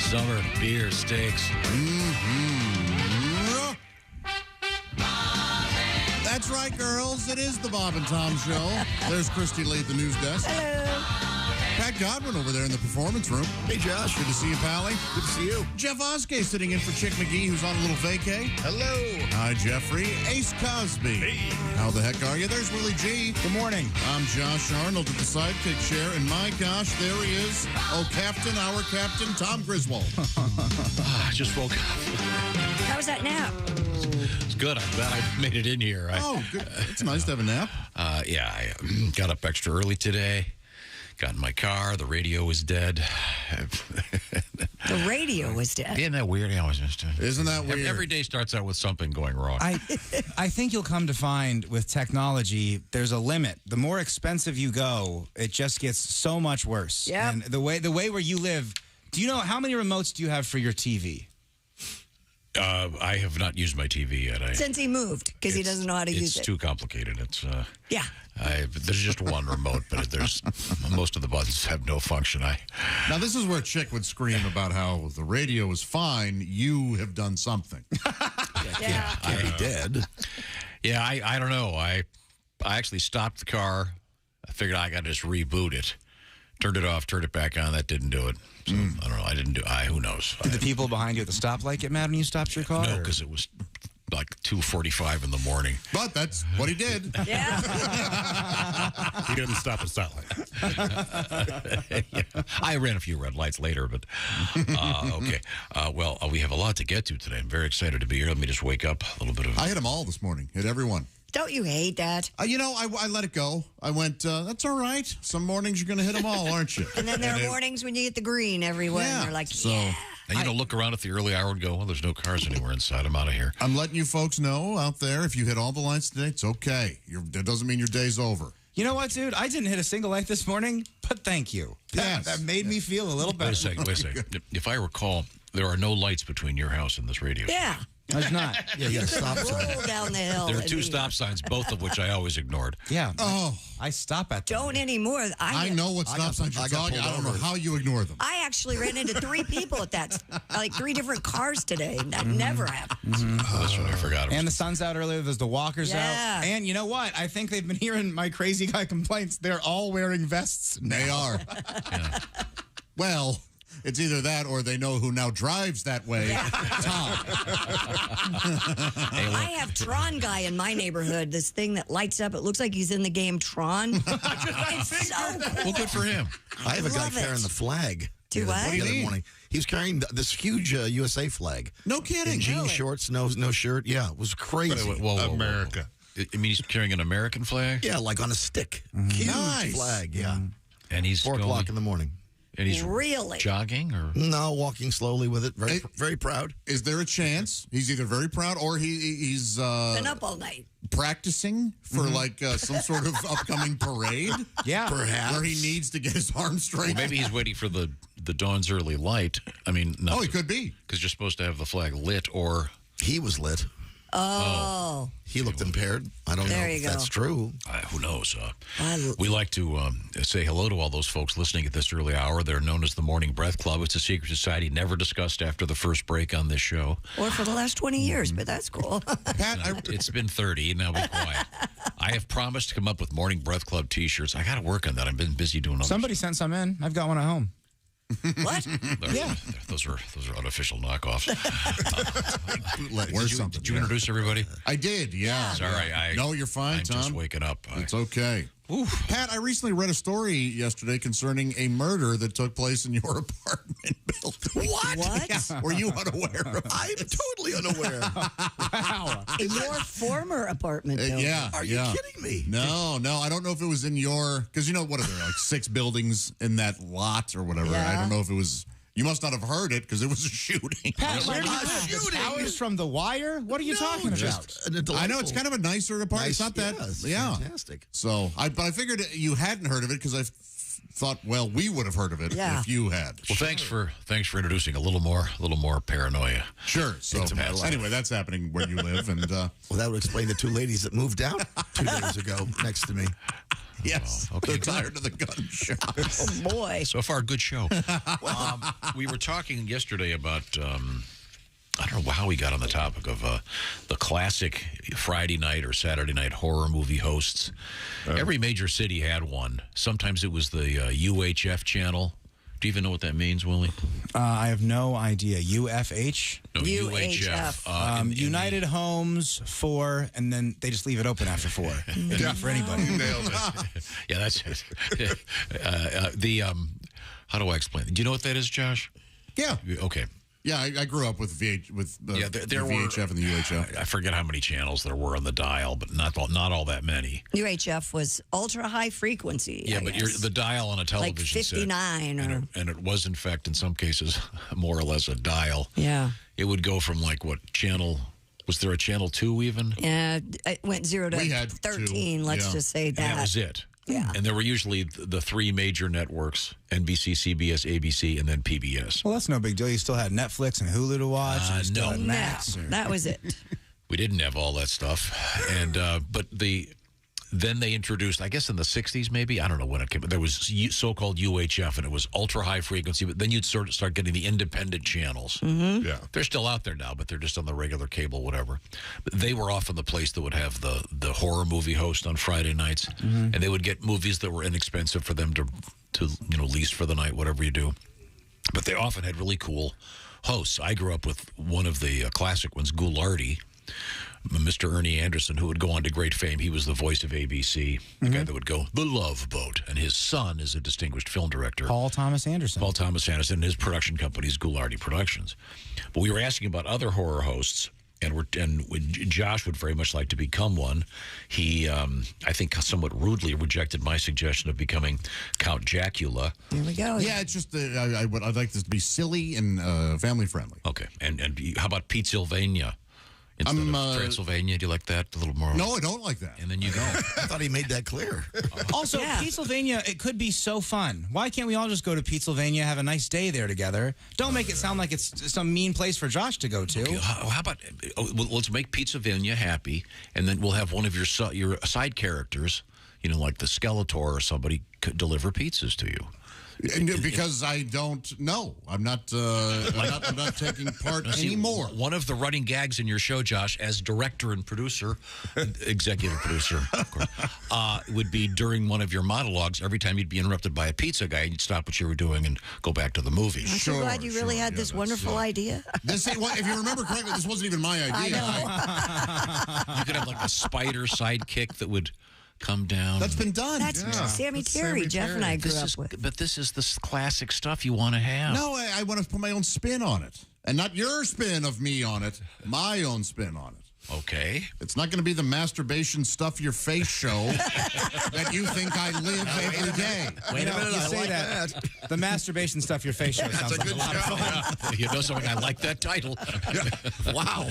Summer, beer, steaks. That's right, girls. It is the Bob and Tom Show. There's Christy Lee at the news desk. Hello. Pat Godwin over there in the performance room. Hey, Josh. Good to see you, Pally. Good to see you. Jeff Oskey sitting in for Chick McGee, who's on a little vacay. Hello. Hi, Jeffrey. Ace Cosby. Hey. How the heck are you? There's Willie G. Good morning. I'm Josh Arnold at the sidekick chair, and my gosh, there he is. Oh, Captain, our Captain, Tom Griswold. I just woke up. How was that nap? It's good. I'm glad I made it in here. Good. It's nice to have a nap. Yeah, I got up extra early today. Got in my car. The radio was dead. The radio was dead. Isn't that weird? Isn't that weird? Every day starts out with something going wrong. I think you'll come to find with technology, there's a limit. The more expensive you go, it just gets so much worse. Yep. And the way where you live, do you know how many remotes do you have for your TV? I have not used my TV yet. Since he moved, because he doesn't know how to use it. It's too complicated. It's Yeah. there's just one remote, but there's most of the buttons have no function. Now, this is where Chick would scream about how the radio is fine. You have done something. Yeah. Can't be dead. Yeah, I don't know. I actually stopped the car. I figured I got to just reboot it. Turned it off, turned it back on. That didn't do it. So, I don't know. I didn't do who knows? Did the people behind you at the stoplight get mad when you stopped your car? No, or- because it was like 2:45 in the morning. But that's what he did. Yeah. He didn't stop at stoplight. Yeah. I ran a few red lights later, but okay. Well, we have a lot to get to today. I'm very excited to be here. Let me just wake up a little bit of. I hit them all this morning. Hit everyone. Don't you hate that? I let it go. I went, that's all right. Some mornings you're going to hit them all, aren't you? And then there are mornings when you get the green everywhere, Yeah, and you're like, so- yeah. And you don't look around at the early hour and go, well, there's no cars anywhere inside. I'm out of here. I'm letting you folks know out there, if you hit all the lights today, it's okay. That doesn't mean your day's over. You know what, dude? I didn't hit a single light this morning, but thank you. Yes. That made me feel a little better. Wait a second. If I recall, there are no lights between your house and this radio. Yeah. There's not. Yeah, you got to stop sign. Roll down the hill. There are and two be- stop signs, both of which I always ignored. Yeah. Oh, I stop at them. Don't anymore. I know what stop signs you're talking. I don't know how you ignore them. I actually ran into 3 people at that, like 3 different cars today. That never happens. Oh, that's what I forgot. And the sun's out earlier. There's the walkers Yeah. out. And you know what? I think they've been hearing my crazy guy complaints. They're all wearing vests now. They are. Yeah. Well, it's either that or they know who now drives that way. Tom. I have Tron guy in my neighborhood. This thing that lights up. It looks like he's in the game Tron. It's so cool. Well, good for him. I have a guy love carrying it. the flag. Do the- what? What do you the other mean? morning. He was carrying this huge USA flag. No kidding. In jean Really? shorts, no shirt. Yeah, it was crazy. Whoa. America. I mean, he's carrying an American flag, Yeah, like on a stick. Huge Nice. flag, yeah. and he's 4 o'clock in the morning. and he's Really? jogging, or No, walking slowly with it. Hey. Very proud. Is there a chance he's either very proud or he's Been up all night. practicing for like some sort of upcoming parade? Yeah. Perhaps. Where he needs to get his arm straight? well, maybe he's waiting for the dawn's early light. I mean, Oh, he could be. because you're supposed to have the flag lit, or He was lit. Oh. He looked impaired. I don't know There you if go. that's true. who knows? I- We like to say hello to all those folks listening at this early hour. They're known as the Morning Breath Club. It's a secret society never discussed after the first break on this show. Or for the last 20 years, but that's cool. Pat, It's been 30. Now be quiet. I have promised to come up with Morning Breath Club T-shirts. I got to work on that. I've been busy doing other Somebody sent some in. I've got one at home. What? Yeah, those are unofficial knockoffs. Where's something? Did you introduce everybody? I did, yeah. Sorry, No, you're fine, I'm Tom. just waking up. It's okay. Pat, I recently read a story yesterday concerning a murder that took place in your apartment building. What? Yeah. Were you unaware of it? I'm totally unaware. Wow. In your former apartment building. Yeah. Are you kidding me? No. I don't know if it was in your, because what are there, like 6 buildings in that lot or whatever? Yeah. I don't know if it was, you must not have heard it because it was a shooting. Pat, where do you not live? Just shooting. hours from the wire? What are you talking about? Just I know, it's kind of a nicer apartment. It's not that, yeah. Fantastic. So, but I figured you hadn't heard of it because I thought, well, we would have heard of it Yeah. if you had. Well, thanks for introducing a little more paranoia. Sure. So, Into my life. anyway, that's happening where you live. And Well, that would explain the 2 ladies that moved out 2 days ago next to me. Yes. Okay, They're good. tired of the gun shop. Oh, boy. So far, good show. We were talking yesterday about, I don't know how we got on the topic of the classic Friday night or Saturday night horror movie hosts. Every major city had one. Sometimes it was the UHF channel. Do you even know what that means, Willie? I have no idea. UFH? No, UHF. in United Homes 4, and then they just leave it open after 4. It's not for anybody. Nailed it. Yeah, that's it. How do I explain it? Do you know what that is, Josh? Yeah. Okay. Yeah, I grew up with Yeah, the there were- VHF and the UHF. I forget how many channels there were on the dial, but not all that many. UHF was ultra high frequency. Yeah, I but guess. the dial on a television like 59 set, or and it was in fact in some cases more or less a dial. yeah. It would go from like what channel? Was there a channel 2 even? Yeah, it went 0 to We had 13. 2, Let's yeah. just say And that was it. Yeah. And there were usually the three major networks: NBC, CBS, ABC, and then PBS. Well, that's no big deal. You still had Netflix and Hulu to watch. And you still no. had No, Max. that was it. We didn't have all that stuff, and but then they introduced, I guess in the 60s maybe, I don't know when it came, but there was so-called UHF, and it was ultra high frequency, but then you'd sort of start getting the independent channels. Yeah. They're still out there now, but they're just on the regular cable, whatever. But they were often the place that would have the horror movie host on Friday nights, and they would get movies that were inexpensive for them to lease for the night, whatever you do. But they often had really cool hosts. I grew up with one of the classic ones, Ghoulardi, Mr. Ernie Anderson, who would go on to great fame. He was the voice of ABC, the guy that would go, The Love Boat. And his son is a distinguished film director. Paul Thomas Anderson. Paul Thomas Anderson, and his production company is Ghoulardi Productions. But we were asking about other horror hosts, and Josh would very much like to become one. He, I think, somewhat rudely rejected my suggestion of becoming Count Jacula. Here we go. Yeah, it's just I'd like this to be silly and family friendly. Okay, and how about Pete Sylvania instead of Transylvania? Do you like that a little more? No, I don't like that. And then you go. I thought he made that clear. Also, Yeah. Pennsylvania, it could be so fun. Why can't we all just go to Pennsylvania, have a nice day there together? Don't make it sound like it's some mean place for Josh to go to. Okay, how about let's make Pennsylvania happy, and then we'll have one of your side characters, like the Skeletor or somebody, could deliver pizzas to you. Because I don't know. I'm not taking part anymore. One of the running gags in your show, Josh, as director and producer, executive producer, of course, would be during one of your monologues, every time you'd be interrupted by a pizza guy, you'd stop what you were doing and go back to the movie. I'm so glad you really had this wonderful idea. This, if you remember correctly, this wasn't even my idea. You could have like a spider sidekick that would come down. That's been done. That's Sammy Terry. Jeff and I grew up with. But this is the classic stuff you want to have. No, I want to put my own spin on it. And not your spin of me on it, my own spin on it. Okay. It's not going to be the masturbation stuff your face show that you think I live every day. Wait a minute, you say that. The masturbation stuff your face show sounds like a lot of fun. You know something? I like that title. Wow.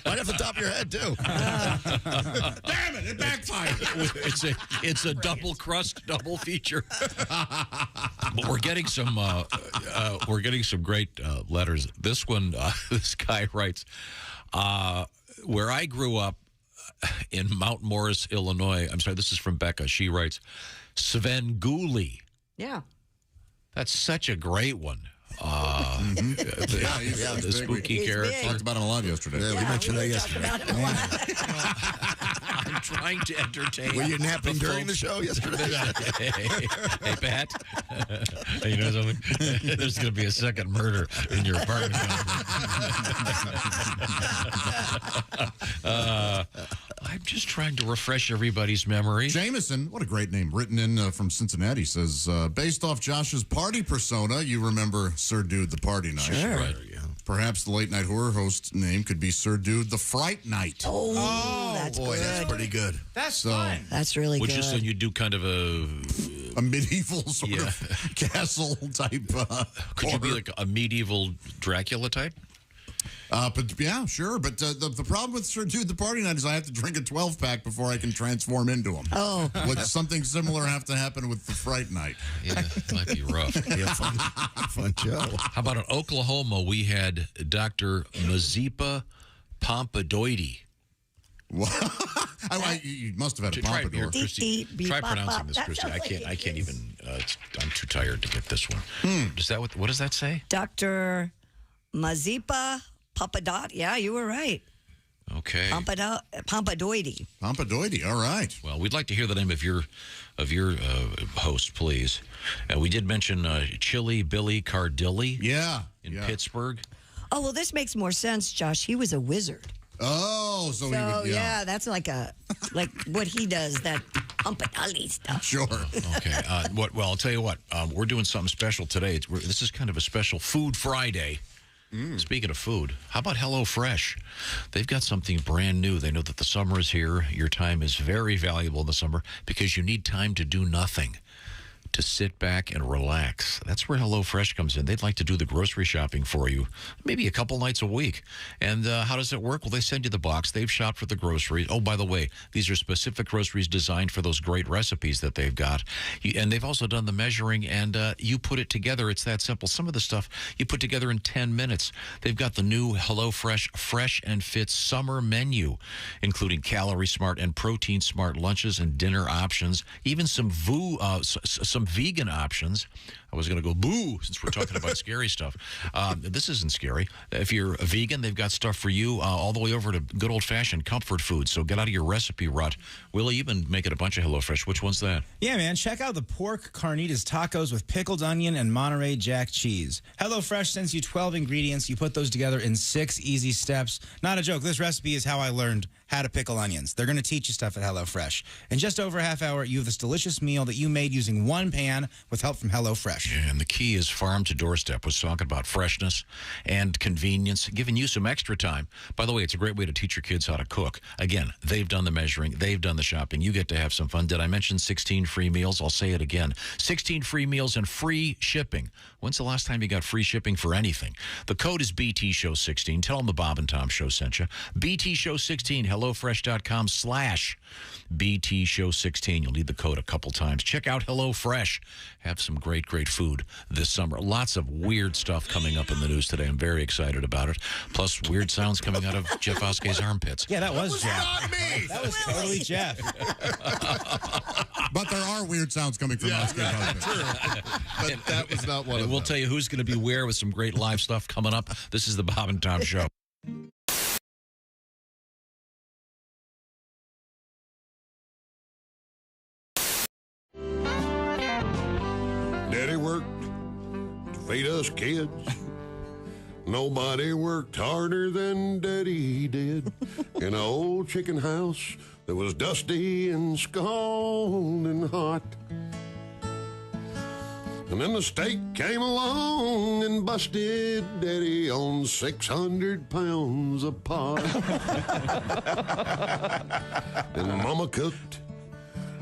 Right off the top of your head, too. Damn it, it backfired. It's a double crust, double feature. But we're getting some great letters. This one, this guy writes, where I grew up in Mount Morris, Illinois. I'm sorry, this is from Becca. She writes, Svengoolie. Yeah. That's such a great one. The The spooky character. big. Talked about him a lot yesterday. Yeah, we mentioned that yesterday. I'm trying to entertain. Were you napping the during the folks. show yesterday? Hey, Pat. You know something? There's going to be a second murder in your apartment complex. I'm just trying to refresh everybody's memory. Jameson, what a great name, written in from Cincinnati, says, based off Josh's party persona, you remember Sir Dude the Party Night. Sure. Right. Perhaps the late night horror host name could be Sir Dude the Fright Night. Oh, that's Boy, good. that's pretty good. That's fun. That's really Which good. is then you do kind of a medieval sort of castle type. could you be like a medieval Dracula type? But yeah, sure. But the problem with Sir Dude the Party Night is I have to drink a 12-pack before I can transform into him. Oh. Would something similar have to happen with the Fright Night? Yeah, it might be rough. Yeah, fun show. How about in Oklahoma, we had Dr. Mazepa Pompadoidi. You must have had a Try, pompadour. Christy, try pronouncing this, Christy. I can't even. I'm too tired to get this one. What does that say? Dr. Mazepa Papadot. Yeah, you were right. Okay. Pompadoidi. Pompadoidi. All right. Well, we'd like to hear the name of your host, please. We did mention Chili Billy Cardilli. Yeah. In Pittsburgh. Oh, well, this makes more sense, Josh. He was a wizard. Oh, so he would, yeah, that's like what he does, that Pompadoidi stuff. Sure. Okay. Well, I'll tell you what. We're doing something special today. This is kind of a special Food Friday. Speaking of food, how about HelloFresh? They've got something brand new. They know that the summer is here. Your time is very valuable in the summer because you need time to do nothing, to sit back and relax. That's where HelloFresh comes in. They'd like to do the grocery shopping for you, maybe a couple nights a week. And how does it work? Well, they send you the box. They've shopped for the groceries. Oh, by the way, these are specific groceries designed for those great recipes that they've got. And they've also done the measuring, and you put it together. It's that simple. Some of the stuff you put together in 10 minutes. They've got the new HelloFresh Fresh and Fit summer menu, including Calorie Smart and Protein Smart lunches and dinner options, even some vegan options. I was going to go boo since we're talking about scary stuff. This isn't scary. If you're a vegan, they've got stuff for you all the way over to good old-fashioned comfort food. So get out of your recipe rut. Willie, you've been making a bunch of HelloFresh. Which one's that? Yeah, man. Check out the pork carnitas tacos with pickled onion and Monterey Jack cheese. HelloFresh sends you 12 ingredients. You put those together in 6 easy steps. Not a joke. This recipe is how I learned how to pickle onions. They're going to teach you stuff at HelloFresh. In just over a half hour, you have this delicious meal that you made using one pan with help from HelloFresh. Yeah, and the key is farm to doorstep. Was talking about freshness and convenience, giving you some extra time. By the way, it's a great way to teach your kids how to cook. Again, they've done the measuring. They've done the shopping. You get to have some fun. Did I mention 16 free meals? I'll say it again. 16 free meals and free shipping. When's the last time you got free shipping for anything? The code is BT Show 16. Tell them the Bob and Tom Show sent you. BT Show 16, HelloFresh.com/BT Show 16. You'll need the code a couple times. Check out HelloFresh. Have some great, great food this summer. Lots of weird stuff coming up in the news today. I'm very excited about it. Plus, weird sounds coming out of Jeff Oske's armpits. Yeah, that was Jeff. Not me. That was totally Jeff. But there are weird sounds coming from Oske. True. But that was not one of them. We'll tell you who's going to be where with some great live stuff coming up. This is the Bob and Tom Show. Daddy worked to feed us kids. Nobody worked harder than Daddy did in an old chicken house that was dusty and scalding hot. And then the steak came along and busted Daddy on 600 pounds of pot. And Mama cooked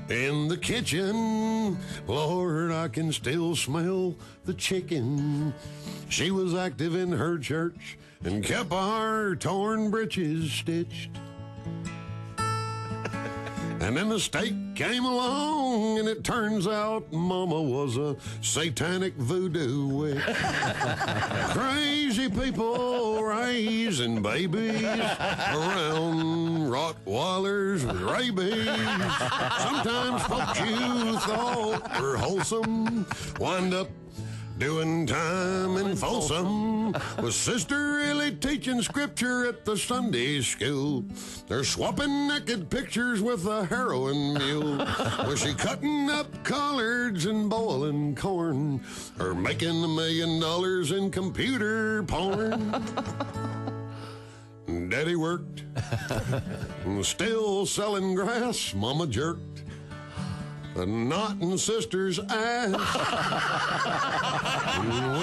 in the kitchen. Lord, I can still smell the chicken. She was active in her church and kept our torn breeches stitched. And then the steak came along, and it turns out Mama was a satanic voodoo witch. Crazy people raising babies around Rottweilers with rabies. Sometimes folks you thought were wholesome wind up doing time in Folsom. Was Sister really teaching scripture at the Sunday school? They're swapping naked pictures with a heroin mule. Was she cutting up collards and boiling corn? Or making $1 million in computer porn? Daddy worked, still selling grass. Mama jerked a knot in Sister's ass.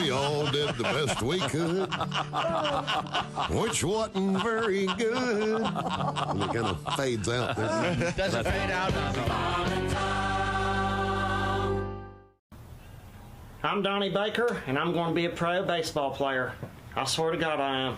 We all did the best we could, which wasn't very good. And it kind of fades out there. Doesn't fade out. I'm Donnie Baker, and I'm going to be a pro baseball player. I swear to God I am.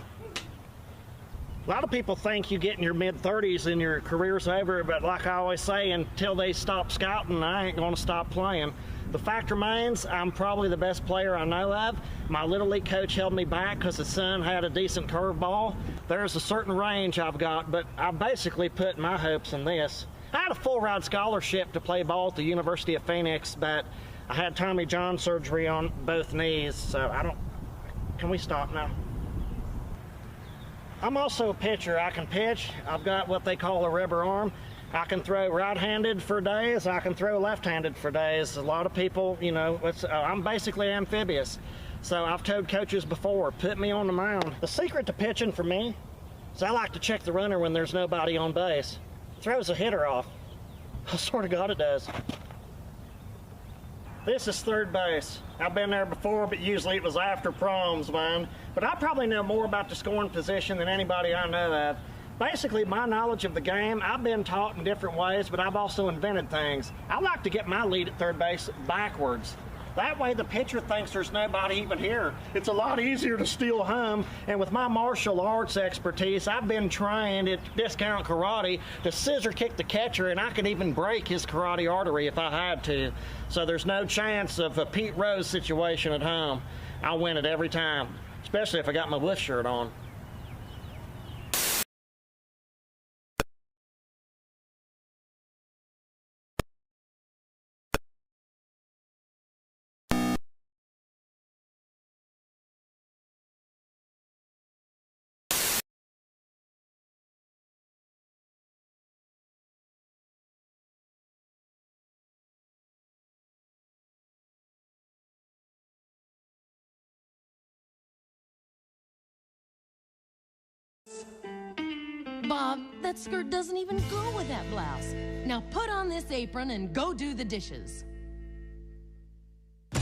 A lot of people think you get in your mid-30s and your career's over, but like I always say, until they stop scouting, I ain't going to stop playing. The fact remains, I'm probably the best player I know of. My Little League coach held me back because his son had a decent curveball. There's a certain range I've got, but I basically put my hopes in this. I had a full-ride scholarship to play ball at the University of Phoenix, but I had Tommy John surgery on both knees, so I don't... Can we stop now? I'm also a pitcher. I can pitch. I've got what they call a rubber arm. I can throw right-handed for days. I can throw left-handed for days. A lot of people, you know, I'm basically amphibious. So I've told coaches before, put me on the mound. The secret to pitching for me is I like to check the runner when there's nobody on base. Throws a hitter off. I swear to God it does. This is third base. I've been there before, but usually it was after proms, man. But I probably know more about the scoring position than anybody I know of. Basically, my knowledge of the game, I've been taught in different ways, but I've also invented things. I like to get my lead at third base backwards. That way the pitcher thinks there's nobody even here. It's a lot easier to steal home, and with my martial arts expertise, I've been trained at Discount Karate to scissor kick the catcher, and I could even break his karate artery if I had to. So there's no chance of a Pete Rose situation at home. I'll win it every time, especially if I got my Wolf shirt on. Bob, that skirt doesn't even go with that blouse. Now put on this apron and go do the dishes.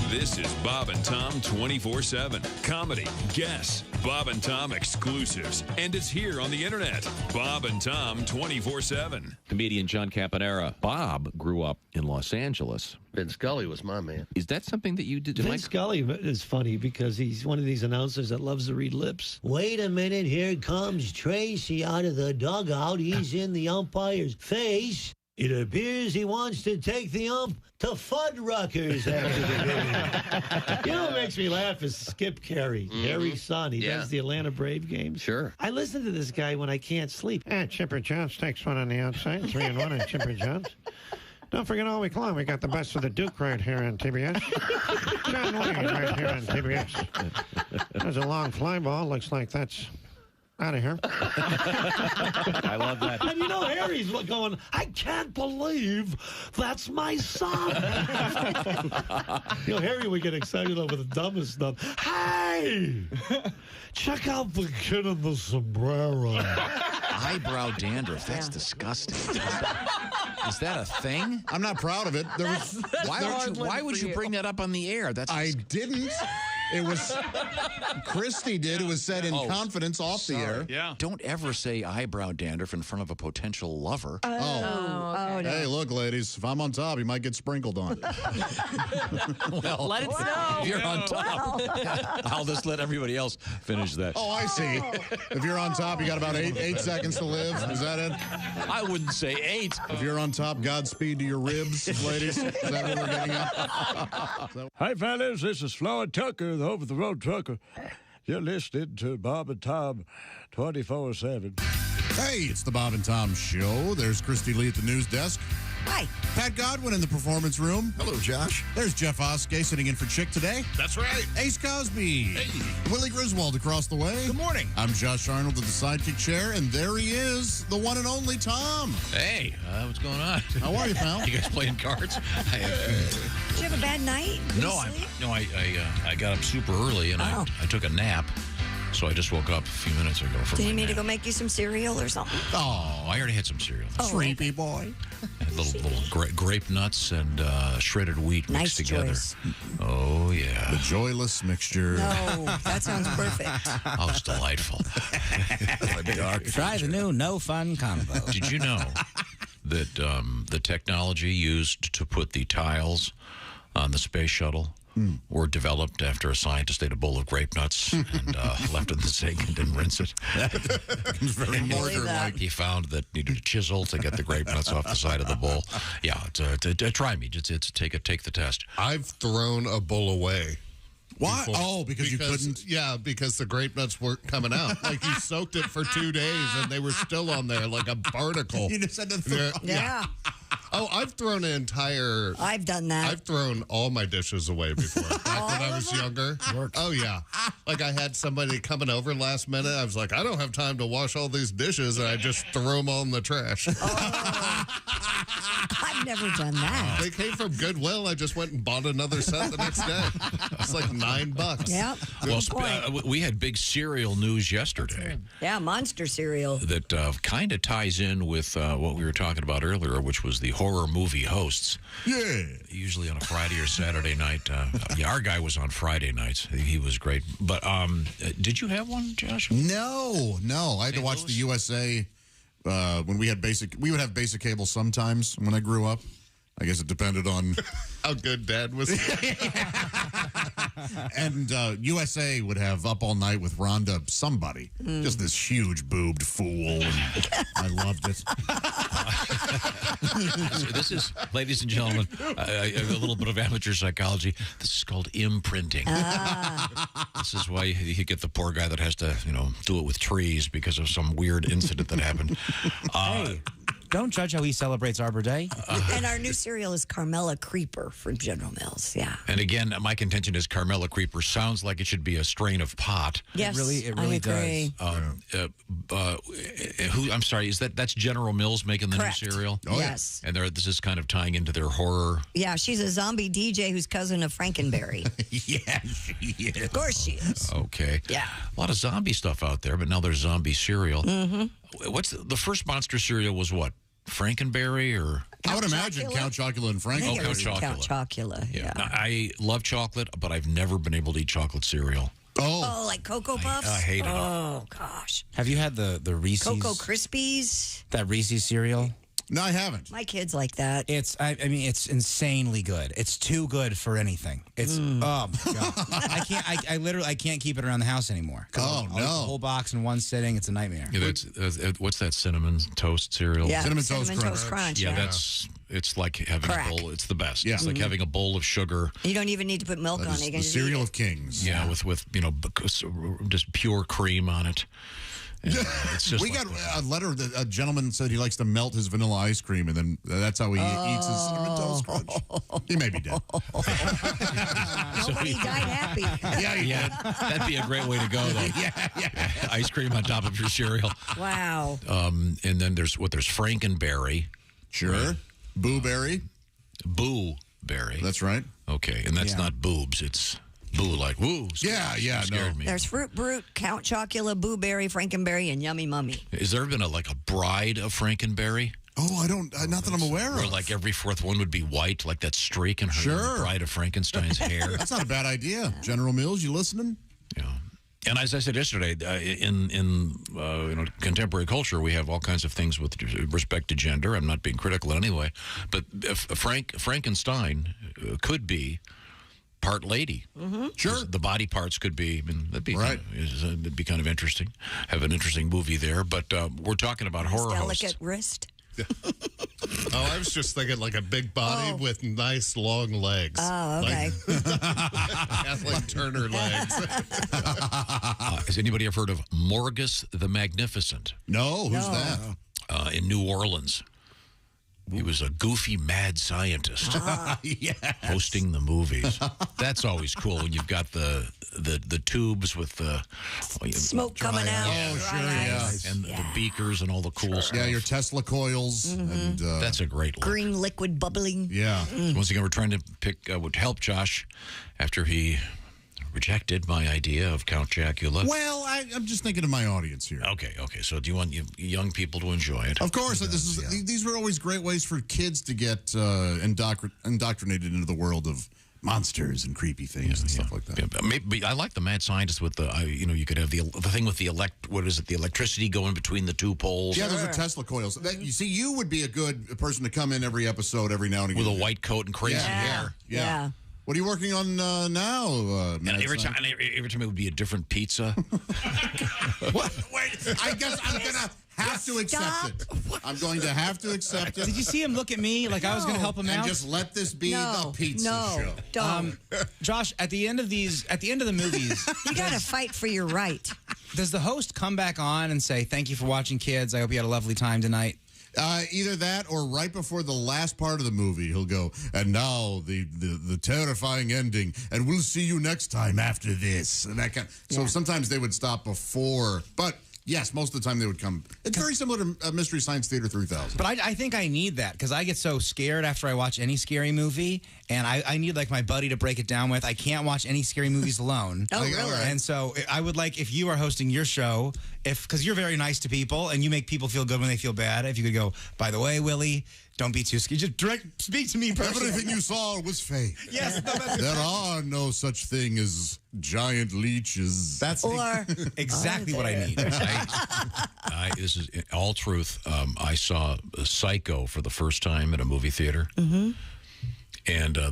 This is Bob and Tom 24/7. Comedy, guests, Bob and Tom exclusives, and it's here on the internet. Bob and Tom 24/7. Comedian John Campanera. Bob grew up in Los Angeles. Vin Scully was my man. Is that something that you did? Vin Scully is funny because he's one of these announcers that loves to read lips. Wait a minute, here comes Tracy out of the dugout. He's in the umpire's face. It appears he wants to take the ump to Fuddruckers after the game. You know what makes me laugh is Skip Carey, Harry's son. He does the Atlanta Brave games. Sure. I listen to this guy when I can't sleep. Chipper Jones takes one on the outside. 3-1 on Chipper Jones. Don't forget all week long, we got the best of the Duke right here on TBS. John Wayne right here on TBS. There's a long fly ball. Looks like that's out of here. I love that. And you know, Harry's going, I can't believe that's my son. You know, Harry would get excited over the dumbest stuff. Hey, check out the kid in the sombrero. Eyebrow dandruff. That's disgusting. Is that a thing? I'm not proud of it. Why would you bring that up on the air? I didn't. It was Christy did. It was said in confidence off the air. Yeah. Don't ever say eyebrow dandruff in front of a potential lover. Oh, no. Hey, look, ladies, if I'm on top, you might get sprinkled on. Well, Let it snow. if you're on top, I'll just let everybody else finish that. Oh, I see. If you're on top, you got about eight seconds to live. Is that it? I wouldn't say 8. If you're on top, Godspeed to your ribs, ladies. Is that what we're getting at? Hi, fellas. This is Floyd Tucker, the over-the-road trucker. You're listening to Bob and Tom 24/7. Hey, it's the Bob and Tom Show. There's Christy Lee at the news desk. Hi. Pat Godwin in the performance room. Hello, Josh. There's Jeff Oskey sitting in for Chick today. That's right. Ace Cosby. Hey. Willie Griswold across the way. Good morning. I'm Josh Arnold at the sidekick chair, and there he is, the one and only Tom. Hey, what's going on? How are you, pal? You guys playing cards? Did you have a bad night? I got up super early and I took a nap. So I just woke up a few minutes ago. Do you need to go make you some cereal or something? Oh, I already had some cereal. Sleepy boy. Little grape nuts and shredded wheat mixed together. Choice. Oh, yeah. The joyless mixture. No, that sounds perfect. Oh, it's delightful. Try the new No Fun combo. Did you know that the technology used to put the tiles on the space shuttle were developed after a scientist ate a bowl of grape nuts and left it in the sink and didn't rinse it. It's very mortar-like. He found that needed a chisel to get the grape nuts off the side of the bowl. Yeah, try me. Take the test. I've thrown a bowl away. Why? Oh, because you couldn't? Yeah, because the grape nuts weren't coming out. Like, you soaked it for 2 days, and they were still on there like a barnacle. You just had to throw. Yeah. Oh, I've thrown an entire... I've done that. I've thrown all my dishes away before. Back when I was younger. Oh, yeah. Like, I had somebody coming over last minute. I was like, I don't have time to wash all these dishes, and I just threw them all in the trash. I've never done that. They came from Goodwill. I just went and bought another set the next day. It's like $9. Yep. Well, we had big cereal news yesterday. Yeah, Monster cereal. That kind of ties in with what we were talking about earlier, which was the horror movie hosts. Yeah. Usually on a Friday or Saturday night. Yeah, our guy was on Friday nights. He was great. But did you have one, Josh? No. I had to watch the USA when we would have basic cable sometimes when I grew up. I guess it depended on how good Dad was. And USA would have Up All Night with Rhonda somebody. Just this huge boobed fool. And I loved it. This is, ladies and gentlemen, a little bit of amateur psychology. This is called imprinting. This is why you get the poor guy that has to, do it with trees because of some weird incident that happened. Hey, don't judge how he celebrates Arbor Day. And our new cereal is Carmela Creeper from General Mills. Yeah. And again, my contention is Carmela Creeper sounds like it should be a strain of pot. Yes, it really does. I'm sorry, that's General Mills making the Correct. new cereal? Oh, yes. And this is kind of tying into their horror. Yeah, she's a zombie DJ who's cousin of Frankenberry. Yeah, she is. Of course she is. Okay. Yeah. A lot of zombie stuff out there, but now there's zombie cereal. What's the first monster cereal was what? Frankenberry or? I would imagine Count Chocula and Frank. I think it was Count Count Chocula. Yeah. Now, I love chocolate, but I've never been able to eat chocolate cereal. Oh, like Cocoa Puffs? I hate it. Oh, gosh. Have you had the Reese's? Cocoa Krispies? That Reese's cereal? No, I haven't. My kids like that. It's it's insanely good. It's too good for anything. It's oh my God. I literally can't keep it around the house anymore. Oh no. The whole box in one sitting, it's a nightmare. Yeah, what's that cinnamon toast cereal? Yeah, Cinnamon Toast Crunch. Yeah, it's like having Crack. a bowl. It's the best. Yeah. It's like having a bowl of sugar. You don't even need to put milk That on is it. You the can just cereal eat of kings. Yeah, with just pure cream on it. And, it's just We got a letter that a gentleman said he likes to melt his vanilla ice cream, and then that's how he eats his Cinnamon Toast Crunch. He may be dead. Nobody died happy. Yeah. That'd be a great way to go, though. Yeah. Ice cream on top of your cereal. Wow. And then there's Frankenberry. Sure. Right. Boo Berry. Boo Berry. That's right. Okay, and that's not boobs. It's boo like woo. Scared me. There's Fruit Brute, Count Chocula, Boo Berry, Frankenberry, and Yummy Mummy. Has there been a bride of Frankenberry? Oh, I don't. Not that I'm aware Where of. like every fourth one would be white, like that streak in her Bride of Frankenstein's hair. That's not a bad idea. General Mills, you listening? Yeah. And as I said yesterday, in contemporary culture, we have all kinds of things with respect to gender. I'm not being critical in any way, but Frankenstein could be part lady. Sure. The body parts could be. That'd be right. It'd be kind of interesting. Have an interesting movie there. But we're talking about horror hosts. Delicate wrist. Oh, I was just thinking like a big body with nice long legs. Oh, okay. Kathleen Turner legs. Has anybody ever heard of Morgus the Magnificent? No, who's that? In New Orleans. He was a goofy, mad scientist hosting the movies. That's always cool when you've got the tubes with the smoke coming out. Oh, sure, yeah. And the beakers and all the cool stuff. Yeah, your Tesla coils. And, that's a great look. Green liquid bubbling. Yeah. Once again, we're trying to pick what helped Josh after he rejected my idea of Count Chocula. Well, I'm just thinking of my audience here. Okay. So do you want young people to enjoy it? Of course. These were always great ways for kids to get indoctrinated into the world of monsters and creepy things and stuff like that. Yeah, maybe, I like the mad scientist with the, you could have the thing with the the electricity going between the two poles. Yeah, those are Tesla coils. You would be a good person to come in every episode every now and again. With a white coat and crazy hair. Yeah. What are you working on now? And every time it would be a different pizza. What? Wait, I guess I'm gonna have to accept it. I'm going to have to accept it. Did you see him look at me like I was going to help him out? And just let this be the pizza show. Don't. Josh, at the end of the movies, you got to fight for your right. Does the host come back on and say, "Thank you for watching, kids. I hope you had a lovely time tonight"? Either that or right before the last part of the movie, he'll go, and now the terrifying ending, and we'll see you next time after this. And that kind. So sometimes they would stop before, but. Yes, most of the time they would come. It's very similar to Mystery Science Theater 3000. But I think I need that because I get so scared after I watch any scary movie, and I need like my buddy to break it down with. I can't watch any scary movies alone. Oh, really? And so I would like if you are hosting your show, because you're very nice to people and you make people feel good when they feel bad. If you could go, by the way, Willie, don't be too scared. Just speak to me personally. Everything you saw was fake. Yes, there are no such thing as giant leeches. That's exactly what I need. This is all truth. I saw Psycho for the first time at a movie theater, and I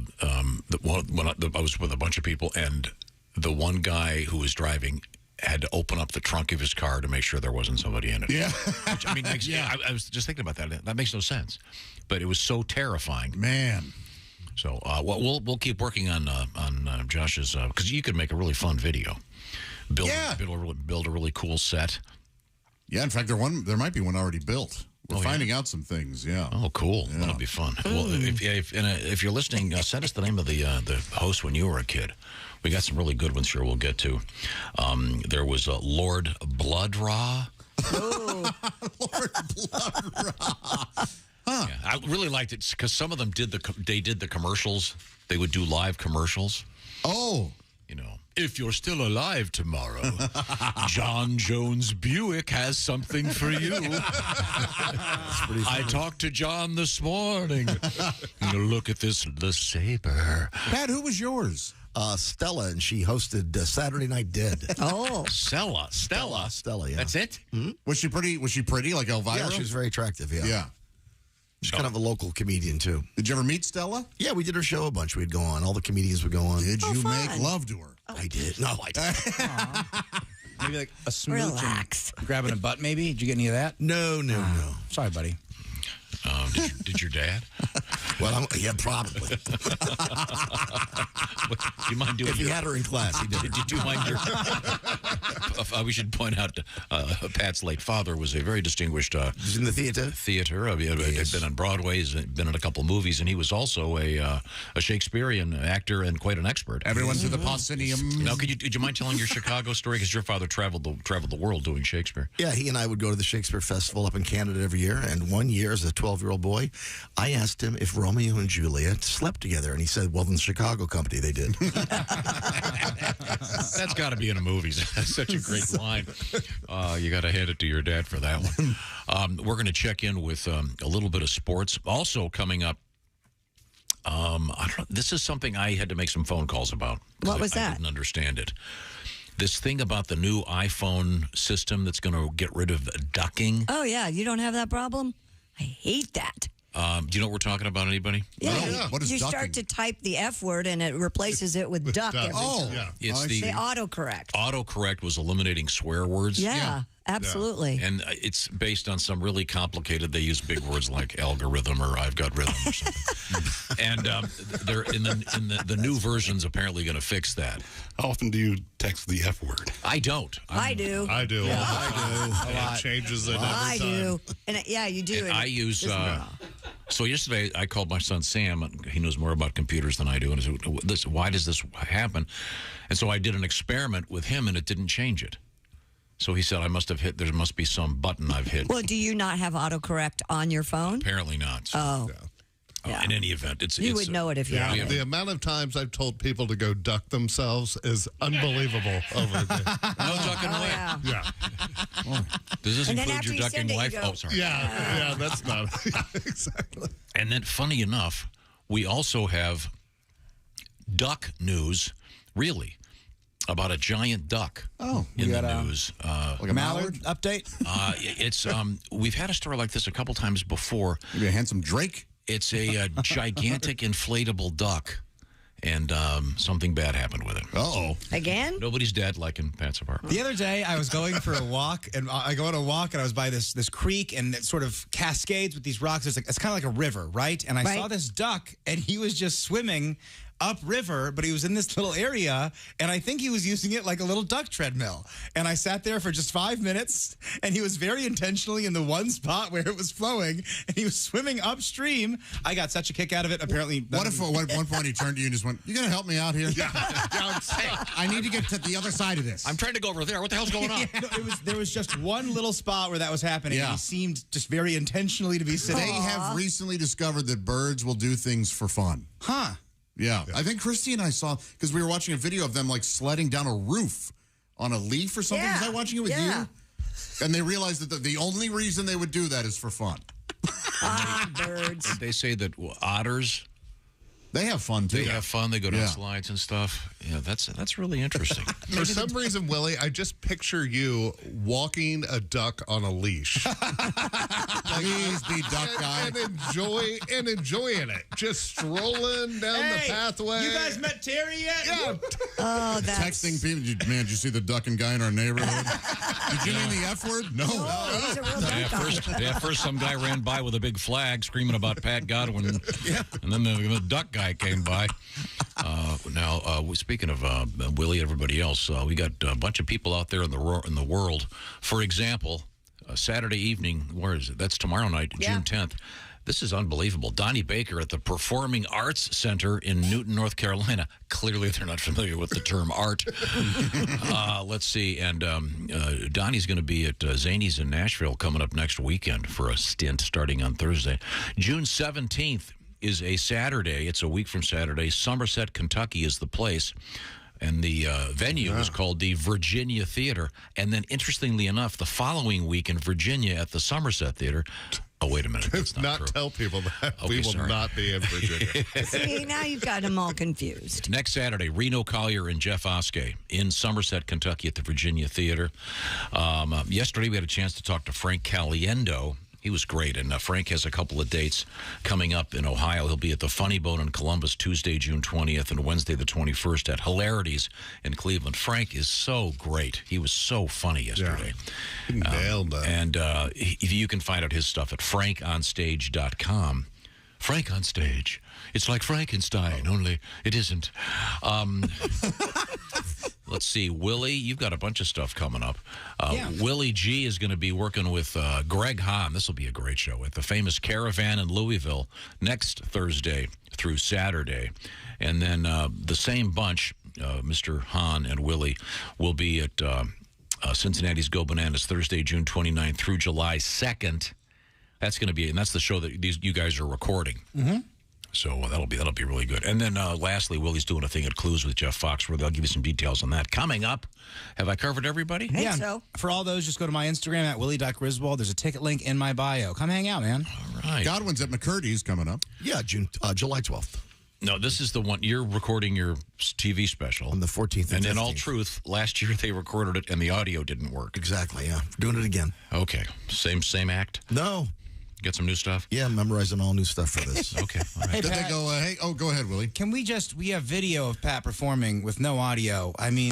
was with a bunch of people, and the one guy who was driving had to open up the trunk of his car to make sure there wasn't somebody in it. Yeah. Which, I mean, I was just thinking about that. That makes no sense. But it was so terrifying. Man. So we'll keep working on Josh's, because you could make a really fun video. Build a really cool set. Yeah, in fact, there might be one already built. We're finding out some things, yeah. Oh, cool. Yeah. That'll be fun. Well, if you're listening, send us the name of the host when you were a kid. We got some really good ones here we'll get to. There was Lord Bloodraw. Oh. Lord Bloodraw. Huh. Yeah, I really liked it because some of them did the commercials. They would do live commercials. Oh. You know, if you're still alive tomorrow, John Jones Buick has something for you. I talked to John this morning. Look at this LeSabre. Pat, who was yours? Stella, and she hosted Saturday Night Dead. Oh, Stella, yeah. That's it. Mm-hmm. Was she pretty like Elvira? Yeah, she was very attractive. Yeah. Yeah. She's kind of a local comedian too. Did you ever meet Stella? Yeah, we did her show a bunch. We'd go on. All the comedians would go on. Did you make love to her? I did. No, I didn't. Maybe like a smooch. Relax. And grabbing a butt. Maybe. Did you get any of that? No. Sorry, buddy. Did your dad? Well, yeah, probably. Do you mind doing? If he had her in class, he did. Did you mind your? We should point out Pat's late father was a very distinguished. He's in the theater. Had been on Broadway. He's been in a couple of movies, and he was also a Shakespearean actor and quite an expert. Everyone to the Proscenium. Now, would you mind telling your Chicago story? Because your father traveled the world doing Shakespeare. Yeah, he and I would go to the Shakespeare Festival up in Canada every year. And one year, as a 12-year-old boy, I asked him if Romeo and Juliet slept together, and he said, "Well, in the Chicago company, they did." That's got to be in a movie. That's such a great line. You got to hand it to your dad for that one. We're going to check in with a little bit of sports. Also coming up, I don't know, this is something I had to make some phone calls about. What was that? I didn't understand it. This thing about the new iPhone system that's going to get rid of ducking. Oh, yeah. You don't have that problem? I hate that. Do you know what we're talking about, anybody? Yeah. No. What is you ducking? Start to type the F word and it replaces it with duck. Every time. Yeah. It's the autocorrect. Autocorrect was eliminating swear words. Yeah, absolutely. And it's based on some really complicated, they use big words like algorithm or I've got rhythm or something. And they're in the new version's apparently going to fix that. How often do you text the F word? I don't. I do. I do. Yeah. I do. It changes it every time. I do. And yeah, you do. And I use... So yesterday, I called my son Sam. He knows more about computers than I do. And I said, why does this happen? And so I did an experiment with him, and it didn't change it. So he said, there must be some button I've hit. Well, do you not have autocorrect on your phone? Apparently not. Oh. Yeah. In any event, you would know it if you had it. The amount of times I've told people to go duck themselves is unbelievable over there. No ducking away. Yeah. Does this And then include after your you ducking send it, wife? you go, Oh, sorry. Yeah, that's not exactly. And then, funny enough, we also have duck news, really, about a giant duck in the news. Like a mallard update? We've had a story like this a couple times before. Maybe a handsome drake? It's a gigantic inflatable duck. and something bad happened with it. Uh-oh. Again? Nobody's dead like in Pat's apartment. The other day, I was going for a walk, and I go on a walk, and I was by this creek, and it sort of cascades with these rocks. It's kind of like a river, right? And I saw this duck, and he was just swimming upriver, but he was in this little area, and I think he was using it like a little duck treadmill. And I sat there for just 5 minutes, and he was very intentionally in the one spot where it was flowing, and he was swimming upstream. I got such a kick out of it. Apparently, what if at one point he turned to you and just went, "You gonna help me out here? I need to get to the other side of this. I'm trying to go over there. What the hell's going on?" No, there was just one little spot where that was happening. And he seemed just very intentionally to be sitting. They have recently discovered that birds will do things for fun. Huh. Yeah. I think Christy and I saw, because we were watching a video of them like sledding down a roof on a leaf or something. Was I watching it with you? And they realized that the only reason they would do that is for fun. Birds. They say that otters, they have fun too. They have fun. They go down slides and stuff. Yeah, that's really interesting. For some reason, Willie, I just picture you walking a duck on a leash. Please be duck guy. And enjoying it. Just strolling down the pathway. You guys met Terry yet? Yeah. Oh, that's... Texting people. Man, did you see the ducking guy in our neighborhood? Did you mean the F word? No. He's a real duck guy. First some guy ran by with a big flag screaming about Pat Godwin. And then the duck guy came by. Now, speaking of Willie and everybody else, we got a bunch of people out there in the world. For example, Saturday evening, where is it? That's tomorrow night, June 10th. This is unbelievable. Donnie Baker at the Performing Arts Center in Newton, North Carolina. Clearly, they're not familiar with the term art. Let's see. And Donnie's going to be at Zany's in Nashville coming up next weekend for a stint starting on Thursday. June 17th is a Saturday. It's a week from Saturday. Somerset, Kentucky is the place. And the venue is called the Virginia Theater. And then, interestingly enough, the following week in Virginia at the Somerset Theater. Oh, wait a minute. That's not true. Tell people that. Okay, we will not be in Virginia. See, now you've got them all confused. Next Saturday, Reno Collier and Jeff Oskey in Somerset, Kentucky at the Virginia Theater. Yesterday, we had a chance to talk to Frank Caliendo. He was great, and Frank has a couple of dates coming up in Ohio. He'll be at the Funny Bone in Columbus Tuesday, June 20th, and Wednesday, the 21st at Hilarities in Cleveland. Frank is so great. He was so funny yesterday. Yeah. Nailed that. And you can find out his stuff at frankonstage.com. Frank on Stage. It's like Frankenstein, only it isn't. Let's see, Willie, you've got a bunch of stuff coming up. Willie G is going to be working with Greg Hahn. This will be a great show at the famous Caravan in Louisville next Thursday through Saturday. And then the same bunch, Mr. Hahn and Willie, will be at Cincinnati's Go Bananas Thursday, June 29th through July 2nd. That's going to be, and that's the show that you guys are recording. Mm-hmm. So that'll be really good. And then lastly, Willie's doing a thing at Clues with Jeff Foxworthy. I'll give you some details on that. Coming up, have I covered everybody? I think so. For all those, just go to my Instagram at willie.griswold. There's a ticket link in my bio. Come hang out, man. All right. Godwin's at McCurdy's coming up. Yeah, July 12th. No, this is the one. You're recording your TV special. On the 14th and 15th. in all truth, last year they recorded it and the audio didn't work. Exactly, yeah. Doing it again. Okay. Same act? No. Get some new stuff? Yeah, memorizing all new stuff for this. Okay. All right. Hey, Did Pat, they go, go ahead, Willie. Can we have video of Pat performing with no audio? I mean,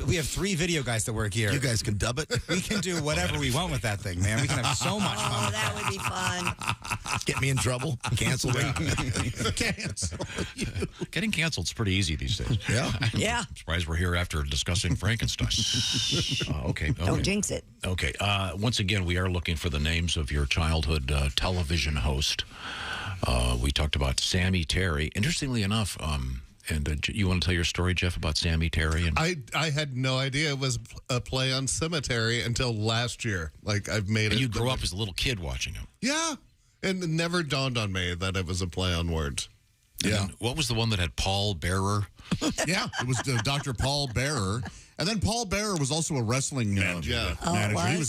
we have 3 video guys that work here. You guys can dub it. We can do whatever we want with that thing, man. We can have so much fun. Oh, that would be fun. Get me in trouble. Cancel me. Cancel. Getting canceled is pretty easy these days. Yeah. Yeah. I'm surprised we're here after discussing Frankenstein. Okay. Don't jinx it. Okay. Once again, we are looking for the names of your childhood television host. We talked about Sammy Terry. Interestingly enough, and you want to tell your story, Jeff, about Sammy Terry? And I had no idea it was a play on Cemetery until last year. Like, I've made it. You grew up as a little kid watching him. Yeah. And it never dawned on me that it was a play on words. Yeah. What was the one that had Paul Bearer? Yeah, it was Dr. Paul Bearer. And then Paul Bearer was also a wrestling manager.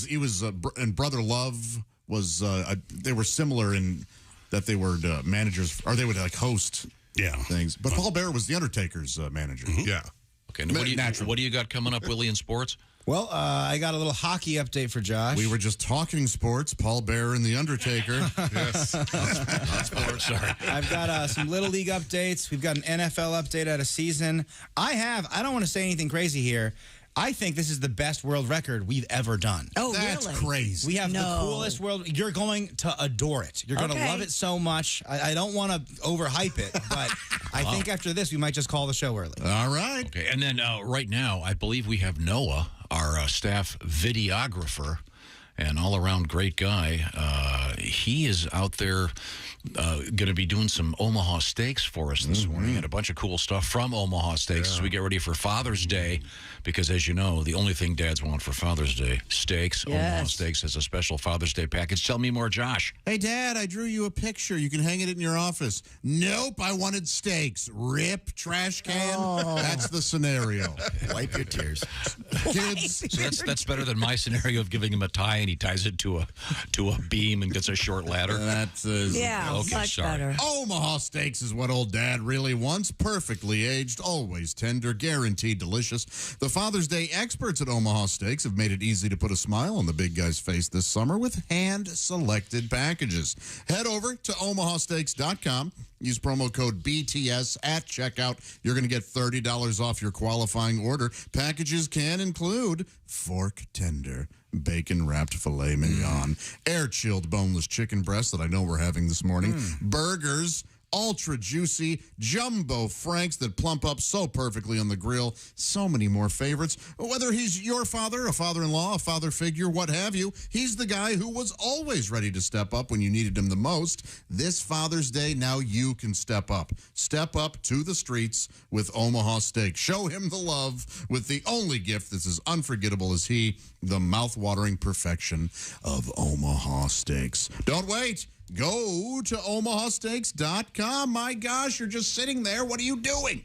He was and Brother Love was they were similar in that they were managers, or they would like host things. But Paul Bearer was the Undertaker's manager. Mm-hmm. Yeah. Okay. Now what do you got coming up, Willie, in sports? Well, I got a little hockey update for Josh. We were just talking sports. Paul Bearer and The Undertaker. Yes. Not sports, sorry. I've got some Little League updates. We've got an NFL update out of season. I don't want to say anything crazy here. I think this is the best world record we've ever done. Oh, That's really? crazy. We have the coolest world. You're going to adore it. You're going to love it so much. I don't want to overhype it, but I think after this, we might just call the show early. All right. Okay, and then right now, I believe we have Noah, our staff videographer and all-around great guy. He is out there going to be doing some Omaha steaks for us this morning, and a bunch of cool stuff from Omaha Steaks as we get ready for Father's Day, because as you know, the only thing dads want for Father's Day, steaks. Yes. Omaha Steaks has a special Father's Day package. Tell me more, Josh. Hey, Dad, I drew you a picture. You can hang it in your office. Nope, I wanted steaks. Rip, trash can. That's the scenario. Wipe your tears. Kids. So that's better than my scenario of giving him a tie and he ties it to a beam and gets a short ladder. That's much better. Omaha Steaks is what old Dad really wants. Perfectly aged, always tender, guaranteed delicious. The Father's Day experts at Omaha Steaks have made it easy to put a smile on the big guy's face this summer with hand-selected packages. Head over to omahasteaks.com. Use promo code BTS at checkout. You're going to get $30 off your qualifying order. Packages can include fork tender, bacon-wrapped filet mignon, air-chilled boneless chicken breast that I know we're having this morning, burgers, ultra-juicy jumbo franks that plump up so perfectly on the grill. So many more favorites. Whether he's your father, a father-in-law, a father figure, what have you, he's the guy who was always ready to step up when you needed him the most. This Father's Day, now you can step up. Step up to the streets with Omaha Steak. Show him the love with the only gift that's as unforgettable as he, the mouth-watering perfection of Omaha Steaks. Don't wait. Go to omahasteaks.com. My gosh, you're just sitting there. What are you doing?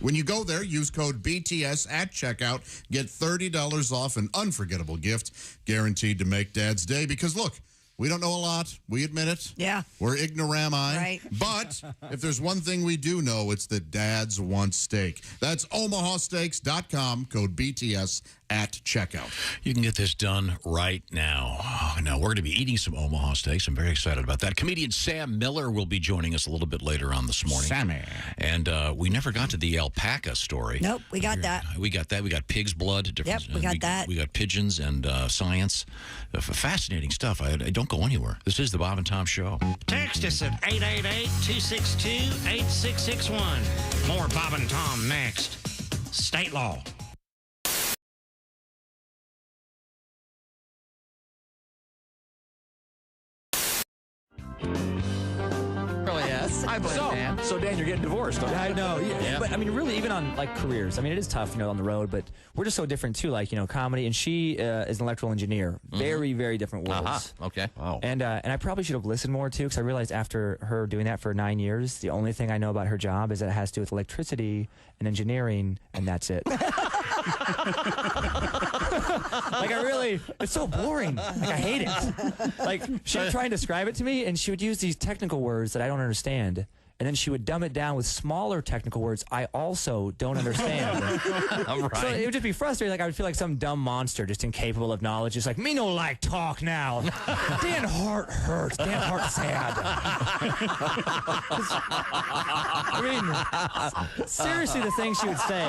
When you go there, use code BTS at checkout. Get $30 off an unforgettable gift guaranteed to make Dad's day. Because, look, we don't know a lot. We admit it. Yeah. We're ignorami. Right. But if there's one thing we do know, it's that dads want steak. That's omahasteaks.com, code BTS at checkout. You can get this done right now. Now, we're going to be eating some Omaha Steaks. I'm very excited about that. Comedian Sam Miller will be joining us a little bit later on this morning. Sammy. And we never got to the alpaca story. Nope, we got that. We got that. We got pig's blood. Yep, we got that. We got pigeons and science. Fascinating stuff. I don't go anywhere. This is the Bob and Tom Show. Text us at 888-262-8661. More Bob and Tom next. State law. So Dan, you're getting divorced. Huh? I know, Yeah. but I mean, really, even on like careers, I mean, it is tough, on the road. But we're just so different too. Like, comedy, and she is an electrical engineer. Very, very different worlds. Okay. Wow. And I probably should have listened more too, because I realized after her doing that for 9 years, the only thing I know about her job is that it has to do with electricity and engineering, and that's it. It's so boring. Like, I hate it. Like, she would try and describe it to me, and she would use these technical words that I don't understand. And then she would dumb it down with smaller technical words I also don't understand. All right. So it would just be frustrating. Like, I would feel like some dumb monster just incapable of knowledge. Just like, me no like talk now. Dan Hart hurts. Dan Hart sad. I mean, seriously, the things she would say.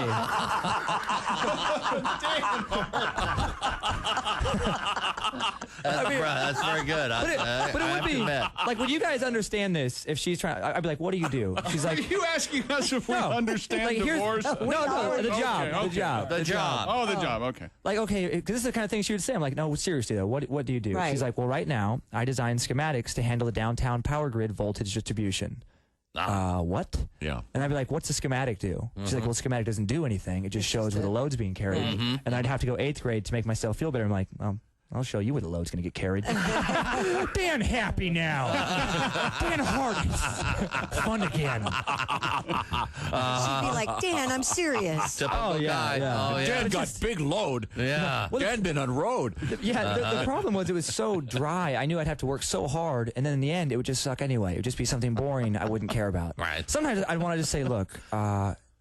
That's very good. But it would be like, would you guys understand this if she's trying? I'd be like, what do you do? She's like, are you asking us if we understand like, divorce? No, the job. Okay. The job. Oh, the job. Okay. Like, okay, because this is the kind of thing she would say. I'm like, no, seriously though, what do you do? Right. She's like, well, right now I design schematics to handle the downtown power grid voltage distribution. What? Yeah. And I'd be like, what's the schematic do? She's like, well, schematic doesn't do anything. It just shows where the load's being carried. And I'd have to go 8th grade to make myself feel better. I'm like, I'll show you where the load's going to get carried. Dan happy now. Dan Hart is fun again. She'd be like, Dan, I'm serious. Typical guy. Oh, yeah. Dan got big load. Yeah. Well, Dan been on road. Yeah, the problem was it was so dry. I knew I'd have to work so hard, and then in the end, it would just suck anyway. It would just be something boring I wouldn't care about. Right. Sometimes I'd want to just say, look,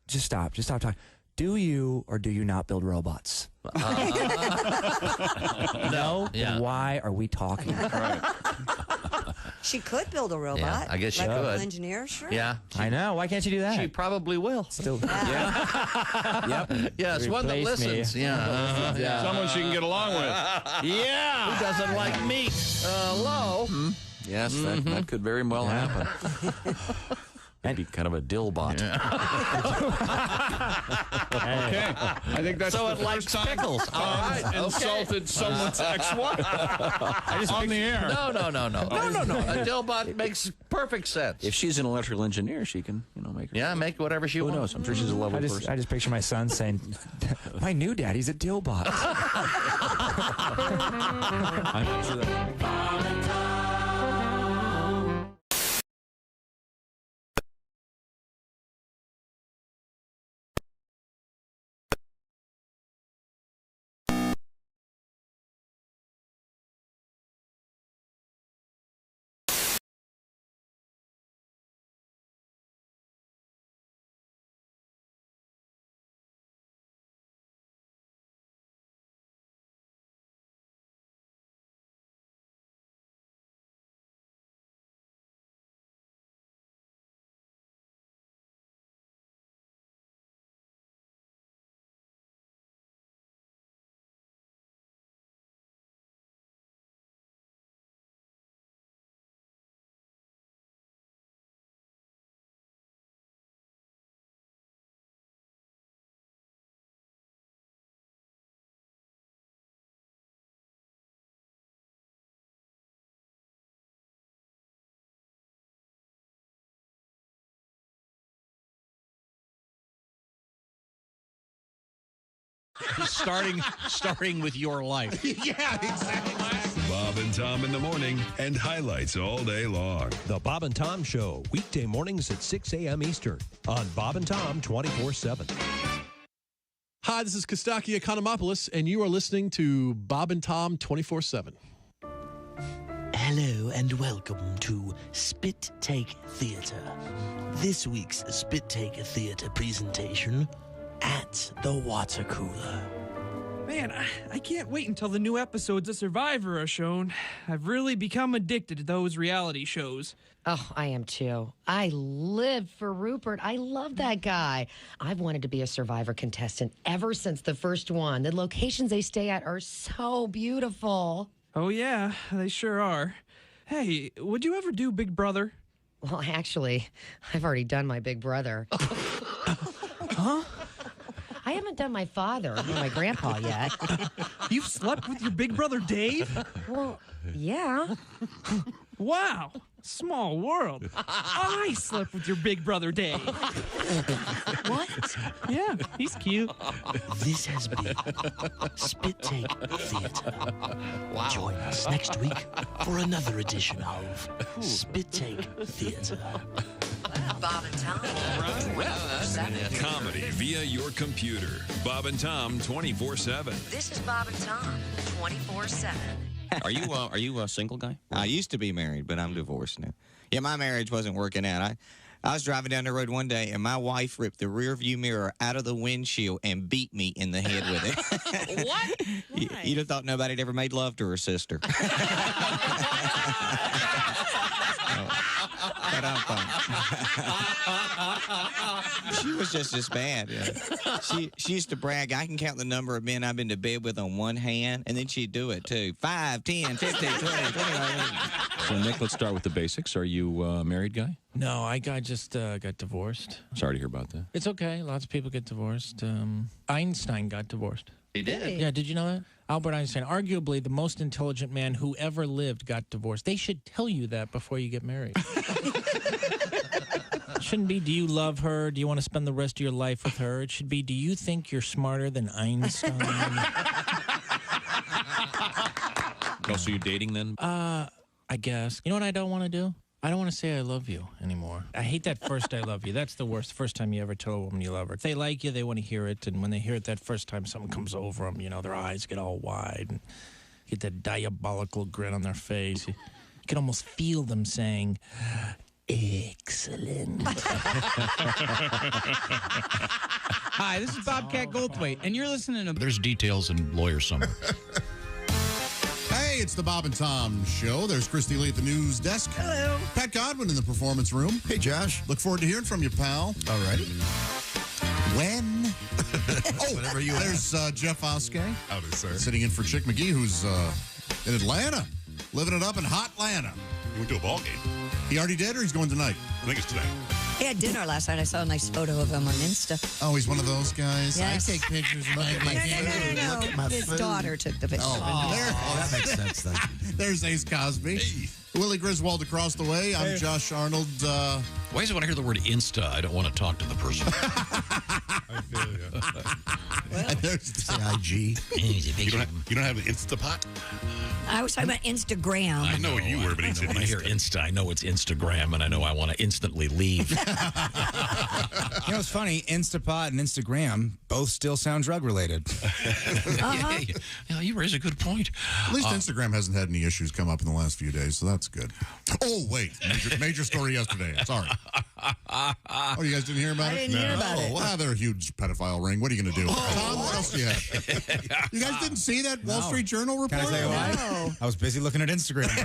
just stop talking. Do you or do you not build robots? No? Yeah. Why are we talking? She could build a robot. Yeah, I guess she Electrical could. engineer, sure. Yeah. I know. Why can't you do that? She probably will. Still. Yep. Yes, one that Replace me. listens. Yeah. Yeah. Someone she can get along with. Yeah. Who doesn't like meat? Hello. Yes, that could very well happen. And be kind of a dillbot. Okay. I think that's So the it likes first time pickles. All right. Okay. insulted someone's ex-wife on the air. No. A dillbot makes perfect sense. If she's an electrical engineer, she can, make her. Yeah, make whatever she Who wants. knows? I'm sure she's a lovely person. I just picture my son saying, "My new daddy's a dillbot." I'm not sure that. starting with your life. Yeah, exactly. Bob and Tom in the morning and highlights all day long. The Bob and Tom Show, weekday mornings at 6 a.m. Eastern on Bob and Tom 24/7. Hi, this is Kostaki Economopoulos, and you are listening to Bob and Tom 24/7. Hello and welcome to Spit Take Theater. This week's Spit Take Theater presentation at the water cooler. Man, I can't wait until the new episodes of Survivor are shown. I've really become addicted to those reality shows. Oh, I am too. I live for Rupert. I love that guy. I've wanted to be a Survivor contestant ever since the first one. The locations they stay at are so beautiful. Oh, yeah, they sure are. Hey, would you ever do Big Brother? Well, actually, I've already done my Big Brother. Huh? I haven't done my father or my grandpa yet. You've slept with your big brother Dave? Well, yeah. Wow, small world. I slept with your big brother Dave. What? Yeah, he's cute. This has been Spit Take Theater. Wow. Join us next week for another edition of Spit Take Theater. Bob and Tom. Comedy via your computer. Bob and Tom 24/7. This is Bob and Tom 24/7. Are you a single guy? I used to be married, but I'm divorced now. Yeah, my marriage wasn't working out. I was driving down the road one day, and my wife ripped the rear view mirror out of the windshield and beat me in the head with it. What? You'd have thought nobody had ever made love to her sister. But I'm fine. She was just as bad. Yeah. She used to brag, I can count the number of men I've been to bed with on one hand, and then she'd do it too. 5, 10, 15, 20, 25. So, Nick, let's start with the basics. Are you a married guy? No, I just got divorced. Sorry to hear about that. It's okay. Lots of people get divorced. Einstein got divorced. He did? Yeah, did you know that? Albert Einstein, arguably the most intelligent man who ever lived, got divorced. They should tell you that before you get married. It shouldn't be, do you love her? Do you want to spend the rest of your life with her? It should be, do you think you're smarter than Einstein? Oh, so you're dating then? I guess. You know what I don't want to do? I don't want to say I love you anymore. I hate that first I love you. That's the worst. First time you ever tell a woman you love her. If they like you, they want to hear it. And when they hear it that first time, something comes over them. You know, their eyes get all wide and get that diabolical grin on their face. You can almost feel them saying, Excellent. Hi, this is Bobcat Goldthwait, and you're listening to... There's details and lawyers somewhere. Hey, it's the Bob and Tom Show. There's Christy Lee at the news desk. Hello. Pat Godwin in the performance room. Hey, Josh. Look forward to hearing from you, pal. All right. When? Whenever you There's Jeff Oskey. Howdy, sir. Sitting in for Chick McGee, who's in Atlanta. Living it up in hot Atlanta. You went to a ball game. He already did, or he's going tonight? I think it's tonight. He had dinner last night. I saw a nice photo of him on Insta. Oh, he's one of those guys? Yes. I take pictures of my No. Look at my His food. daughter took the picture. that makes sense. Thank you. There's Ace Cosby. Willie Griswold across the way. I'm Josh Arnold. Why is it when I hear the word Insta, I don't want to talk to the person? I feel you. And there's IG. You don't have an Instapot? I was talking about Instagram. I know what you were, but he said when I hear Insta, I know it's Instagram, and I know I want to instantly leave. You know, it's funny. Instapot and Instagram both still sound drug related. Yeah, you raise a good point. At least Instagram hasn't had any issues come up in the last few days, so that's good. Oh, wait. Major story yesterday. Sorry. Oh, you guys didn't hear about it? I didn't hear about it. Well, they're a huge pedophile ring. What are you going to do? Tom, what else do you have? You guys didn't see that Wall Street Journal report? Can I say why? No. I was busy looking at Instagram. I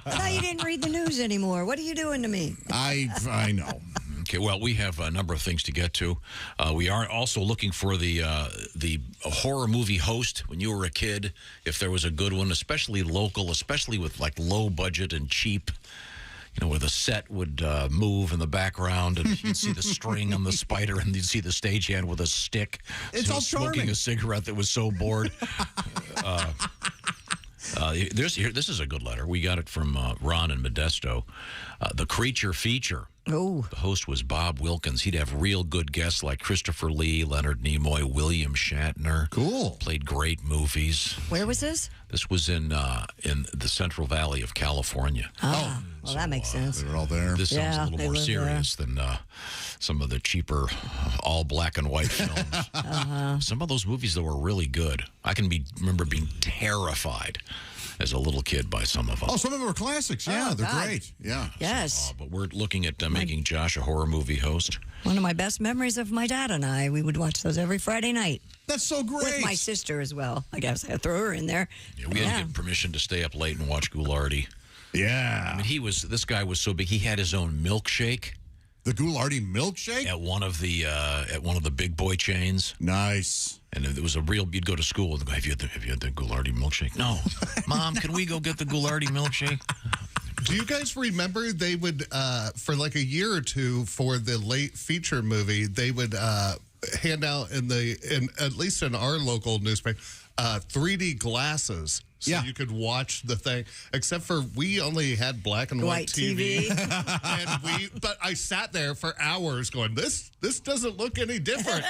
thought you didn't read the news anymore. What are you doing to me? I know. Okay, well, we have a number of things to get to. We are also looking for the horror movie host when you were a kid, if there was a good one, especially local, especially with like low budget and cheap. You know, where the set would move in the background, and you'd see the string on the spider, and you'd see the stagehand with a stick. It's all smoking charming. a cigarette that was so bored. This is a good letter. We got it from Ron in Modesto. The Creature feature. Oh. The host was Bob Wilkins. He'd have real good guests like Christopher Lee, Leonard Nimoy, William Shatner. Cool. Played great movies. Where was this? This was in the Central Valley of California. Oh, well, that makes sense. They were all there. This sounds Yeah, a little they more live serious than some of the cheaper, all black and white films. Some of those movies, though, were really good. I can remember being terrified as a little kid by some of them. Oh, some of them were classics. Yeah, Oh, they're God. great. Yeah. Yes. But we're looking at making Josh a horror movie host. One of my best memories of my dad and I. We would watch those every Friday night. That's so great. With my sister as well. I guess I throw her in there. Yeah, we had to get permission to stay up late and watch Ghoulardi. Yeah. I mean, this guy was so big. He had his own milkshake. The Ghoulardi milkshake? At one of the big boy chains. Nice. And it was a real. You'd go to school and go, have you had the Ghoulardi milkshake? No, Mom, can we go get the Ghoulardi milkshake? Do you guys remember they would, for like a year or two for the late feature movie, they would hand out at least in our local newspaper, 3D glasses. So you could watch the thing, except for we only had black and white TV. But I sat there for hours going, this doesn't look any different.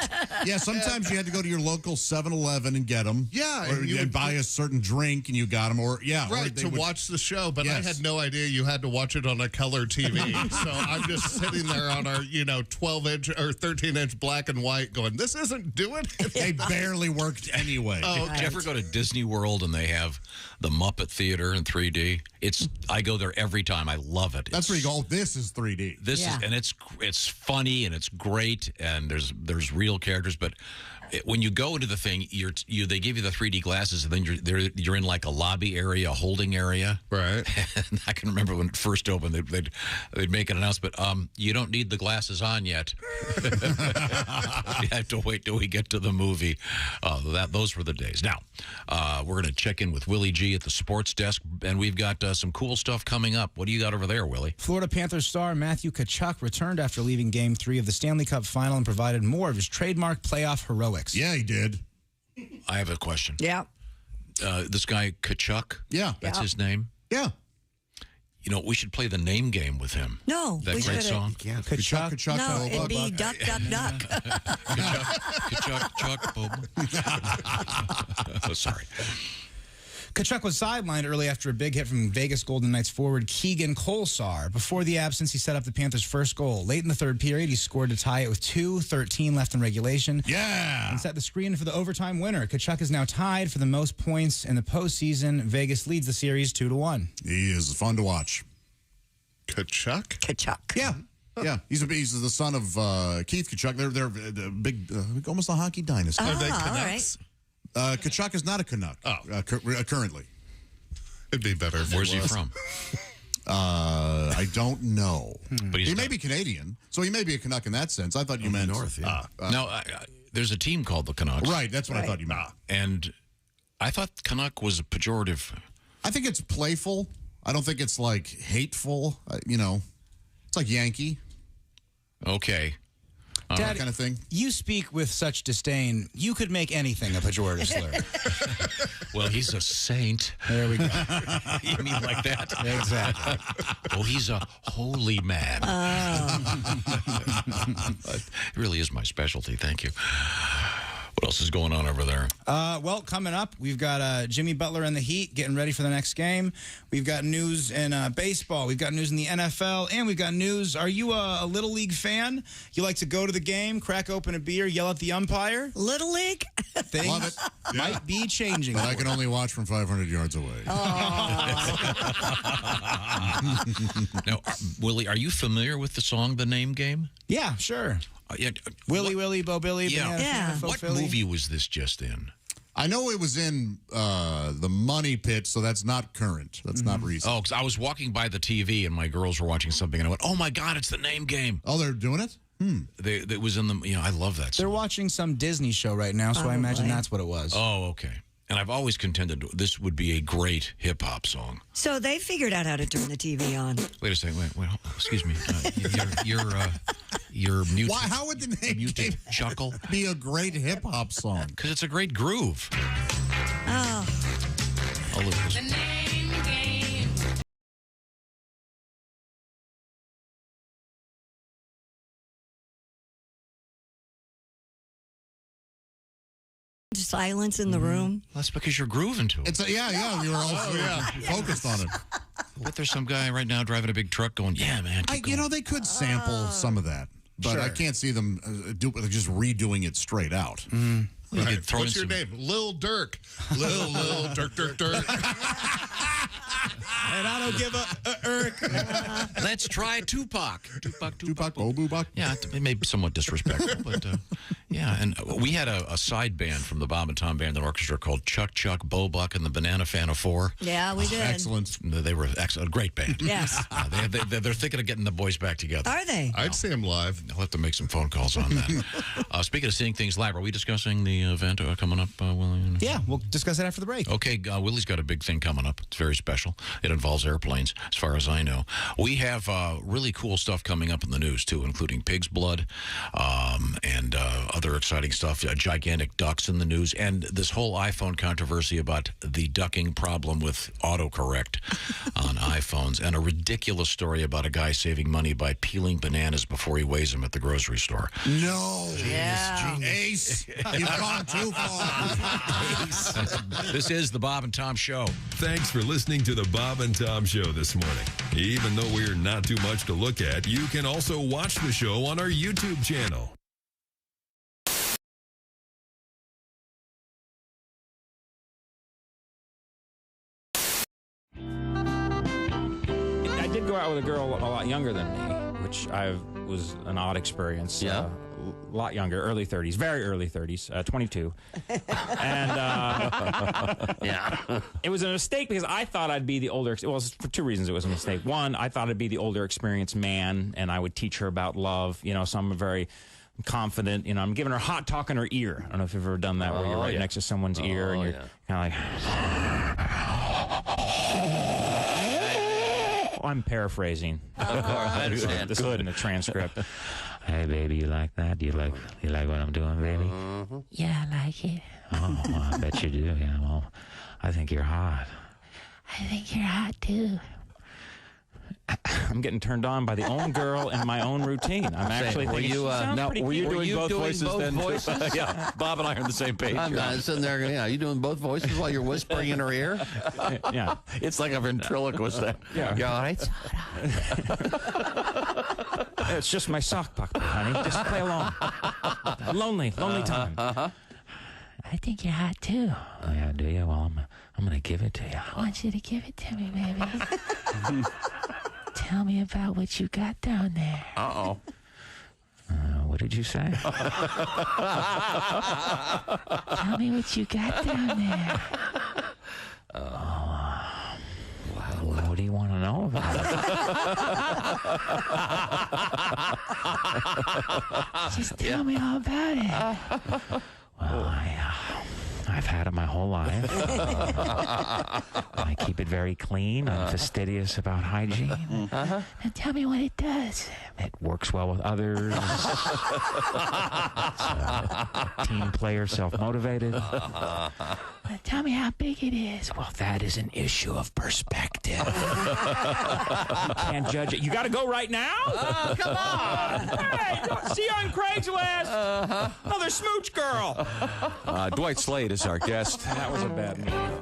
Yeah, sometimes you had to go to your local 7-Eleven and get them. Yeah. Or and buy a certain drink and you got them. Right, to watch the show. But I had no idea you had to watch it on a color TV. So I'm just sitting there on our, 12-inch or 13-inch black and white going, this isn't doing it. They barely worked anyway. Oh, did you ever go to Disney World and they have the Muppet Theater in 3D? I go there every time. I love it. That's where you go, this is 3D. This is, and it's funny and it's great and there's real characters, but when you go into the thing, they give you the 3D glasses, and then you're in like a lobby area, a holding area. Right. And I can remember when it first opened, they'd make an announcement. You don't need the glasses on yet. You have to wait till we get to the movie. Those were the days. Now we're going to check in with Willie G at the sports desk, and we've got some cool stuff coming up. What do you got over there, Willie? Florida Panthers star Matthew Tkachuk returned after leaving Game 3 of the Stanley Cup Final and provided more of his trademark playoff heroics. Yeah, he did. I have a question. Yeah. This guy, Tkachuk? Yeah. That's his name? Yeah. We should play the name game with him. No. That great song? Tkachuk. No, it'd be duck, duck, duck. Tkachuk. Oh, sorry. Tkachuk was sidelined early after a big hit from Vegas Golden Knights forward Keegan Kolesar. Before the absence, he set up the Panthers' first goal. Late in the third period, he scored to tie it with 2:13 left in regulation. Yeah! And set the screen for the overtime winner. Tkachuk is now tied for the most points in the postseason. Vegas leads the series 2-1. He is fun to watch. Kachuk? Kachuk. Yeah. Yeah, he's the son of Keith Kachuk. They're big, almost a hockey dynasty. Are they Canucks? Kachuk is not a Canuck. Currently. It'd be better. If Where's he was. from? I don't know. But he may be Canadian, so he may be a Canuck in that sense. I thought you meant North. Yeah. No, there's a team called the Canucks. Right, that's what I thought you meant. And I thought Canuck was a pejorative. I think it's playful. I don't think it's like hateful. It's like Yankee. Okay. Dad, kind of thing. You speak with such disdain. You could make anything a pejorative slur. Well, he's a saint. There we go. You mean like that? Exactly. Oh, he's a holy man. It really is my specialty. Thank you. What else is going on over there? Well, coming up, we've got Jimmy Butler and the Heat getting ready for the next game. We've got news in baseball. We've got news in the NFL. And we've got news. Are you a Little League fan? You like to go to the game, crack open a beer, yell at the umpire? Little League? Things Love it. might be changing. But I can only watch from 500 yards away. Now, Willie, are you familiar with the song The Name Game? Yeah, sure. Willy, Bo Billy, Yeah. What movie was this just in? I know it was in the Money Pit, so that's not current. That's not recent. Oh, because I was walking by the TV and my girls were watching something, and I went, "Oh my God, it's The Name Game!" Oh, they're doing it. It was in the. I love that song. They're watching some Disney show right now, so I imagine that's what it was. Oh, okay. And I've always contended this would be a great hip hop song. So they figured out how to turn the TV on. Wait a second. Wait. Excuse me. You're muted. Why? How would the Name Game chuckle be a great hip hop song? Because it's a great groove. Oh. I'll look this. Silence in the room. That's because you're grooving to it. It's we were all focused on it. But there's some guy right now driving a big truck going, "Yeah, man." They could sample some some of that, but I can't see them just redoing it straight out. Right. What's your name? Lil Durk. Lil Durk. And I don't give a irk. Let's try Tupac. Tupac, oh, Bubak. Yeah, it may be somewhat disrespectful, but yeah. And we had a side band from the Bob and Tom Band and Orchestra called Chuck, Bobuck, and the Banana Fan of Four. Yeah, we did. Excellent. They were excellent. A great band. Yes. They're thinking of getting the boys back together. Are they? I'd see them live. I'll have to make some phone calls on that. Speaking of seeing things live, are we discussing the event coming up, Willie? Yeah, we'll discuss it after the break. Okay, Willie's got a big thing coming up. It's very special. It involves airplanes, as far as I know. We have really cool stuff coming up in the news, too, including pig's blood and other exciting stuff. Gigantic ducks in the news, and this whole iPhone controversy about the ducking problem with autocorrect on iPhones, and a ridiculous story about a guy saving money by peeling bananas before he weighs them at the grocery store. No. Yeah. Ace, you've gone too far. This is the Bob and Tom Show. Thanks for listening to the Bob and Tom Show this morning. Even though we're not too much to look at, you can also watch the show on our YouTube channel. I did go out with a girl a lot younger than me, which was an odd experience. Yeah. A lot younger, early 30s, very early 30s, 22. And Yeah. it was a mistake because I thought I'd be the older, well, for two reasons it was a mistake. One, I thought I'd be the older experienced man and I would teach her about love, so I'm very confident, I'm giving her hot talk in her ear. I don't know if you've ever done that where you're right next to someone's ear and you're kind of like... I'm paraphrasing. I understand. This is in the transcript. Hey, baby, you like that? You like what I'm doing, baby? Yeah, I like it. Oh, well, I bet you do. Yeah, well, I think you're hot. I think you're hot too. I'm getting turned on by the own girl in my own routine. I'm actually were thinking, you, she sounds now, pretty were you cute. doing both voices then? Yeah, Bob and I are on the same page. I'm not sitting there. Yeah, you doing both voices while you're whispering in her ear? Yeah, it's like a ventriloquist. Yeah, you all right? It's just my sock puppet, honey. Just play along. Lonely time. I think you're hot too. Oh yeah, do you? Well, I'm gonna give it to you. I want you to give it to me, baby. Tell me about what you got down there. Uh-oh. What did you say? Tell me what you got down there. What do you want to know about it? Just tell me all about it. Well, I've had it my whole life. I keep it very clean. I'm fastidious about hygiene. And tell me what it does. It works well with others. Team player, self-motivated. Tell me how big it is. Well, that is an issue of perspective. You can't judge it. You got to go right now? Oh, come on. Hey, see you on Craigslist. Another smooch girl. Dwight Slade is our guest. That was a bad move.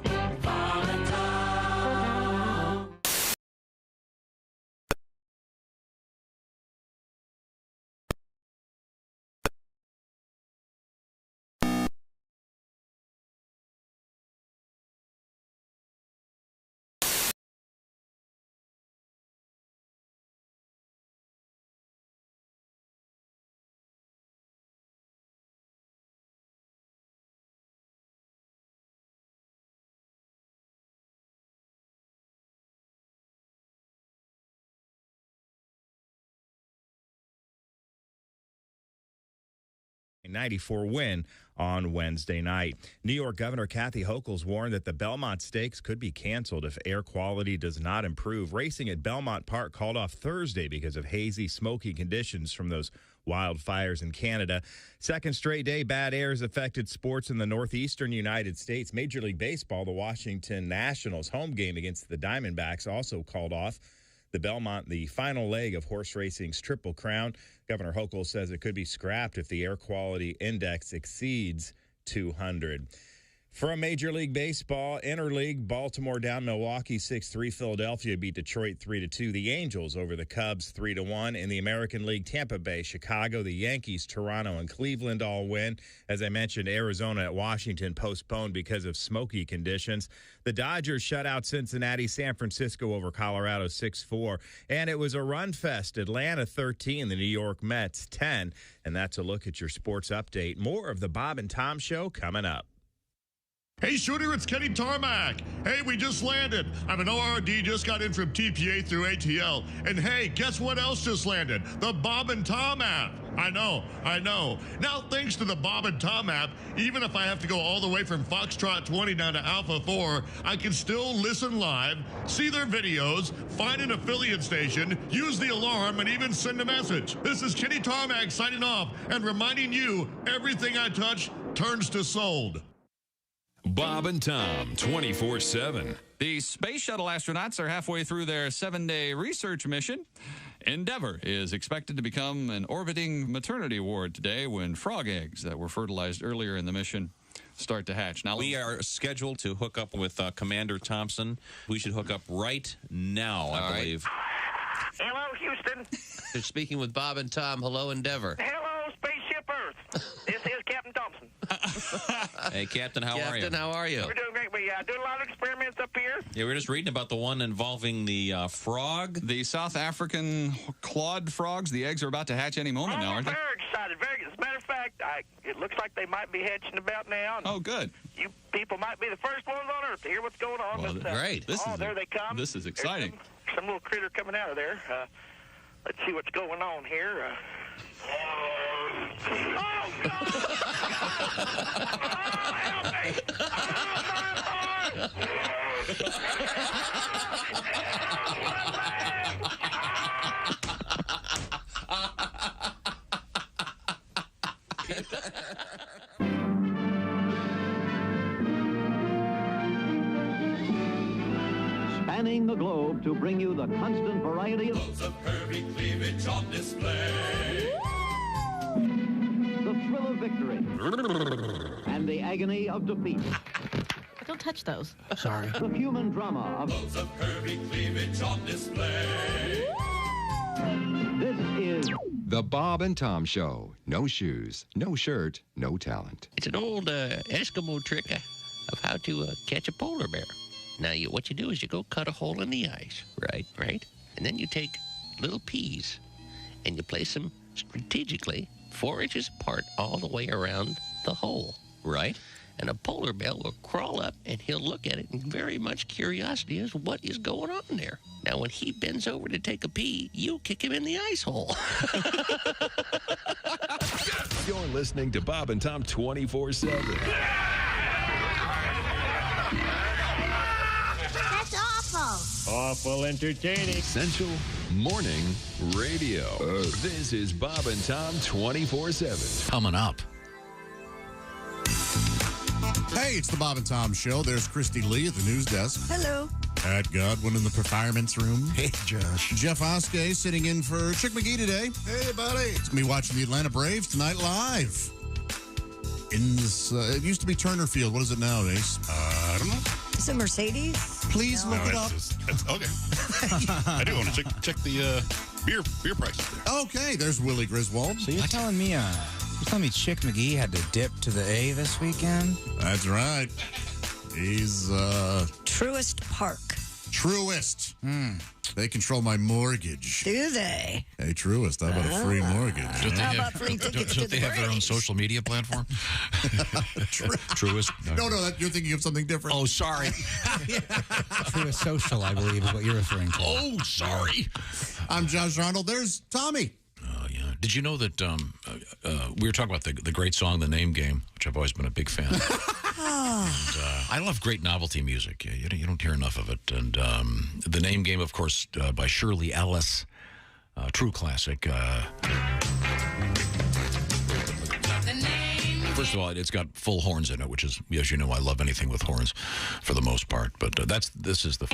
A 94 win on Wednesday night. New York Governor Kathy Hochul's warned that the Belmont Stakes could be canceled if air quality does not improve. Racing at Belmont Park called off Thursday because of hazy, smoky conditions from those wildfires in Canada. Second straight day, bad air has affected sports in the northeastern United States. Major League Baseball, the Washington Nationals home game against the Diamondbacks, also called off. The Belmont, the final leg of horse racing's Triple Crown. Governor Hochul says it could be scrapped if the air quality index exceeds 200. From Major League Baseball, Interleague, Baltimore down Milwaukee 6-3. Philadelphia beat Detroit 3-2. The Angels over the Cubs 3-1. In the American League, Tampa Bay, Chicago, the Yankees, Toronto, and Cleveland all win. As I mentioned, Arizona at Washington postponed because of smoky conditions. The Dodgers shut out Cincinnati, San Francisco over Colorado 6-4. And it was a run fest. Atlanta 13, the New York Mets 10. And that's a look at your sports update. More of the Bob and Tom Show coming up. Hey, Shooter, it's Kenny Tarmac. Hey, we just landed. I'm an ORD, just got in from TPA through ATL. And hey, guess what else just landed? The Bob and Tom app. I know. Now, thanks to the Bob and Tom app, even if I have to go all the way from Foxtrot 20 down to Alpha 4, I can still listen live, see their videos, find an affiliate station, use the alarm, and even send a message. This is Kenny Tarmac signing off and reminding you, everything I touch turns to sold. Bob and Tom, 24/7. The Space Shuttle astronauts are halfway through their 7-day research mission. Endeavour is expected to become an orbiting maternity ward today when frog eggs that were fertilized earlier in the mission start to hatch. Now, we are scheduled to hook up with Commander Thompson. We should hook up right now, I believe. Hello, Houston. They're speaking with Bob and Tom. Hello, Endeavour. Hello, Spaceship Earth. This is Captain Thompson. Hey, Captain, how are you? Captain, how are you? We're doing great. We do a lot of experiments up here. Yeah, we're just reading about the one involving the frog. The South African clawed frogs. The eggs are about to hatch any moment now, aren't they? Very excited. As a matter of fact, it looks like they might be hatching about now. Oh, good. You people might be the first ones on Earth to hear what's going on. Well, great. There they come. This is exciting. Some little critter coming out of there. Let's see what's going on here. Oh, God! Oh, help me! Oh, Spanning the globe to bring you the constant variety of curvy cleavage on display. The thrill of victory and the agony of defeat. Don't touch those. Sorry. The human drama of curvy cleavage on display. This is The Bob and Tom Show. No shoes, no shirt, no talent. It's an old Eskimo trick of how to catch a polar bear. Now, what you do is you go cut a hole in the ice, right? And then you take little peas and you place them strategically 4 inches apart all the way around the hole. Right. And a polar bear will crawl up and he'll look at it in very much curiosity as what is going on there. Now, when he bends over to take a pee, you kick him in the ice hole. You're listening to Bob and Tom 24/7. That's awful. Awful entertaining. Essential Morning Radio. This is Bob and Tom 24/7. Coming up. Hey, it's the Bob and Tom Show. There's Christy Lee at the news desk. Hello. Pat Godwin in the performance room. Hey, Josh. Jeff Oskey sitting in for Chick McGee today. Hey, buddy. It's me watching the Atlanta Braves tonight live. In this, it used to be Turner Field. What is it nowadays? I don't know. Is it Mercedes? Please look it up. It's okay. I do want to check the beer prices there. Okay, there's Willie Griswold. So you're telling me Chick McGee had to dip to the A this weekend? That's right. He's Truist Park. Truist. They control my mortgage. Do they? Hey, Truist, how about a free mortgage? How about free tickets to Don't the they have their own Braves? social media platform? Truist? No, you're thinking of something different. Oh, sorry. Truist Social, I believe, is what you're referring to. Oh, sorry. I'm Josh Arnold. There's Tommy. Oh, yeah. Did you know that we were talking about the great song, The Name Game, which I've always been a big fan of. I love great novelty music. You don't hear enough of it. And The Name Game, of course, by Shirley Ellis, true classic. First of all, it's got full horns in it, which is, as you know, I love anything with horns for the most part. But this is the...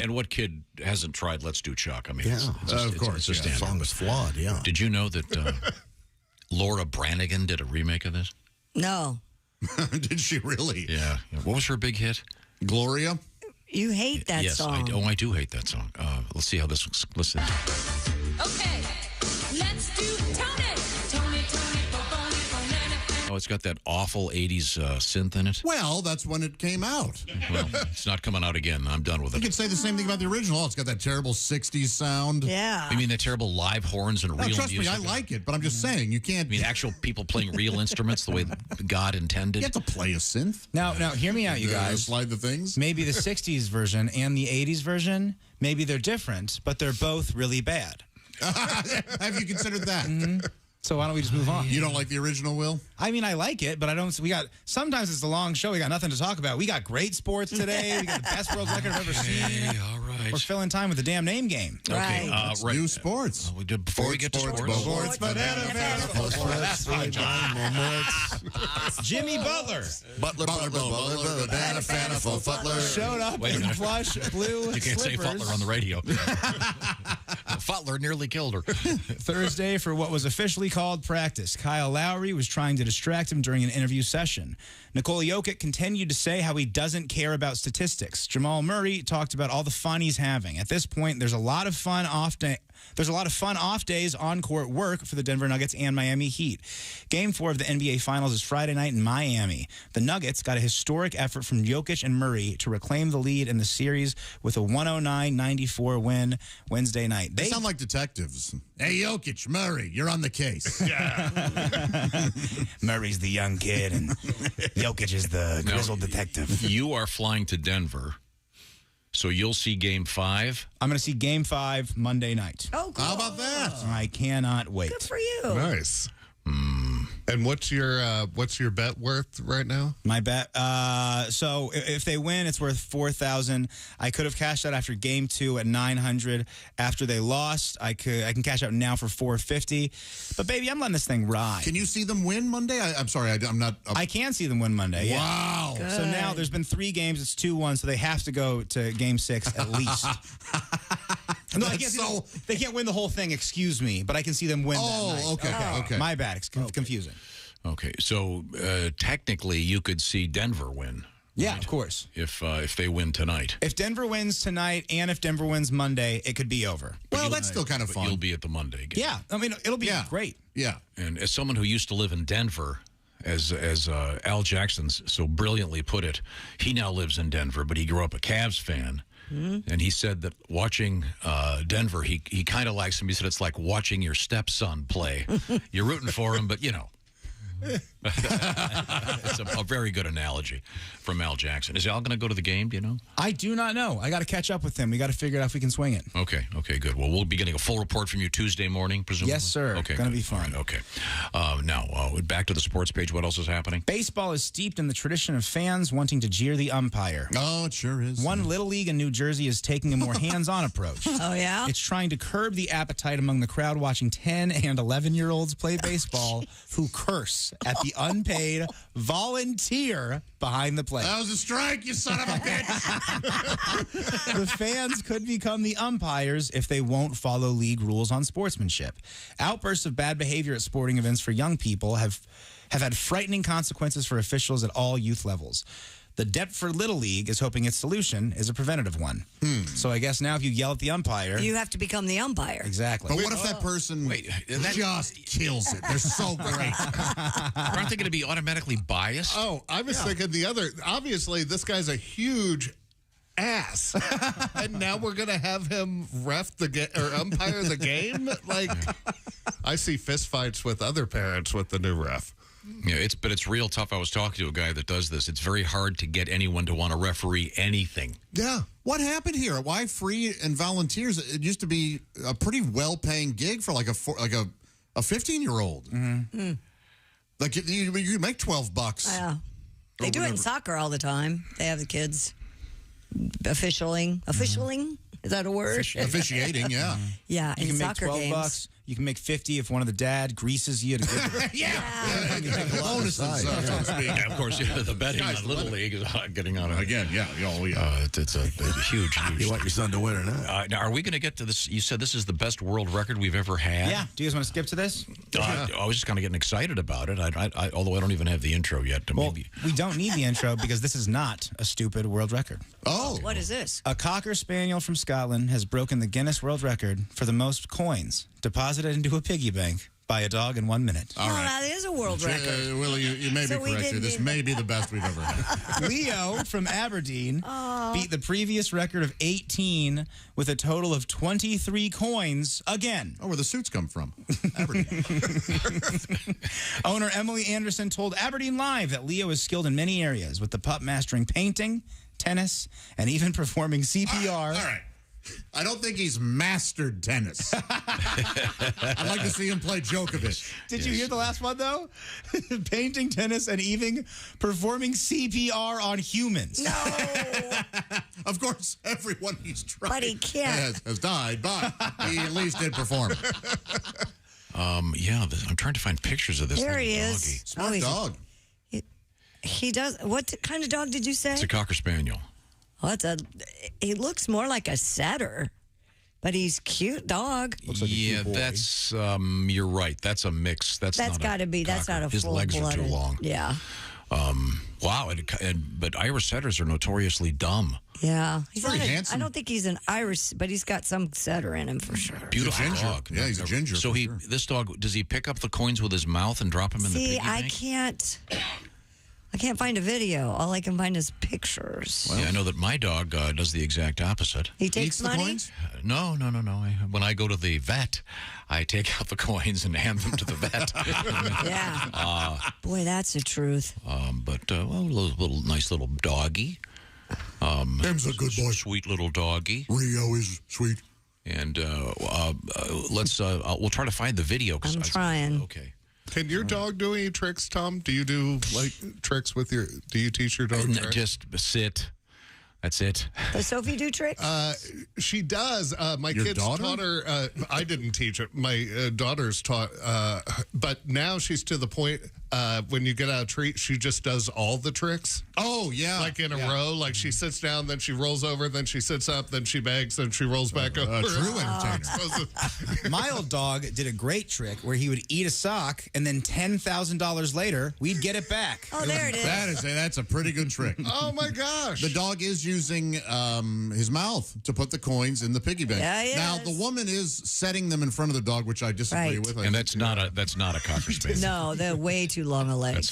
And what kid hasn't tried Let's Do Chuck? I mean, of course. It's a The standard. song is flawed, yeah. Did you know that Laura Branigan did a remake of this? No. Did she really? Yeah. What was her big hit? Gloria? You hate that yes, song. I do hate that song. Let's see how this looks. Listen. Okay, let's do Tony. Oh, it's got that awful 80s synth in it. Well, that's when it came out. Well, it's not coming out again. I'm done with You it. could say the same thing about the original. It's got that terrible 60s sound. Yeah. You mean the terrible live horns and No, real trust music? me, I like it, but I'm just saying, you can't... I mean, actual people playing real instruments the way God intended? You have to play a synth. Now, hear me out, you guys. Slide the things. Maybe the 60s version and the 80s version, maybe they're different, but they're both really bad. Have you considered that? Mm-hmm. So why don't we just move on? You don't like the original, Will? I mean, I like it, but I don't. Sometimes it's a long show. We got nothing to talk about. We got great sports today. We got the best world record I've ever seen. All right. We're filling time with the damn name game. Okay. Let's do sports. We did before we get to sports. Sports, banana, That's fine, Jimmy Butler. Butler, banana, fanafo, Futler. Showed up Wait a in minute. plush blue You can't say slippers Futler on the radio. Futler nearly killed her. Thursday for what was officially called practice. Kyle Lowry was trying to distract him during an interview session. Nikola Jokic continued to say how he doesn't care about statistics. Jamal Murray talked about all the fun he's having. At this point, there's a lot of fun off days on court work for the Denver Nuggets and Miami Heat. Game 4 of the NBA Finals is Friday night in Miami. The Nuggets got a historic effort from Jokic and Murray to reclaim the lead in the series with a 109-94 win Wednesday night. They sound like detectives. Hey, Jokic, Murray, you're on the case. Murray's the young kid, and Jokic is the grizzled detective. You are flying to Denver, so you'll see Game 5. I'm going to see Game 5 Monday night. Oh, cool. How about that? I cannot wait. Good for you. Nice. And what's your bet worth right now? My bet. So if they win, it's worth $4,000. I could have cashed out after Game 2 at $900. After they lost, I can cash out now for $450. But baby, I'm letting this thing ride. Can you see them win Monday? I'm sorry, I'm not. I can see them win Monday. Yeah. Wow. Good. So now there's been 3 games. It's 2-1. So they have to go to Game 6 at least. No, I can't see they can't win the whole thing. Excuse me, but I can see them win. Oh, that night. okay. My bad. It's confusing. Okay, so technically you could see Denver win. Yeah, of course. If they win tonight. If Denver wins tonight and if Denver wins Monday, it could be over. Well, that's still kind of fun. You'll be at the Monday game. Yeah, I mean, it'll be great. Yeah. And as someone who used to live in Denver as Al Jackson so brilliantly put it, he now lives in Denver, but he grew up a Cavs fan. And he said that watching Denver, he kind of likes him. He said it's like watching your stepson play. You're rooting for him, but, you know. It's a very good analogy from Al Jackson. Is Al going to go to the game? Do you know? I do not know. I got to catch up with him. We got to figure out if we can swing it. Okay, good. Well, we'll be getting a full report from you Tuesday morning, presumably? Yes, sir. Okay, going to be fun. Right, okay. Now, back to the sports page. What else is happening? Baseball is steeped in the tradition of fans wanting to jeer the umpire. Oh, it sure is. One Little League in New Jersey is taking a more hands-on approach. Oh, yeah? It's trying to curb the appetite among the crowd watching 10 and 11-year-olds play baseball who curse at the unpaid volunteer behind the plate. That was a strike, you son of a bitch. The fans could become the umpires if they won't follow league rules on sportsmanship. Outbursts of bad behavior at sporting events for young people have had frightening consequences for officials at all youth levels. The Deptford Little League is hoping its solution is a preventative one. So I guess now if you yell at the umpire... You have to become the umpire. Exactly. But what if that person just kills it? They're so great. Aren't they going to be automatically biased? Oh, I was thinking the other. Obviously, this guy's a huge ass, and now we're going to have him ref or umpire the game? Like, I see fistfights with other parents with the new ref. Yeah, it's real tough. I was talking to a guy that does this. It's very hard to get anyone to want to referee anything. Yeah. What happened here? Why free and volunteers? It used to be a pretty well-paying gig for like a 15-year-old. Mm-hmm. Like you make $12. Yeah. They do it in soccer all the time. They have the kids officialing. Is that a word? Officiating, yeah. Yeah, You in can make soccer $12. games. You can make $50 if one of the dad greases you to get Bonuses, so to speak. Yeah, of course, the betting on Little League is getting on again. Yeah, it's a huge. You want your son to win or not? Now, are we going to get to this? You said this is the best world record we've ever had. Yeah. Do you guys want to skip to this? I was just kind of getting excited about it. Although I don't even have the intro yet. Well, we don't need the intro because this is not a stupid world record. Oh, what is this? A Cocker Spaniel from Scotland has broken the Guinness World Record for the most coins deposited into a piggy bank by a dog in 1 minute. All right. That is a world record. Willie, you may be correct here. This may be the best we've ever had. Leo from Aberdeen beat the previous record of 18 with a total of 23 coins again. Oh, where the suits come from. Aberdeen. Owner Emily Anderson told Aberdeen Live that Leo is skilled in many areas, with the pup mastering painting, tennis, and even performing CPR. All right. I don't think he's mastered tennis. I'd like to see him play Djokovic. Did you hear the last one, though? Painting, tennis, and even performing CPR on humans. No. Of course, everyone he's tried But he can't. has died, but he at least did perform. Yeah, I'm trying to find pictures of this. There he little is. doggy. Smart dog. He does. What kind of dog did you say? It's a Cocker Spaniel. Oh, he looks more like a setter, but he's cute dog. Yeah, that's you're right. That's a mix. That's got to be. That's not a His legs are too full-blooded. long. Yeah. Wow. But Irish setters are notoriously dumb. Yeah. He's very handsome. I don't think he's an Irish, but he's got some setter in him for sure. Beautiful ginger. dog. Yeah, he's a ginger. So this dog, does he pick up the coins with his mouth and drop them in the piggy bank? I can't find a video. All I can find is pictures. Well, yeah, I know that my dog does the exact opposite. He takes money? The coins? No. When I go to the vet, I take out the coins and hand them to the vet. Yeah. Boy, that's the truth. But nice little doggy. Him's a good boy. Sweet little doggy. Rio is sweet. And we'll try to find the video. I'm trying. Okay. Can your dog do any tricks, Tom? Do you do tricks with your? Do you teach your dog tricks? Just sit. That's it. Does Sophie do tricks? She does. My Your kids daughter? taught her. I didn't teach it. My daughter's taught. But now she's to the point. When you get out a treat, she just does all the tricks. Oh, yeah. Like in a row. Like she sits down, then she rolls over, then she sits up, then she begs, then she rolls back over. True entertainer. My old dog did a great trick where he would eat a sock, and then $10,000 later, we'd get it back. Oh, there it is. That's a pretty good trick. Oh, my gosh. The dog is using his mouth to put the coins in the piggy bank. Yeah, he now, is. the woman is setting them in front of the dog, which I disagree with. And that's not a Cocker Spaniel. No, they're way too long a leg.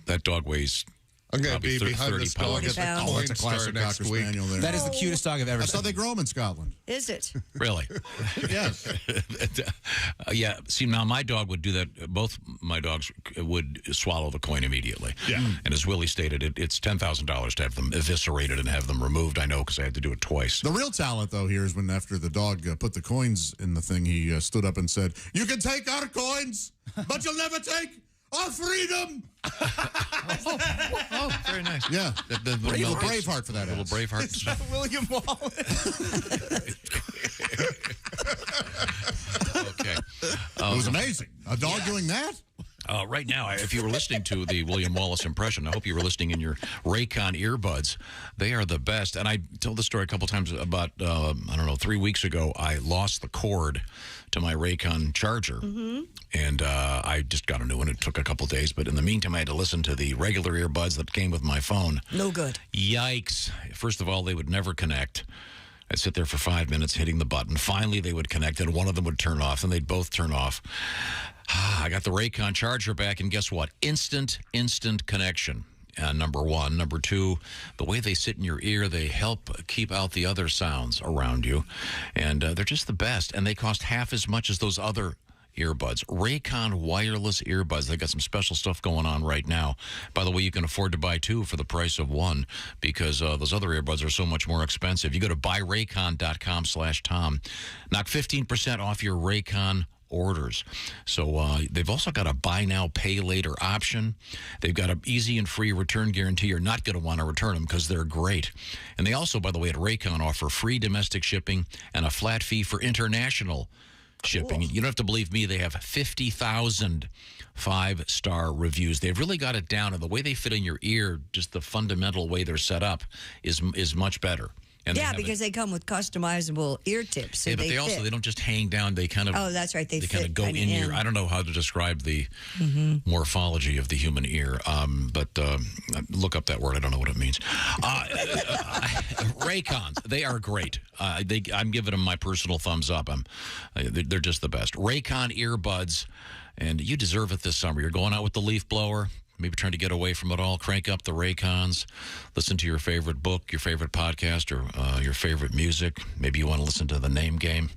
That dog weighs. I'm going to probably be behind 30 the skull and get the pounds. coin That's a classic star next Cocker week. Spaniel there. That is the cutest dog I've ever That's seen. how they grow them in Scotland. Is it? Really? Yes. Yeah. See, now my dog would do that. Both my dogs would swallow the coin immediately. Yeah. And as Willie stated, it's $10,000 to have them eviscerated and have them removed. I know because I had to do it twice. The real talent, though, here is when after the dog put the coins in the thing, he stood up and said, "You can take our coins, but you'll never take our freedom." Oh, very nice. Yeah. The Little Braveheart for that. Little ass. Braveheart. William Wallace. Okay. It was amazing. A dog doing that? Right now, if you were listening to the William Wallace impression, I hope you were listening in your Raycon earbuds. They are the best. And I told the story a couple times about, 3 weeks ago, I lost the cord to my Raycon charger. And I just got a new one. It took a couple days. But in the meantime, I had to listen to the regular earbuds that came with my phone. No good. Yikes. First of all, they would never connect. I'd sit there for 5 minutes hitting the button. Finally, they would connect, and one of them would turn off, and they'd both turn off. I got the Raycon charger back, and guess what? Instant connection. Number one. Number two, the way they sit in your ear, they help keep out the other sounds around you. And they're just the best, and they cost half as much as those other earbuds. Raycon wireless earbuds. They got some special stuff going on right now. By the way, you can afford to buy two for the price of one because those other earbuds are so much more expensive. You go to buyraycon.com/Tom. Knock 15% off your Raycon orders. So they've also got a buy now, pay later option. They've got an easy and free return guarantee. You're not going to want to return them because they're great. And they also, by the way, at Raycon offer free domestic shipping and a flat fee for international shipping. You don't have to believe me. They have 50,000 5-star reviews. They've really got it down, and the way they fit in your ear, just the fundamental way they're set up, is much better. And yeah, because they come with customizable ear tips. So yeah, but they don't just hang down. They kind of that's right. They kind of go in your. I don't know how to describe the morphology of the human ear, but look up that word. I don't know what it means. Raycons, they are great. I'm giving them my personal thumbs up. They're just the best. Raycon earbuds, and you deserve it this summer. You're going out with the leaf blower. Maybe trying to get away from it all. Crank up the Raycons. Listen to your favorite book, your favorite podcast, or your favorite music. Maybe you want to listen to the name game.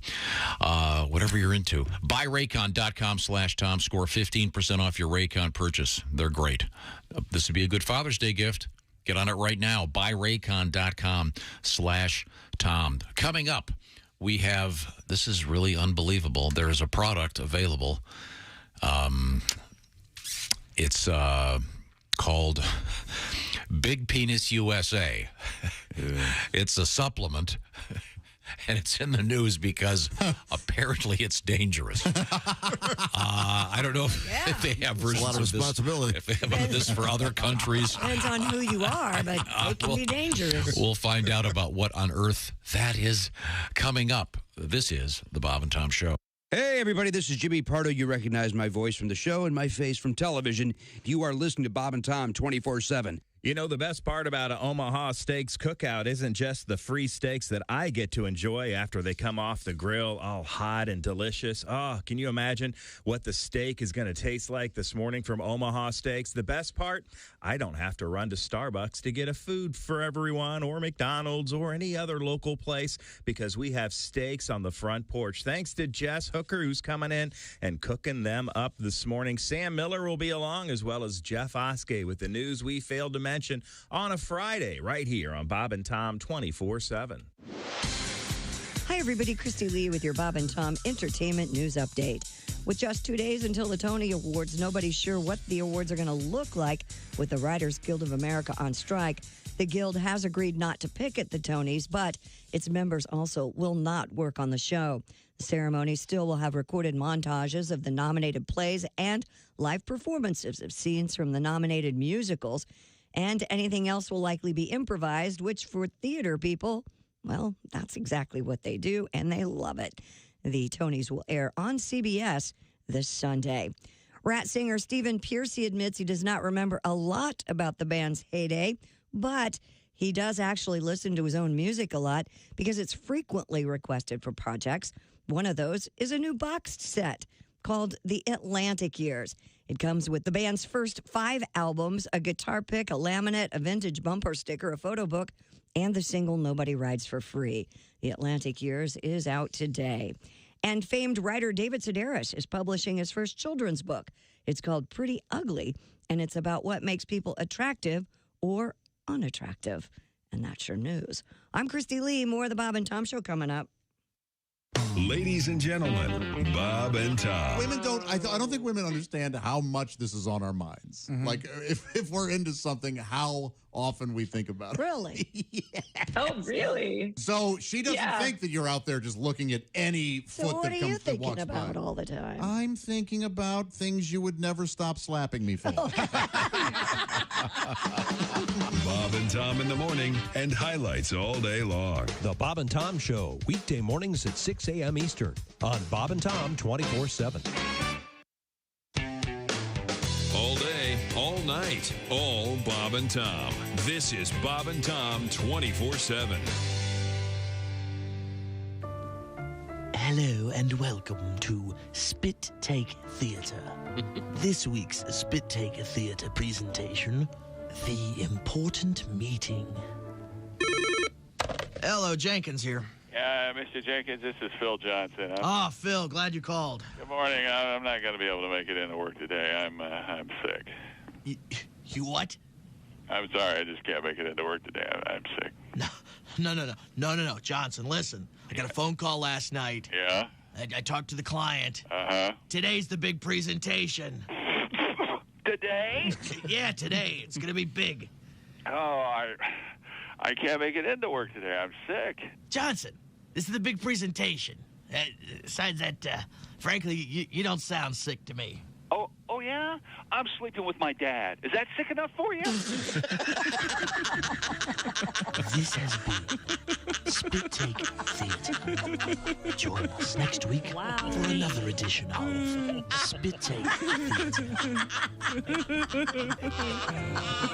Whatever you're into. Buyraycon.com/Tom. Score 15% off your Raycon purchase. They're great. This would be a good Father's Day gift. Get on it right now. Buyraycon.com/Tom. Coming up, we have, this is really unbelievable. There is a product available. It's called Big Penis USA. It's a supplement, and it's in the news because apparently it's dangerous. I don't know if they have versions a lot of responsibility. If they have this for other countries. Depends on who you are, but it can be dangerous. We'll find out about what on earth that is coming up. This is the Bob and Tom Show. Hey, everybody, this is Jimmy Pardo. You recognize my voice from the show and my face from television. You are listening to Bob and Tom 24/7. You know, the best part about an Omaha Steaks Cookout isn't just the free steaks that I get to enjoy after they come off the grill all hot and delicious. Oh, can you imagine what the steak is going to taste like this morning from Omaha Steaks? The best part, I don't have to run to Starbucks to get a food for everyone or McDonald's or any other local place because we have steaks on the front porch. Thanks to Jess Hooker, who's coming in and cooking them up this morning. Sam Miller will be along, as well as Jeff Oskey with the news we failed to mention on a Friday right here on Bob and Tom 24/7. Hi, everybody. Christy Lee with your Bob and Tom Entertainment News Update. With just 2 days until the Tony Awards, nobody's sure what the awards are going to look like with the Writers Guild of America on strike. The Guild has agreed not to pick at the Tonys, but its members also will not work on the show. The ceremony still will have recorded montages of the nominated plays and live performances of scenes from the nominated musicals. And anything else will likely be improvised, which for theater people, well, that's exactly what they do, and they love it. The Tonys will air on CBS this Sunday. Rat singer Stephen Pearcy admits he does not remember a lot about the band's heyday, but he does actually listen to his own music a lot because it's frequently requested for projects. One of those is a new boxed set. called The Atlantic Years. It comes with the band's first 5 albums, a guitar pick, a laminate, a vintage bumper sticker, a photo book, and the single Nobody Rides for Free. The Atlantic Years is out today. And famed writer David Sedaris is publishing his first children's book. It's called Pretty Ugly, and it's about what makes people attractive or unattractive. And that's your news. I'm Christy Lee. More of the Bob and Tom Show coming up. Ladies and gentlemen, Bob and Tom. Women don't. I don't think women understand how much this is on our minds. Like if we're into something, how often we think about it. Really? Yes. Oh, really? So she doesn't think that you're out there just looking at any So foot what that are you comes that thinking walks about by. all the time? I'm thinking about things you would never stop slapping me for. Bob and Tom in the morning and highlights all day long. The Bob and Tom Show, weekday mornings at 6 a.m. Eastern on Bob and Tom 24/7. All day, all night, all Bob and Tom. This is Bob and Tom 24/7. Hello and welcome to Spit Take Theatre. This week's Spit Take Theatre presentation, The Important Meeting. Hello, Jenkins here. Mr. Jenkins, this is Phil Johnson. Phil, glad you called. Good morning. I'm not going to be able to make it into work today. I'm sick. You what? I'm sorry. I just can't make it into work today. I'm sick. No, Johnson, listen. I got a phone call last night. Yeah? I talked to the client. Uh-huh. Today's the big presentation. Today? Yeah, today. It's going to be big. Oh, I can't make it into work today. I'm sick. Johnson, this is the big presentation. Besides that, frankly, you don't sound sick to me. Oh, yeah? I'm sleeping with my dad. Is that sick enough for you? This has been Spit Take Theatre. Join us next week for another edition of Spit Take Theatre.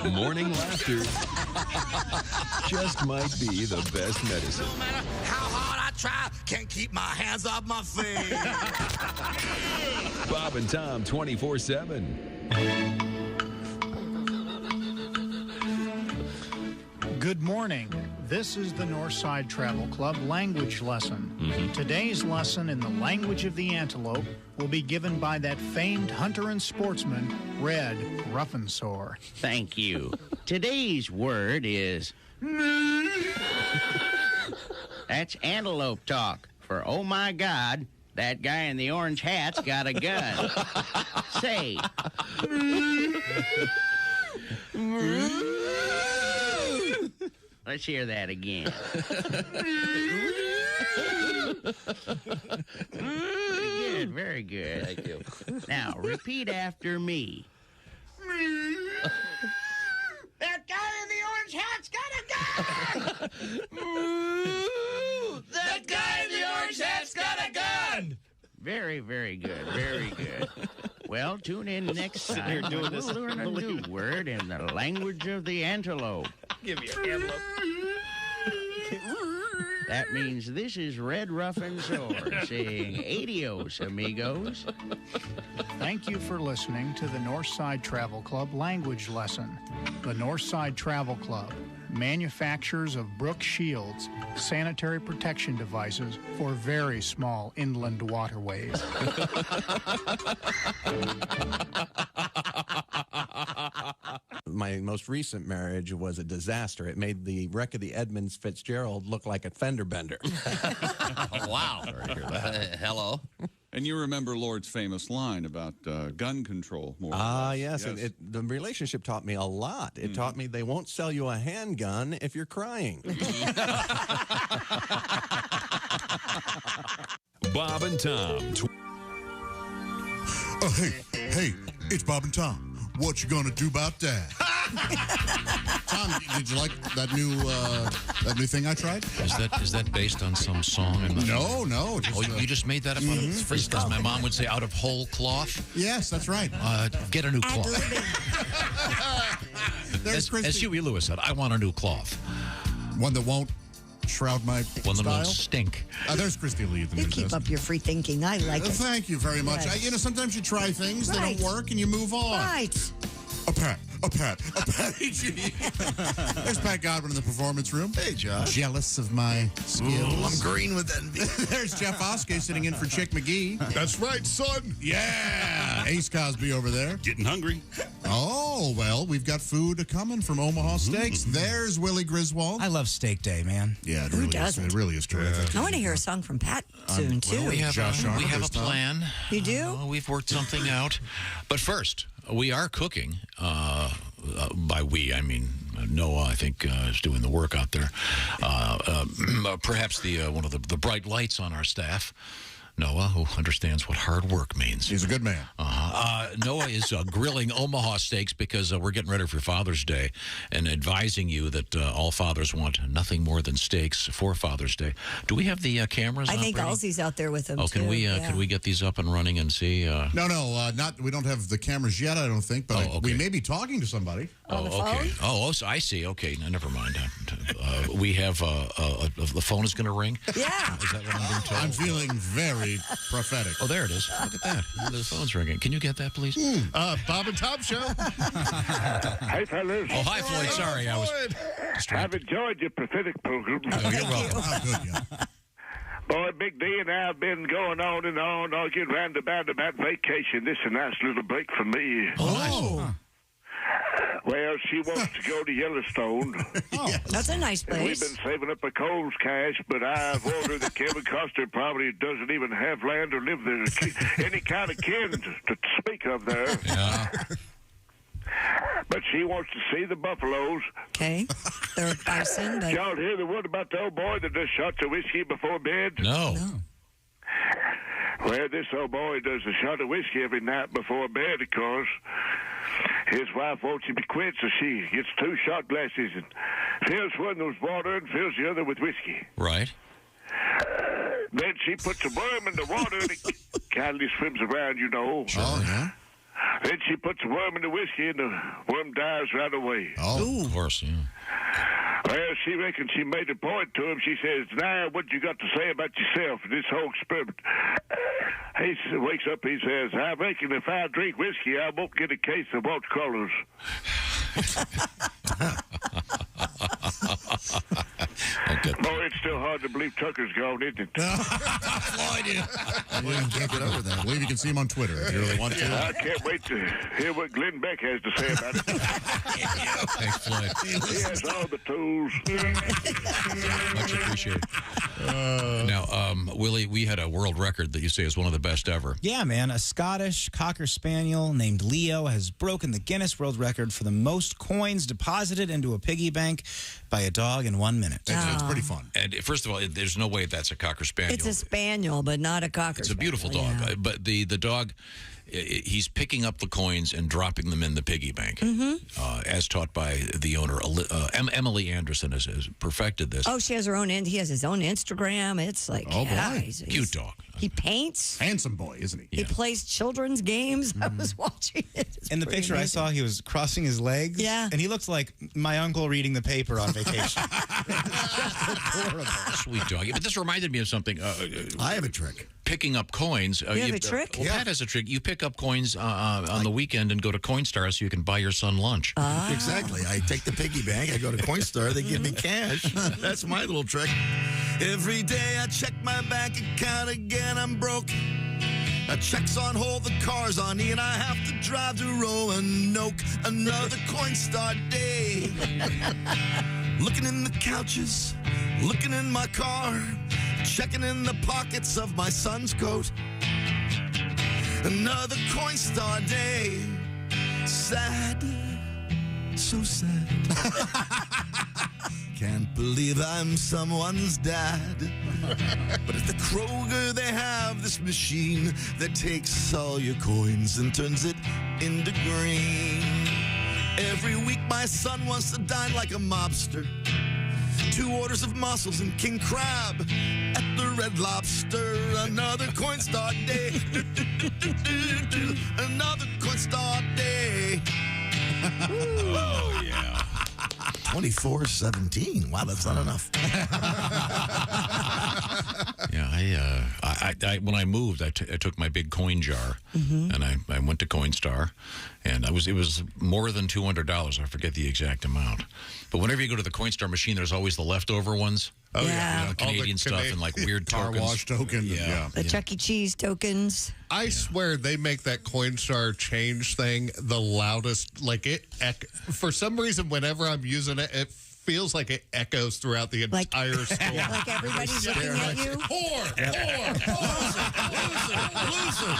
Morning laughter just might be the best medicine. No matter how hard I try, can't keep my hands off my face. Bob and Tom 24/7. Good morning. This is the Northside Travel Club language lesson. Today's lesson in the language of the antelope will be given by that famed hunter and sportsman, Red Ruffensore. Thank you. Today's word is... That's antelope talk for, oh my God, that guy in the orange hat's got a gun. Say. Let's hear that again. Very good, very good. Thank you. Now, repeat after me. That guy in the orange hat's got a gun! That guy in the orange hat's got a gun! Very, very good, very good. Well, tune in next time. We'll learn a new word in the language of the antelope. Give me an antelope. That means this is Red Ruffensore saying adios, amigos. Thank you for listening to the Northside Travel Club language lesson. The Northside Travel Club, manufacturers of Brooke Shields, sanitary protection devices for very small inland waterways. My most recent marriage was a disaster. It made the wreck of the Edmunds Fitzgerald look like a fender bender. Wow. Hello. And you remember Lord's famous line about gun control, more or less. Yes. And the relationship taught me a lot. It taught me they won't sell you a handgun if you're crying. Bob and Tom. Hey, it's Bob and Tom. What you gonna do about that? Tom, did you like that new thing I tried? Is that based on some song? No. You just made that up out of freestyle. As my mom would say, out of whole cloth. Yes, that's right. Get a new cloth. As Huey Lewis said, I want a new cloth. One that won't shroud my One of style. those stink. There's Christy Lee at the You news keep desk. up your free thinking. I like it. Thank you very much. Yes. Sometimes you try things, they Right. don't work, and you move on. Right. A Pat. There's Pat Godwin in the performance room. Hey, Josh. Jealous of my skills. I'm green with envy. There's Jeff Oskey sitting in for Chick McGee. That's right, son. Yeah. Ace Cosby over there. Getting hungry. Oh, well, we've got food coming from Omaha Steaks. There's Willie Griswold. I love steak day, man. Yeah, it Who really doesn't? is. It really is terrific. I want to hear a song from Pat soon, too. Well, we have Josh a Arnold, plan. You do? We've worked something out. But first, we are cooking. By we, I mean Noah, I think, is doing the work out there. Perhaps one of the bright lights on our staff, Noah, who understands what hard work means. He's a good man. Noah is grilling Omaha steaks because we're getting ready for Father's Day and advising you that all fathers want nothing more than steaks for Father's Day. Do we have the cameras? I think operating? Halsey's out there with them, Oh, too. can we Yeah. can we get these up and running and see? No, not. We don't have the cameras yet, I don't think, but we may be talking to somebody. Okay. Oh, so I see. Okay, never mind. We have the phone is going to ring. Yeah. Is that what I'm being told? I'm feeling very prophetic. Oh, there it is. Look at that. The phone's ringing. Can you get that, please? Bob and Tom Show. Hey, fellas. Oh, hi, Floyd. Sorry, I was. I've enjoyed your prophetic program. Oh, you're welcome. Oh, good, yeah. Boy, Big D and I have been going on and on, arguing round about vacation. This is a nice little break for me. Oh, Well, she wants to go to Yellowstone. That's a nice And we've place. been saving up a Coles cash, but I've ordered that Kevin Costner probably doesn't even have land or live there. Any kind of kin to speak of there. Yeah. But she wants to see the buffaloes. Okay. They're bison, but... Y'all hear the one about the old boy that does shots of whiskey before bed? No. Well, this old boy does a shot of whiskey every night before bed, of course. His wife wants him to quit, so she gets 2 shot glasses and fills one with water and fills the other with whiskey. Right. Then she puts a worm in the water and it kindly swims around, you know. Oh, yeah. Then she puts a worm in the whiskey and the worm dies right away. Oh, of course. Yeah. Well, she reckons she made a point to him. She says, "Now, what you got to say about yourself in this whole experiment?" He wakes up, he says, "I reckon if I drink whiskey, I won't get a case of watercolors." Boy, it's still hard to believe Tucker's gone, isn't it? I can't get over that. I believe you can see him on Twitter if you really want to. I can't wait to hear what Glenn Beck has to say about it. Thanks, Floyd. He has all the tools. Much appreciated. Now, Willie, we had a world record that you say is one of the best ever. Yeah, man. A Scottish Cocker Spaniel named Leo has broken the Guinness World Record for the most coins deposited into a piggy bank by a dog in 1 minute. It's pretty fun. And first of all, there's no way that's a Cocker Spaniel. It's a spaniel, but not a cocker. It's a beautiful dog. Yeah. But the dog, he's picking up the coins and dropping them in the piggy bank, as taught by the owner. Emily Anderson has perfected this. Oh, she has her own. He has his own Instagram. It's like, yeah, Cute dog. He paints. Handsome boy, isn't he? He plays children's games. I was watching it. It's In the pretty picture amazing. I saw, he was crossing his legs. Yeah. And he looked like my uncle reading the paper on vacation. Sweet dog. But this reminded me of something. I have a trick. Picking up coins. You have a trick? Well, Pat has a trick. You pick up coins on the weekend and go to Coinstar so you can buy your son lunch. Exactly. I take the piggy bank. I go to Coinstar. They give me cash. That's my little trick. Every day I check my bank account again. I'm broke. Checks on hold, the car's on E, and I have to drive to Roanoke. Another Coinstar day. Looking in the couches, looking in my car, checking in the pockets of my son's coat. Another Coinstar day. Sad, so sad. Can't believe I'm someone's dad. But at the Kroger, they have this machine that takes all your coins and turns it into green. Every week, my son wants to dine like a mobster. 2 orders of mussels and king crab at the Red Lobster. Another Coinstar day. Another Coinstar day. Oh, yeah. 24/17. Wow, that's not enough. When I moved, I took my big coin jar and I went to Coinstar, and it was more than $200. I forget the exact amount, but whenever you go to the Coinstar machine, there's always the leftover ones. Oh yeah. You know, Canadian stuff and like weird car tokens. wash token. Yeah. The Chuck E. Cheese tokens. I swear they make that Coinstar change thing the loudest. Like for some reason, whenever I'm using it, it feels like it echoes throughout the entire store. Like everybody's looking at you. Loser.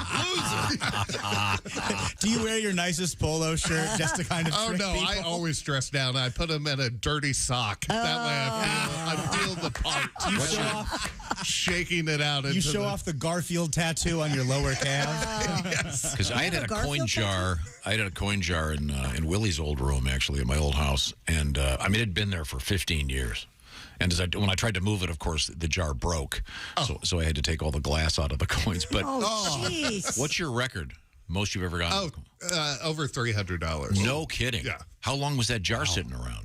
Do you wear your nicest polo shirt just to kind of trick no, people? I always dress down. I put them in a dirty sock. That way I feel the part. You show off, shaking it out. you show off the Garfield tattoo on your lower calf. Because I had a coin jar. I had a coin jar in Willie's old room, actually, in my old house, and I mean, it had been there for 15 years. And when I tried to move it, of course, the jar broke, so I had to take all the glass out of the coins. But jeez. What's your record? Most you've ever gotten? Over $300. No kidding. Yeah. How long was that jar sitting around?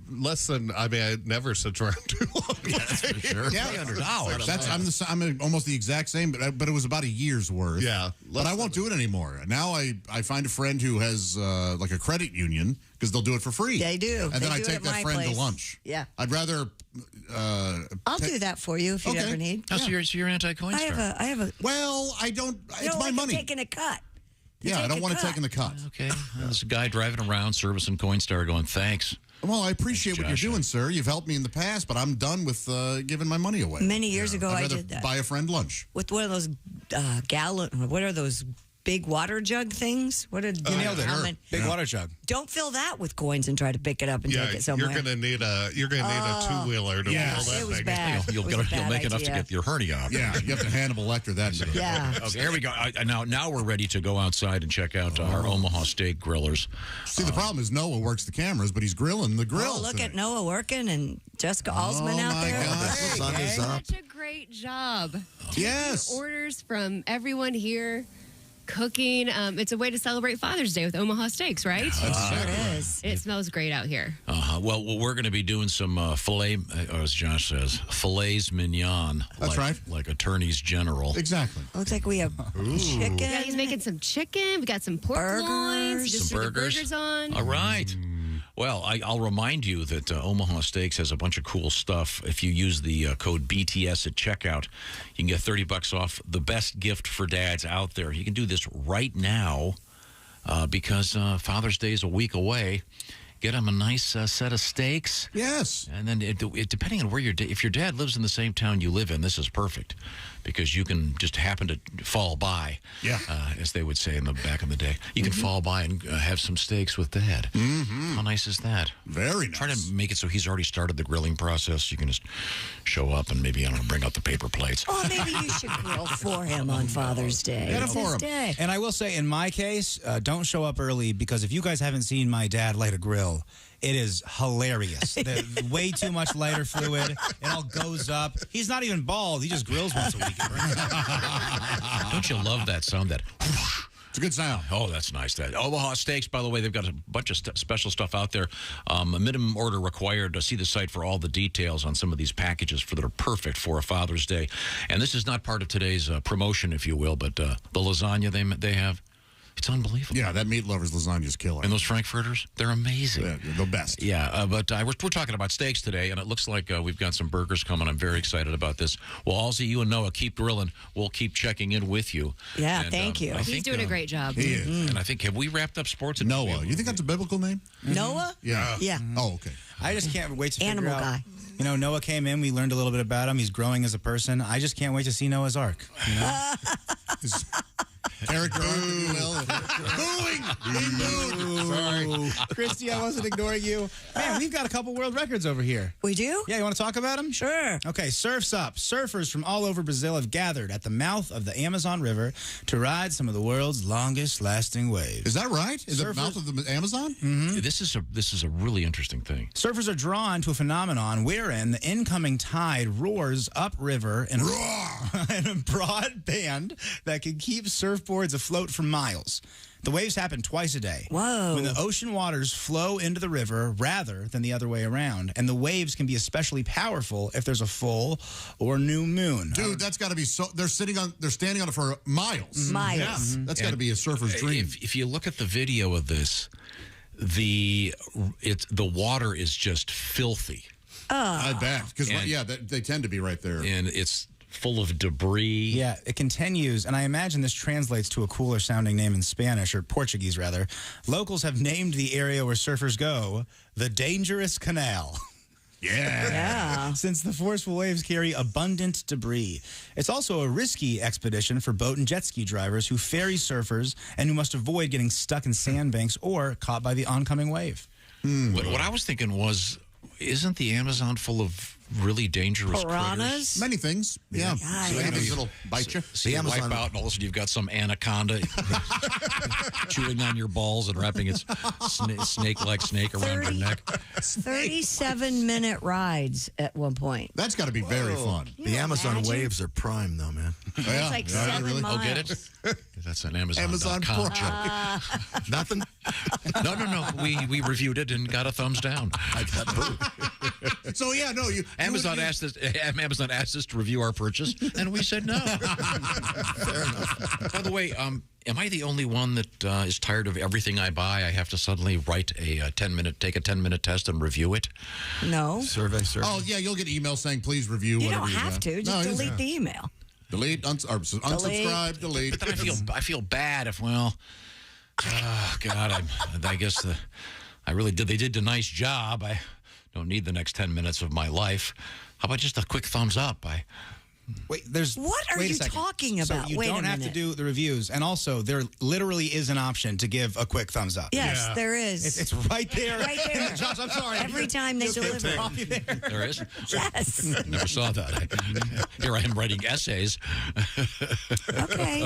Less than. I mean, it never sits around too long. Yes, for sure. Yeah, $300. I'm almost the exact same, but it was about a year's worth. Yeah, but I won't do it anymore. Now I find a friend who has like a credit union because they'll do it for free. They do. And then I do it take at that my friend place. to lunch. Yeah. I'd rather. I'll do that for you if you ever need. Oh, so you're anti-Coinstar. I have a. Well, I don't. It's my like money. Taking a cut. Yeah, I don't want to take in the cut. Okay. There's a guy driving around servicing Coinstar going, thanks. Well, I appreciate what you're doing, sir. You've helped me in the past, but I'm done with giving my money away. Many years ago, I'd I rather did that. buy a friend lunch. With one of those gallon. What are those big water jug things? What did You nailed it. Big water jug. Don't fill that with coins and try to pick it up and take it somewhere. You're gonna need a two-wheeler to fill that it was thing. bad. You'll make enough to get your hernia up. Yeah, you have to Hannibal Lecter that. Yeah. Okay, here we go. Now we're ready to go outside and check out our Omaha steak grillers. See, the problem is Noah works the cameras, but he's grilling the grill. Oh, look at Noah working and Jessica Alsman out there. The sun is up. Such a great job. Yes. Orders from everyone here. Cooking. It's a way to celebrate Father's Day with Omaha Steaks, right? It is. It smells great out here. Well, we're going to be doing some filet, or as Josh says, filets mignon. That's right. Like attorneys general. Exactly. Looks like we have chicken. Yeah, he's making some chicken. We got some pork loins. Just Some threw the burgers. burgers on. All right. Well, I'll remind you that Omaha Steaks has a bunch of cool stuff. If you use the code BTS at checkout, you can get $30 off. The best gift for dads out there. You can do this right now because Father's Day is a week away. Get them a nice set of steaks. Yes. And then depending on where if your dad lives in the same town you live in, this is perfect because you can just happen to fall by. Yeah. As they would say back in the day. You can fall by and have some steaks with Dad. Mm-hmm. How nice is that? Very nice. Try to make it so he's already started the grilling process. You can just show up and maybe, I don't know, bring out the paper plates. Oh, maybe you should grill for him on Father's Day. Get it It's for his him. day. And I will say, in my case, don't show up early because if you guys haven't seen my dad light a grill, it is hilarious. Way too much lighter fluid. It all goes up. He's not even bald. He just grills once a week. Don't you love that sound? That it's a good sound. Oh, that's nice. That Omaha Steaks, by the way, they've got a bunch of special stuff out there. A minimum order required. To see the site for all the details on some of these packages that are perfect for a Father's Day. And this is not part of today's promotion, if you will, but the lasagna they have. It's unbelievable. Yeah, that Meat Lovers lasagna is killer. And those Frankfurters, they're amazing. Yeah, the best. Yeah, but we're talking about steaks today, and it looks like we've got some burgers coming. I'm very excited about this. Well, Halsey, you and Noah keep grilling. We'll keep checking in with you. Yeah, And, thank you. He's doing a great job. He is. And I think, have we wrapped up sports? Noah. You think that's a biblical name? Noah? Yeah. Yeah. Oh, okay. I just can't wait to Animal figure out. guy. You know, Noah came in. We learned a little bit about him. He's growing as a person. I just can't wait to see Noah's Ark. You know? His character arc, if you will. Booing! He booed. Sorry. Christy, I wasn't ignoring you. Man, we've got a couple world records over here. We do? Yeah, you want to talk about them? Sure. Okay, Surf's Up. Surfers from all over Brazil have gathered at the mouth of the Amazon River to ride some of the world's longest-lasting waves. Is that right? Is it the mouth of the Amazon? Mm-hmm. This is a really interesting thing. Surfers are drawn to a phenomenon wherein the incoming tide roars upriver in a broad band that can keep surfboards surfboards afloat for miles. The waves happen twice a day. Whoa. When the ocean waters flow into the river rather than the other way around. And the waves can be especially powerful if there's a full or new moon. Dude, that's got to be so. They're standing on it for miles. Miles. Yeah, that's got to be a surfer's dream. If you look at the video of this, the water is just filthy. I bet. Because, they tend to be right there. And it's full of debris. Yeah, it continues, and I imagine this translates to a cooler sounding name in Spanish, or Portuguese rather. Locals have named the area where surfers go the Dangerous Canal. Yeah. Since the forceful waves carry abundant debris. It's also a risky expedition for boat and jet ski drivers who ferry surfers and who must avoid getting stuck in sandbanks or caught by the oncoming wave. What I was thinking was, isn't the Amazon full of really dangerous Piranhas? critters? Many things. Yeah. Nice. Anything that'll bite you. See you wipe out, and all of a sudden you've got some anaconda chewing on your balls and wrapping its snake-like snake around your neck. 37-minute rides at one point. That's got to be very fun. The Amazon waves are prime, though, man. It's like 7 miles. Oh, get it? That's an Amazon Prime. Nothing? No. We reviewed it and got a thumbs down. I got boo. So, yeah, no, Amazon asked us to review our purchase, and we said no. Fair enough. By the way, am I the only one that is tired of everything I buy? I have to suddenly write take a 10-minute test and review it? No. Survey. Oh, yeah, you'll get emails saying, please review You whatever don't have to. Just delete the email. Delete, unsubscribe, delete. But then I feel bad if, oh, God, I guess they did a nice job. I don't need the next 10 minutes of my life. How about just a quick thumbs up? Wait, What are you talking about? So you Wait don't a have to minute. do the reviews. And also, there literally is an option to give a quick thumbs up. Yes, there is. It's right there. Right there. Josh, I'm sorry. Every time they deliver. There is? Yes. Never saw that. Here I am writing essays. Okay.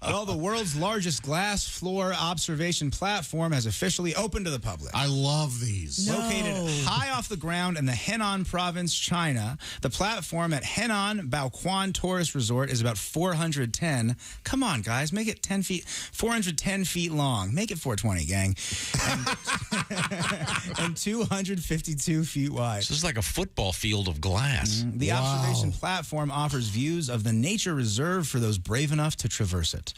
Well, the world's largest glass floor observation platform has officially opened to the public. I love these. Located high off the ground in the Henan province, China, the platform at Henan Baoquan Tourist Resort is about 410. Come on, guys, make it 10 feet, 410 feet long. Make it 420, gang. And 252 feet wide. This is like a football field of glass. The observation platform offers views of the nature reserve for those brave enough to traverse it.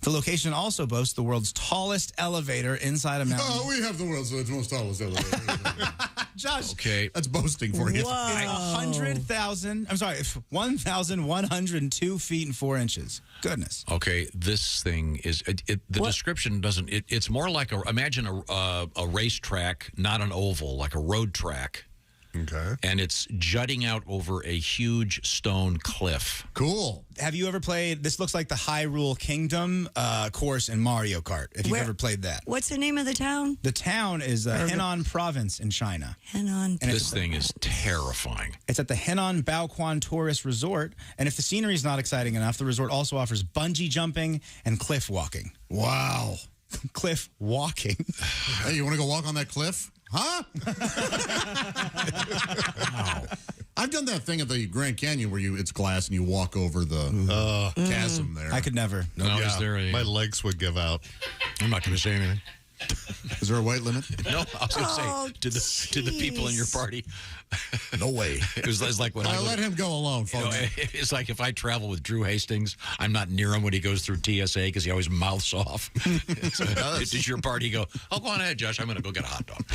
The location also boasts the world's tallest elevator inside a mountain. Oh, we have the world's most tallest elevator. Josh. Okay. That's boasting for you. Whoa. It's 1,102 feet and 4 inches. Goodness. Okay, this thing is, the description doesn't, it's more like, imagine a racetrack, not an oval, like a road track. Okay. And it's jutting out over a huge stone cliff. Cool. Have you ever played, this looks like the Hyrule Kingdom course in Mario Kart, if you've ever played that. What's the name of the town? The town is Henan province in China. Henan. And This thing is terrifying. It's at the Henan Baoquan Tourist Resort, and if the scenery is not exciting enough, the resort also offers bungee jumping and cliff walking. Wow. Cliff walking. Hey, you want to go walk on that cliff? Huh? Wow. I've done that thing at the Grand Canyon where it's glass and you walk over the chasm there. I could never. Is there my legs would give out. I'm not going to say anything. Is there a weight limit? No, I was going to say to the people in your party. No way. It's like when I let him go alone, folks. It's like if I travel with Drew Hastings, I'm not near him when he goes through TSA because he always mouths off. Does your party go, oh, go on ahead, Josh, I'm going to go get a hot dog.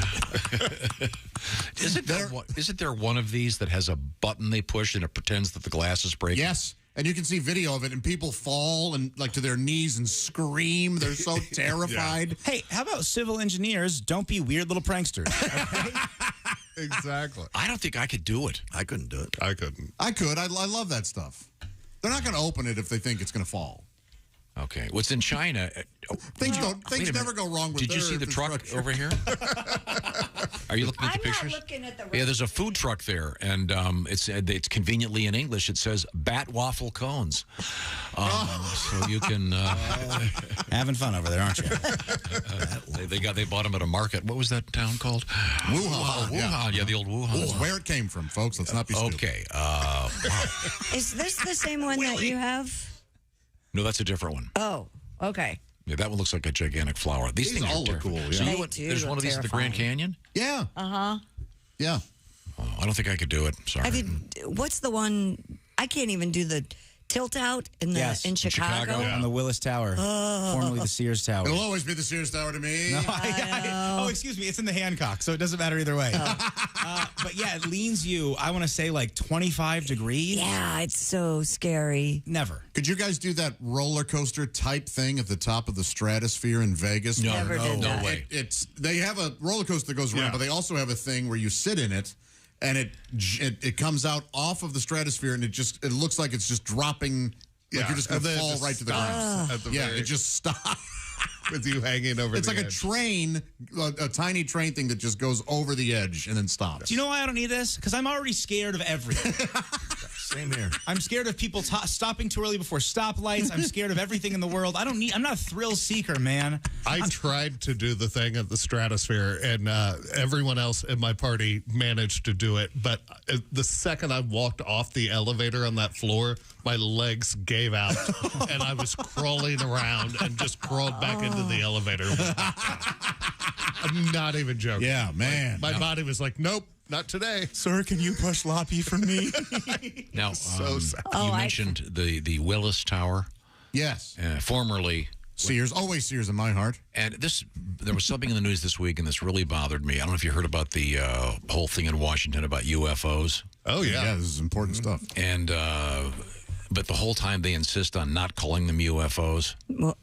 Isn't there one of these that has a button they push and it pretends that the glass is breaking? Yes. And you can see video of it, and people fall and to their knees and scream. They're so terrified. Hey, how about civil engineers? Don't be weird little pranksters. Okay? Exactly. I don't think I could do it. I couldn't do it. I couldn't. I could. I love that stuff. They're not going to open it if they think it's going to fall. Okay. What's in China? Things never go wrong with Did you see the truck over here? Are you looking at the pictures? I'm not looking at the Yeah, there's a food truck there, and it's conveniently in English. It says bat waffle cones. So you can having fun over there, aren't you? They bought them at a market. What was that town called? Wuhan. Wuhan. Yeah, the old Wuhan. That's where it came from, folks. Let's not be stupid. Okay. Wow. Is this the same one that you have? No, that's a different one. Oh, okay. Yeah, that one looks like a gigantic flower. These things all are look cool, So yeah. you They went, do there's look one of these at the Grand terrifying. Canyon? Yeah. Uh-huh. Yeah. Oh, I don't think I could do it. Sorry. What's the one? I can't even do the tilt out in Chicago. on the Willis Tower, formerly the Sears Tower. It'll always be the Sears Tower to me. No, oh, excuse me. It's in the Hancock, so it doesn't matter either way. But yeah, it leans you, I want to say, like 25 degrees. Yeah, it's so scary. Never. Could you guys do that roller coaster type thing at the top of the Stratosphere in Vegas? No, Never did no that. way. They have a roller coaster that goes around, but they also have a thing where you sit in it, and it comes out off of the stratosphere, and it looks like it's just dropping. Like you're just going to fall right to the ground. It just stops. With you hanging over It's the like edge. a train, a tiny train thing that just goes over the edge and then stops. Do you know why I don't need this? Because I'm already scared of everything. Same here. I'm scared of people stopping too early before stoplights. I'm scared of everything in the world. I'm not a thrill seeker, man. I tried to do the thing at the Stratosphere, and everyone else in my party managed to do it. But the second I walked off the elevator on that floor, my legs gave out, and I was crawling around and just crawled back into the elevator. I'm not even joking. Yeah, man. My body was like, nope. Not today. Sir, can you push Loppy for me? Now, so sad. you mentioned the Willis Tower. Yes. Formerly Sears. Always Sears in my heart. And there was something in the news this week, and this really bothered me. I don't know if you heard about the whole thing in Washington about UFOs. Oh, yeah. Yeah, this is important stuff. And, but the whole time they insist on not calling them UFOs. Well,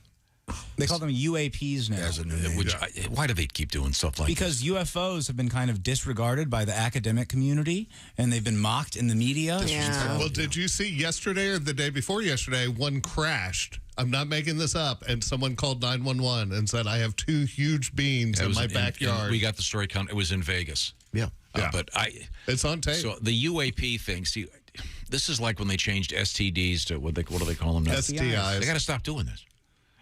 they call them UAPs now. Why do they keep doing stuff like because UFOs have been kind of disregarded by the academic community, and they've been mocked in the media. Yeah. Well, did you see yesterday or the day before yesterday, one crashed? I'm not making this up. And someone called 911 and said, I have two huge beans in my backyard. We got the story. It was in Vegas. Yeah. But it's on tape. So the UAP thing, see, this is like when they changed STDs to what do they call them now? STIs. They got to stop doing this.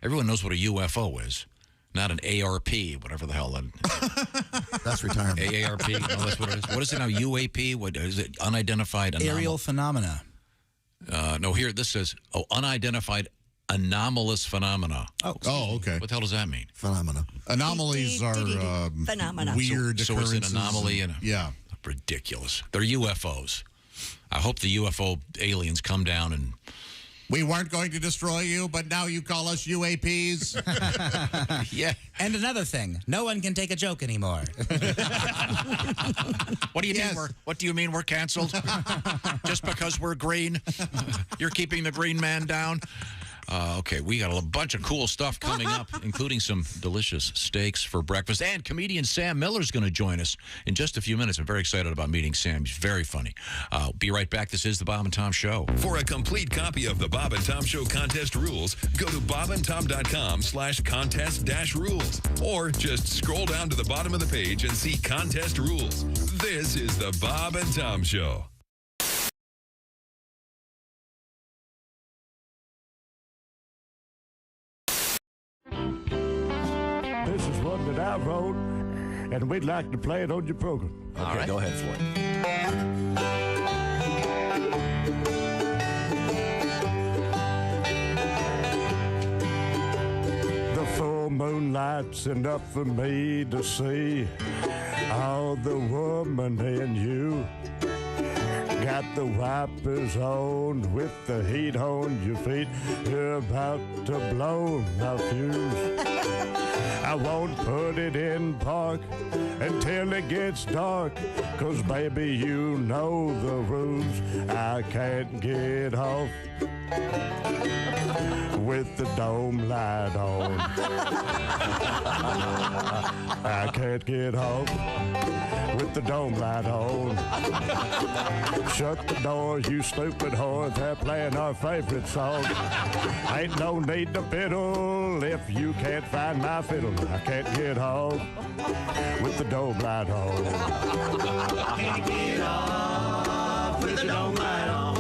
Everyone knows what a UFO is, not an ARP, whatever the hell that. That's retirement. AARP, no, that's what it is. What is it now? UAP? What is it? Unidentified aerial phenomena. No, here this says unidentified anomalous phenomena. Oh, okay. What the hell does that mean? Phenomena. Anomalies are phenomena. Weird so it's an occurrences anomaly and- yeah. Ridiculous. They're UFOs. I hope the UFO aliens come down and. We weren't going to destroy you, but now you call us UAPs. Yeah. And another thing, no one can take a joke anymore. What do you mean? What do you mean we're canceled? Just because we're green? You're keeping the green man down? Okay, we got a bunch of cool stuff coming up, including some delicious steaks for breakfast. And comedian Sam Miller's going to join us in just a few minutes. I'm very excited about meeting Sam. He's very funny. Be right back. This is the Bob and Tom Show. For a complete copy of the Bob and Tom Show contest rules, go to bobandtom.com/contest-rules. Or just scroll down to the bottom of the page and see contest rules. This is the Bob and Tom Show. This is one that I wrote, and we'd like to play it on your program. Okay, go ahead for it. The full moonlight's enough for me to see all the woman in you. Got the wipers on with the heat on your feet. You're about to blow my fuse. I won't put it in park until it gets dark, 'cause baby, you know the rules. I can't get off with the dome light on. I can't get off with the dome light on. Shut the door, you stupid whore. They're playing our favorite song. Ain't no need to fiddle if you can't find my fiddle. I can't get off with the dome light on. I can't get off with the dome light on.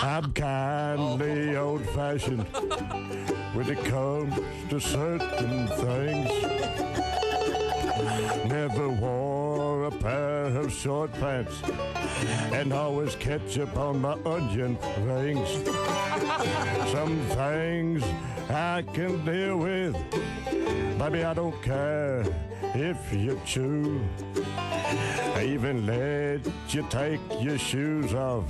I'm kindly old-fashioned when it comes to certain things. Never wore a a pair of short pants and always ketchup on my onion rings. Some things I can deal with. Baby, I don't care if you chew. I even let you take your shoes off.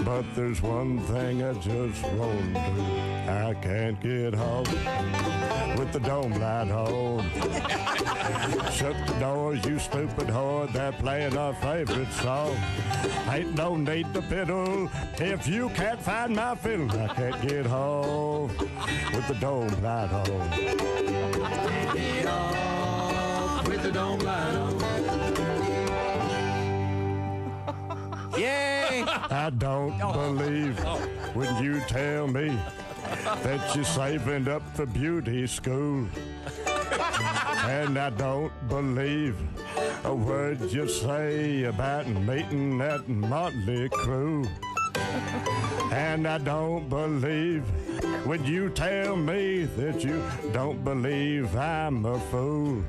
But there's one thing I just won't do. I can't get home with the dome light on. Shut the doors, you stupid whore. They're playing our favorite song. Ain't no need to piddle if you can't find my fiddle. I can't get home with the dome light on. Get off with the dome light on. Yay! I don't believe when you tell me that you're saving up for beauty school. And I don't believe a word you say about meeting that motley crew. And I don't believe when you tell me that you don't believe I'm a fool.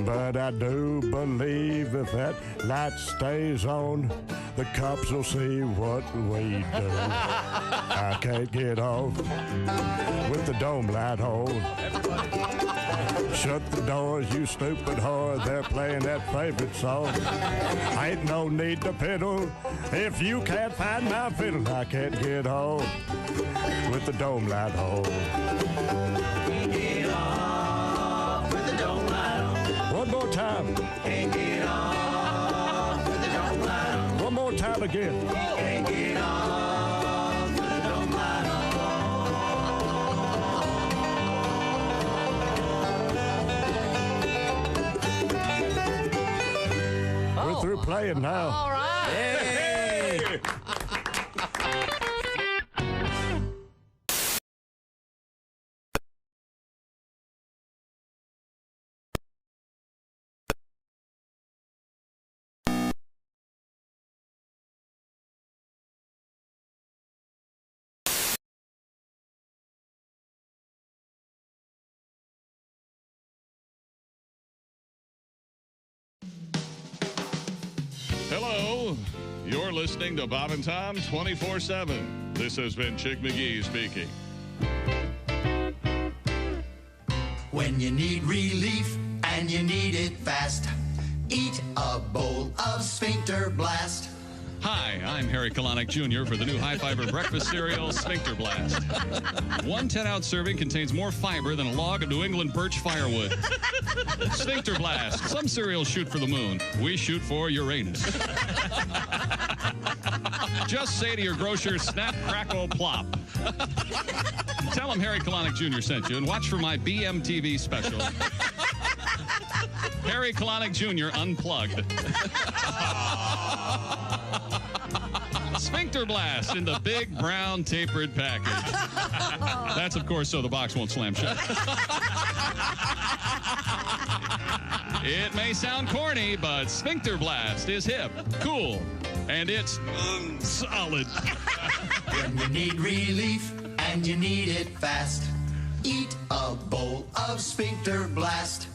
But I do believe if that light stays on, the cops will see what we do. I can't get off with the dome light on. Shut the doors, you stupid whore. They're playing that favorite song. Ain't no need to piddle if you can't find my fiddle. I can't get home with the dome light on. Get off with the dome light on. One more time. Can't get off with the dome light on. One more time again. Can't get off with the dome light on. We're through playing now. All right. Hey. Hello, you're listening to Bob and Tom 24/7. This has been Chick McGee speaking. When you need relief and you need it fast, eat a bowl of Sphincter Blast. Hi, I'm Harry Kalanick Jr. for the new high-fiber breakfast cereal, Sphincter Blast. One 10-ounce serving contains more fiber than a log of New England birch firewood. Sphincter Blast. Some cereals shoot for the moon. We shoot for Uranus. Just say to your grocer, snap, crackle, plop. Tell him Harry Kalanick Jr. sent you and watch for my BMTV special. Harry Kalanick Jr. Unplugged. Sphincter Blast in the big brown tapered package. That's, of course, so the box won't slam shut. It may sound corny, but Sphincter Blast is hip, cool, and it's solid. When you need relief and you need it fast, eat a bowl of Sphincter Blast.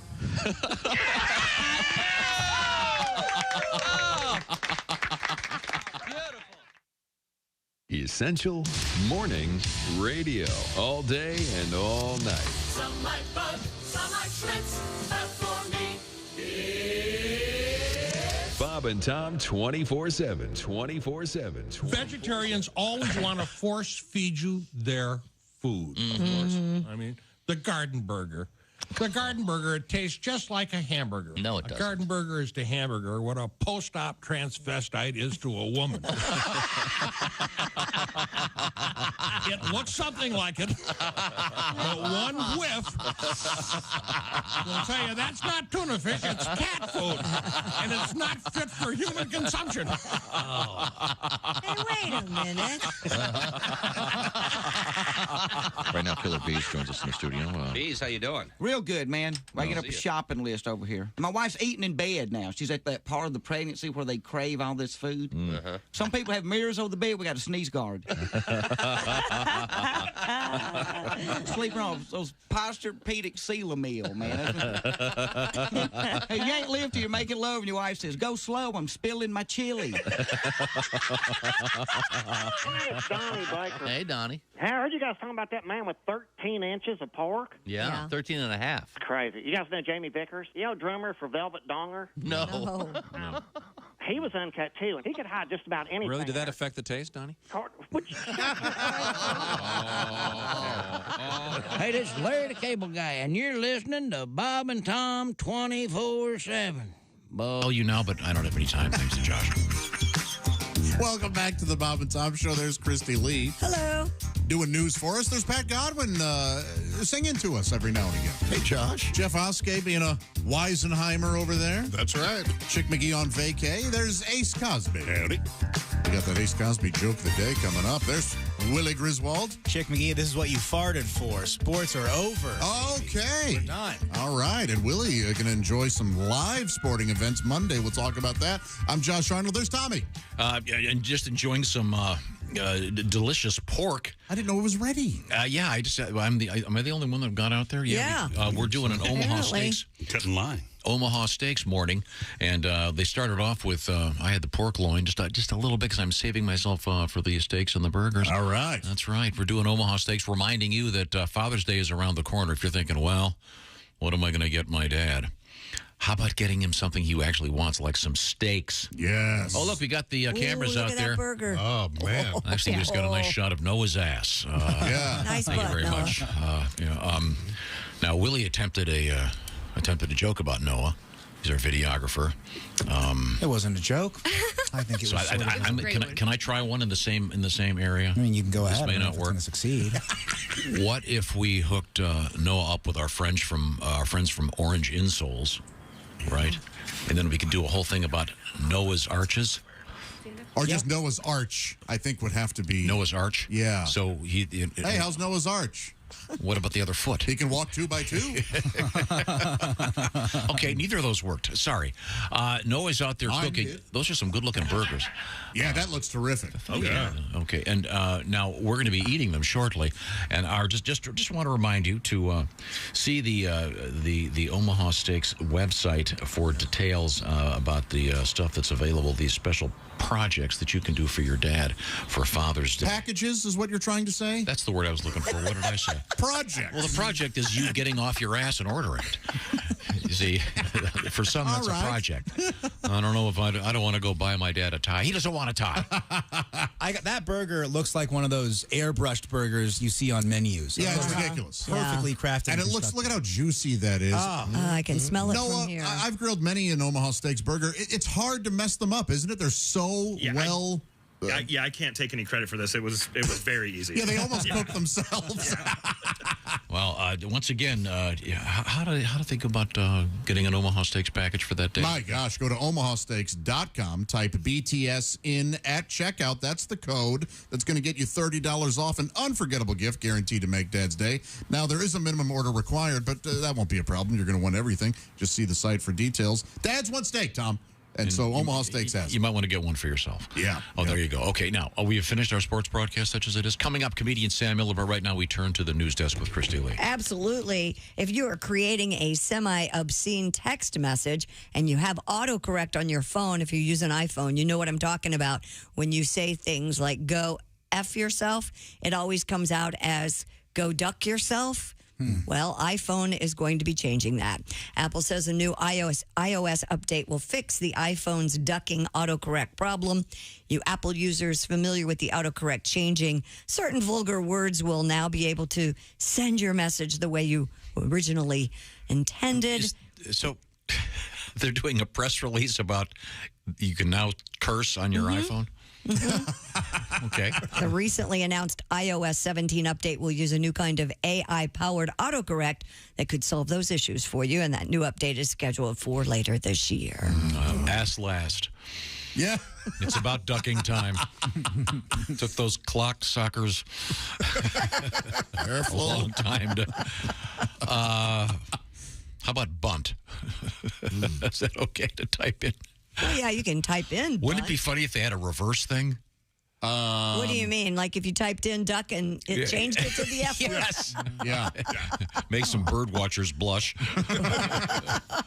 Essential Morning Radio. All day and all night. Some like bug, some like Schmitz, but for me, Bob and Tom 24/7. 24/7. Vegetarians always want to force feed you their food, of course. I mean, the garden burger. The garden burger, it tastes just like a hamburger. No, it doesn't. A doesn't. garden burger is to hamburger what a post-op transvestite is to a woman. It looks something like it, but one whiff will tell you that's not tuna fish, it's cat food, and it's not fit for human consumption. Hey, wait a minute. Right now, Killer Bees joins us in the studio. Bees, how you doing? Real good, man. Waking Oh, up a see ya. shopping list over here. My wife's eating in bed now. She's at that part of the pregnancy where they crave all this food. Uh-huh. Some people have mirrors over the bed. We got a sneeze guard. Sleeping on those Posturepedic Sealamil, man. Hey, you ain't lived till you're making love, and your wife says, "Go slow. I'm spilling my chili." It's Donnie Baker. Hey, Donnie. Hey, I heard you guys talking about that man with 13 inches of pork. Yeah, 13 and a half. Crazy. You guys know Jamie Vickers? You know, drummer for Velvet Donger? No. He was uncut, too, and he could hide just about anything. Really? Did that affect the taste, Donnie? Hey, this is Larry the Cable Guy, and you're listening to Bob and Tom 24/7. Oh, you now, but I don't have any time. Thanks to Josh. Welcome back to the Bob and Tom Show. There's Christy Lee. Hello. Doing news for us. There's Pat Godwin singing to us every now and again. Hey, Josh. Jeff Oskey being a Weisenheimer over there. That's right. Chick McGee on vacay. There's Ace Cosby. Howdy. We got that Ace Cosby joke of the day coming up. There's Willie Griswold. Chick McGee, this is what you farted for. Sports are over. Okay. We're done. All right. And Willie going to enjoy some live sporting events Monday. We'll talk about that. I'm Josh Arnold. There's Tommy. And just enjoying some delicious pork. I didn't know it was ready. Yeah, am I the only one that got out there? Yeah. We're doing an Omaha Apparently. Steaks. Couldn't lie. Omaha Steaks morning, and they started off with I had the pork loin just a little bit because I'm saving myself for the steaks and the burgers. All right. That's right. We're doing Omaha Steaks, reminding you that Father's Day is around the corner. If you're thinking, well, what am I going to get my dad? How about getting him something he actually wants, like some steaks? Yes. Oh, look, we got the cameras Ooh, out look at there. That burger. Oh, man. Actually, we just got a nice shot of Noah's ass. Yeah. Nice Thank you butt, very Noah. much. Now, Willie attempted a joke about Noah. He's our videographer. It wasn't a joke. I think it So was. can I try one in the same area? I mean, you can go This ahead. may I don't know not if it's work. gonna succeed. What if we hooked Noah up with our friends from Orange Insoles, right? And then we could do a whole thing about Noah's Arches. Or just Noah's Arch, I think would have to be. Noah's Arch? Yeah. So Hey, how's Noah's Arch? What about the other foot? He can walk 2 by 2. Okay, neither of those worked. Sorry. Noah's out there cooking. did. Those are some good-looking burgers. Yeah, that looks terrific. Oh, yeah. Okay, and now we're going to be eating them shortly, and our just want to remind you to see the Omaha Steaks website for details about the stuff that's available. These special projects that you can do for your dad for Father's Day. Packages is what you're trying to say? That's the word I was looking for. What did I say? Project. Well, the project is you getting off your ass and ordering it. You see, for some, that's All right. a project. I don't know if I don't want to go buy my dad a tie. He doesn't want a tie. That burger looks like one of those airbrushed burgers you see on menus. Yeah, it's ridiculous. Perfectly crafted. And it looks, look at how juicy that is. I can smell it Noah, from here. I've grilled many an Omaha Steaks burger. It's hard to mess them up, isn't it? They're so well... I can't take any credit for this. It was very easy. Yeah, they almost cook themselves. Well, once again, how do they go about getting an Omaha Steaks package for that day? My gosh, go to omahasteaks.com, type BTS in at checkout. That's the code that's going to get you $30 off, an unforgettable gift guaranteed to make Dad's Day. Now, there is a minimum order required, but that won't be a problem. You're going to want everything. Just see the site for details. Dads want steak, Tom. And so Omaha Steaks has. You might want to get one for yourself. Yeah. Oh, there you go. Okay, now, we have finished our sports broadcast such as it is. Coming up, comedian Sam Miller, but right now we turn to the news desk with Christy Lee. Absolutely. If you are creating a semi-obscene text message and you have autocorrect on your phone, if you use an iPhone, you know what I'm talking about. When you say things like go F yourself, it always comes out as go duck yourself. Well, iPhone is going to be changing that. Apple says a new iOS update will fix the iPhone's ducking autocorrect problem. You Apple users familiar with the autocorrect changing certain vulgar words will now be able to send your message the way you originally intended. So they're doing a press release about you can now curse on your iPhone? Okay. The recently announced iOS 17 update will use a new kind of AI-powered autocorrect that could solve those issues for you, and that new update is scheduled for later this year. Ass last. Yeah. It's about ducking time. Took those clock suckers. a long time to. How about bunt? Is that okay to type in? Well, yeah, you can type in. Wouldn't it be funny if they had a reverse thing? What do you mean? Like if you typed in duck and it changed it to the F word? Yes. Yeah. Make some bird watchers blush.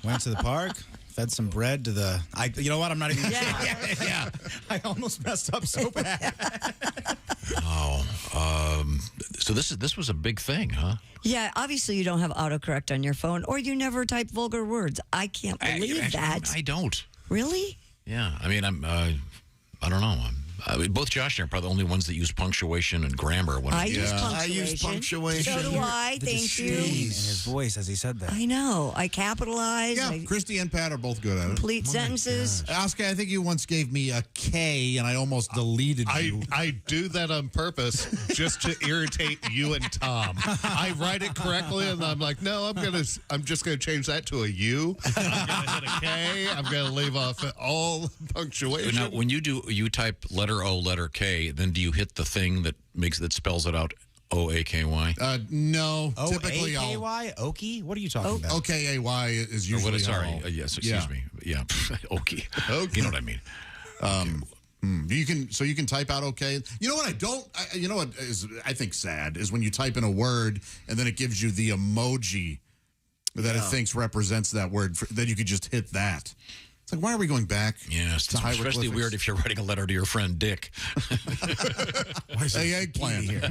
Went to the park, fed some bread to the. You know what? I'm not even. Yeah. I almost messed up so bad. So this was a big thing, huh? Yeah, obviously you don't have autocorrect on your phone, or you never type vulgar words. I can't believe that. I don't. Really? Yeah. I mean, I don't know. Both Josh and I are probably the only ones that use punctuation and grammar. When I use punctuation. So do I. Thank you. In his voice as he said that. I know. I capitalize. Yeah, Christy and Pat are both good at it. Complete sentences. Oscar, I think you once gave me a K, and I almost deleted you. I do that on purpose just to irritate you and Tom. I write it correctly, and I'm like, no, I'm just gonna change that to a U. I'm gonna hit a K. I'm gonna leave off all punctuation. Now, when you type letter O, letter K, then do you hit the thing that spells it out? O-A-K-Y? No. Typically, O-A-K-Y? Okie? What are you talking about? O-K-A-Y is usually sorry. Yes, excuse me. Yeah. Okie. You know what I mean. You can type out okay. You know what I don't? You know what is I think sad is when you type in a word and then it gives you the emoji that it thinks represents that word. Then you could just hit that. It's like, why are we going back? Yeah, it's especially weird if you're writing a letter to your friend Dick. Why is the eggplant here?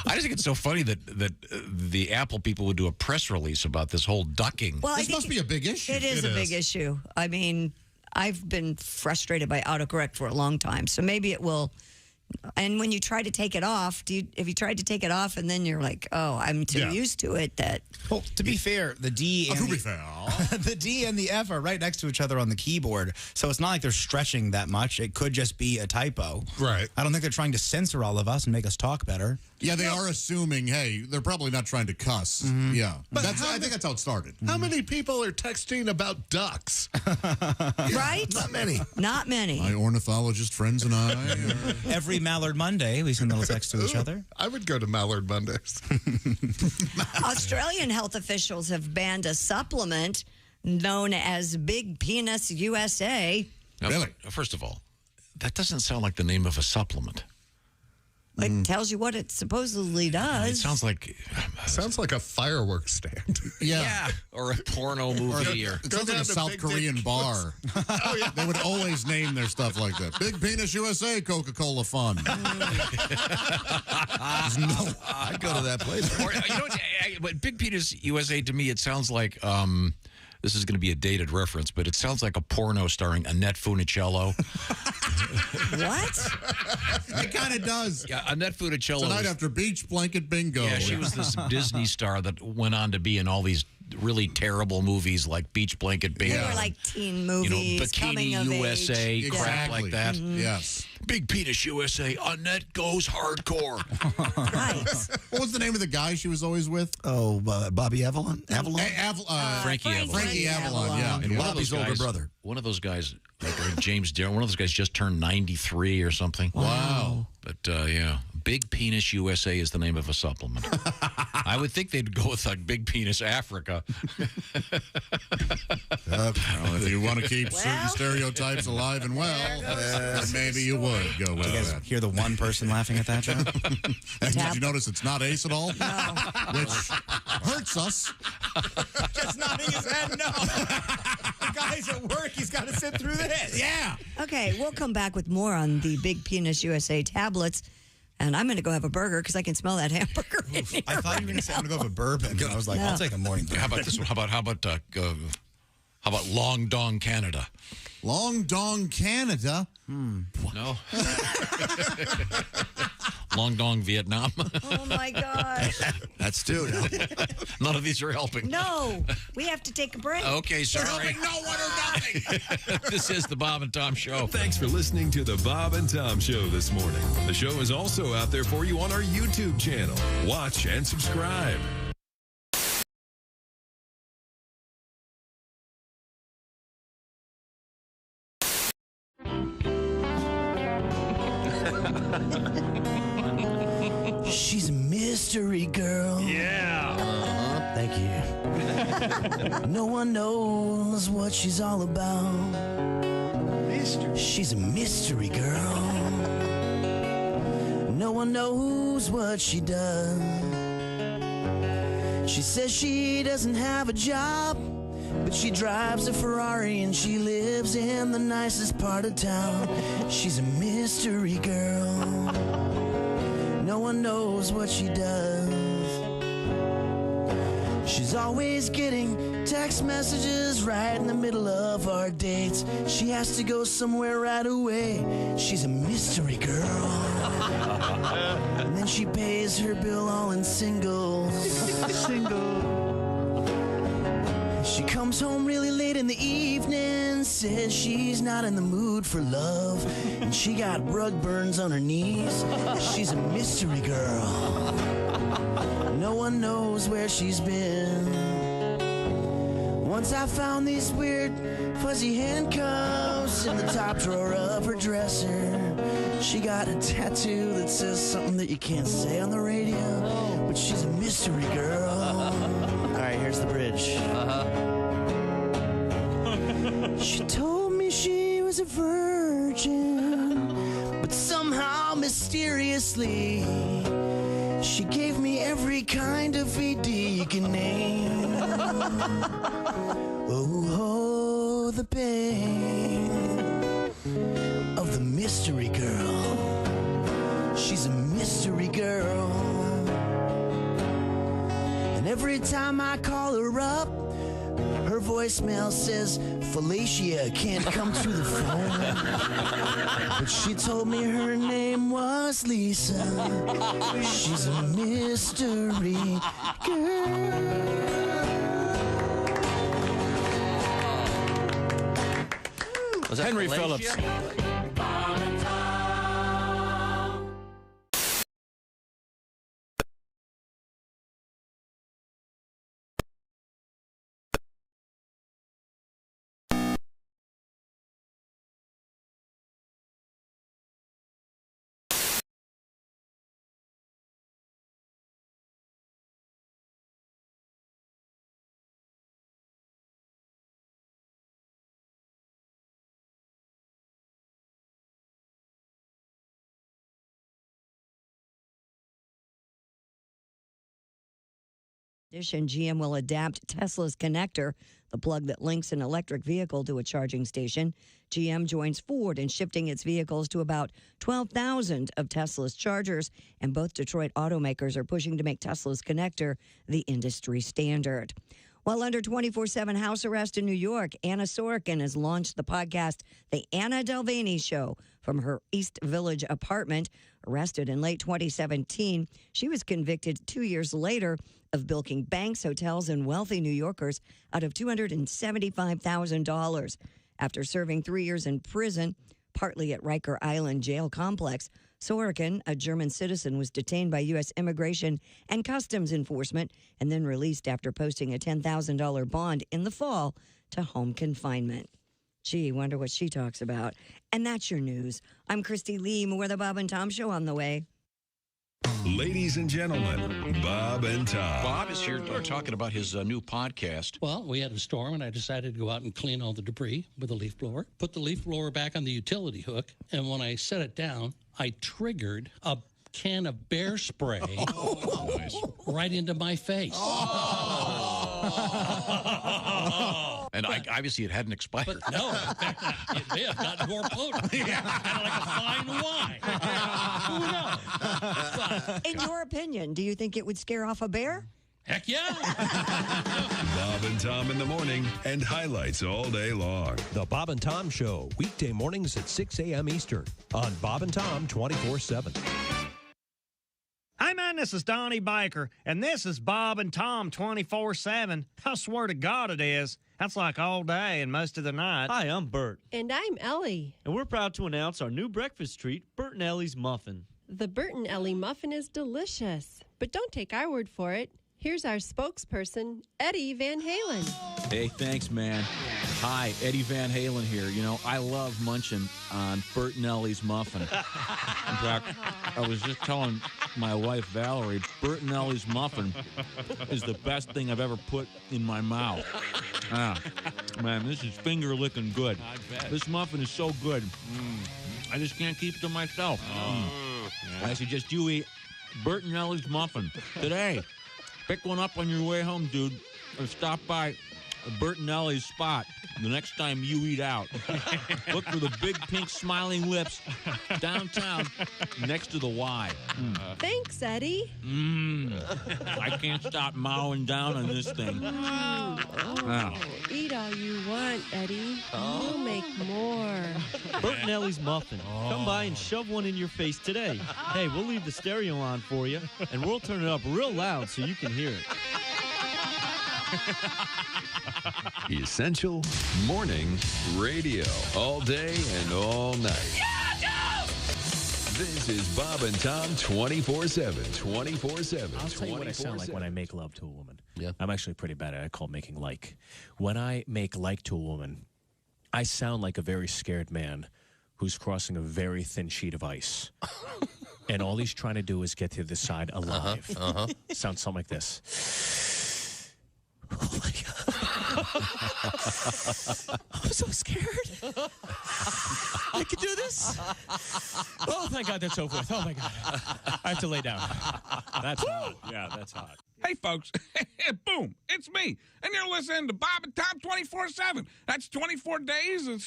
I just think it's so funny that the Apple people would do a press release about this whole ducking. Well, this must be a big issue. It is a big issue. I mean, I've been frustrated by autocorrect for a long time, so maybe it will. And when you try to take it off, if you tried to take it off and then you're like, oh, I'm too used to it that. Well, to be fair, the D and the D and the F are right next to each other on the keyboard, so it's not like they're stretching that much. It could just be a typo. Right. I don't think they're trying to censor all of us and make us talk better. Yeah, they are assuming, hey, they're probably not trying to cuss. Yeah. But I think that's how it started. How many people are texting about ducks? Right? Not many. Not many. My ornithologist friends and I. Every Mallard Monday, we send little texts to each other. I would go to Mallard Mondays. Australian health officials have banned a supplement known as Big Penis USA. Now, really? First of all, that doesn't sound like the name of a supplement. It tells you what it supposedly does. It sounds like a fireworks stand. Yeah. Or a porno movie. It sounds like a South Korean bar. Oh, yeah. They would always name their stuff like that. Big Penis USA Coca-Cola Fun. I'd go to that place. Or, you know, but Big Penis USA, to me, it sounds like... this is going to be a dated reference, but it sounds like a porno starring Annette Funicello. What? It kind of does. Yeah, Annette Funicello. Tonight after Beach Blanket Bingo. Yeah, she was this Disney star that went on to be in all these really terrible movies like Beach Blanket Bingo. They were like teen movies, Bikini coming of USA, age. crap like that. Yes. Big Penis USA, Annette goes hardcore. Nice. What was the name of the guy she was always with? Oh, Bobby Avalon? Frankie Avalon. Frankie Avalon, yeah. And Bobby's older brother. One of those guys, like James Darren, one of those guys just turned 93 or something. Wow. But, yeah, Big Penis USA is the name of a supplement. I would think they'd go with like Big Penis Africa. Well, if you want to keep certain stereotypes alive and well, then maybe you would go with Did you guys that. hear the one person laughing at that, Joe? And did you notice it's not Ace at all? No. Which hurts us. Just nodding his head, no. The guy's at work. He's got to sit through this. Yeah. Okay, we'll come back with more on the Big Penis USA tablets. And I'm going to go have a burger because I can smell that hamburger. I thought you were going to say I'm going to go have a bourbon. I was like, No. I'll take a morning. How about this one? How about Long Dong Canada? Long Dong Canada. No. Long Dong Vietnam. Oh, my gosh. That's two now. None of these are helping. No, we have to take a break. Okay, sorry. No one or nothing. This is the Bob and Tom Show. Thanks for listening to the Bob and Tom Show this morning. The show is also out there for you on our YouTube channel. Watch and subscribe. mystery girl. Yeah. Thank you. No one knows what she's all about. She's a mystery girl. No one knows what she does. She says she doesn't have a job, but she drives a Ferrari and she lives in the nicest part of town. She's a mystery girl. No one knows what she does. She's always getting text messages right in the middle of our dates. She has to go somewhere right away. She's a mystery girl. And then she pays her bill all in singles. She comes home really late in the evening, says she's not in the mood for love, and she got rug burns on her knees. She's a mystery girl. No one knows where she's been. Once I found these weird fuzzy handcuffs in the top drawer of her dresser. She got a tattoo that says something that you can't say on the radio, but she's a mystery girl. All right, here's the bridge. She told me she was a virgin, but somehow mysteriously she gave me every kind of VD you can name. Oh, the pain of the mystery girl. She's a mystery girl. And every time I call her up, her voicemail says Felicia can't come to the phone. But she told me her name was Lisa. She's a mystery girl. Was that Henry Felicia? Phillips. addition, GM will adapt Tesla's connector, the plug that links an electric vehicle to a charging station. GM joins Ford in shifting its vehicles to about 12,000 of Tesla's chargers, and both Detroit automakers are pushing to make Tesla's connector the industry standard. While under 24/7 house arrest in New York, Anna Sorokin has launched the podcast The Anna Delvey Show from her East Village apartment. Arrested in late 2017, she was convicted 2 years later of bilking banks, hotels, and wealthy New Yorkers out of $275,000. After serving 3 years in prison, partly at Riker Island Jail Complex, Sorokin, a German citizen, was detained by U.S. Immigration and Customs Enforcement and then released after posting a $10,000 bond in the fall to home confinement. Gee, wonder what she talks about. And that's your news. I'm Christy Lee. More of the Bob and Tom Show on the way. Ladies and gentlemen, Bob and Tom. Bob is here talking about his new podcast. Well, we had a storm, and I decided to go out and clean all the debris with a leaf blower, put the leaf blower back on the utility hook, and when I set it down, I triggered a can of bear spray right into my face. And obviously it hadn't expired. But no, in fact, it may have gotten more potent. Kind of like a fine wine. Who knows? But, in your opinion, do you think it would scare off a bear? Heck yeah. Bob and Tom in the morning and highlights all day long. The Bob and Tom Show, weekday mornings at 6 a.m. Eastern on Bob and Tom 24/7. Hey, man, this is Donnie Baker, and this is Bob and Tom 24/7. I swear to God it is. That's like all day and most of the night. Hi, I'm Bert. And I'm Ellie. And we're proud to announce our new breakfast treat, Bert and Ellie's Muffin. The Bert and Ellie Muffin is delicious. But don't take our word for it. Here's our spokesperson, Eddie Van Halen. Hey, thanks, man. Hi, Eddie Van Halen here. You know, I love munching on Bert and Ellie's muffin. In fact, I was just telling my wife, Valerie, Bert and Ellie's muffin is the best thing I've ever put in my mouth. Man, this is finger-licking good. I bet. This muffin is so good. I just can't keep it to myself. I suggest you eat Bert and Ellie's muffin today. Pick one up on your way home, dude, or stop by Bert and Ellie's spot the next time you eat out. Look for the big pink smiling lips downtown next to the Y. Thanks, Eddie. I can't stop mowing down on this thing. Eat all you want, Eddie. We'll make more. Bert and Ellie's muffin. Come by and shove one in your face today. Hey, we'll leave the stereo on for you, and we'll turn it up real loud so you can hear it. Essential Morning Radio. All day and all night. This is Bob and Tom 24/7. 24/7. I'll tell you what I sound like when I make love to a woman. Yeah. I'm actually pretty bad at it. I call it making like. When I make like to a woman, I sound like a very scared man who's crossing a very thin sheet of ice. And all he's trying to do is get to the side alive. Sounds something like this. Oh my God. I'm so scared. I can do this. Oh, thank God that's over with. Oh my God. I have to lay down. That's hot. Yeah, that's hot. Hey, folks. Boom. It's me. And you're listening to Bob and Tom 24/7. That's 24 days and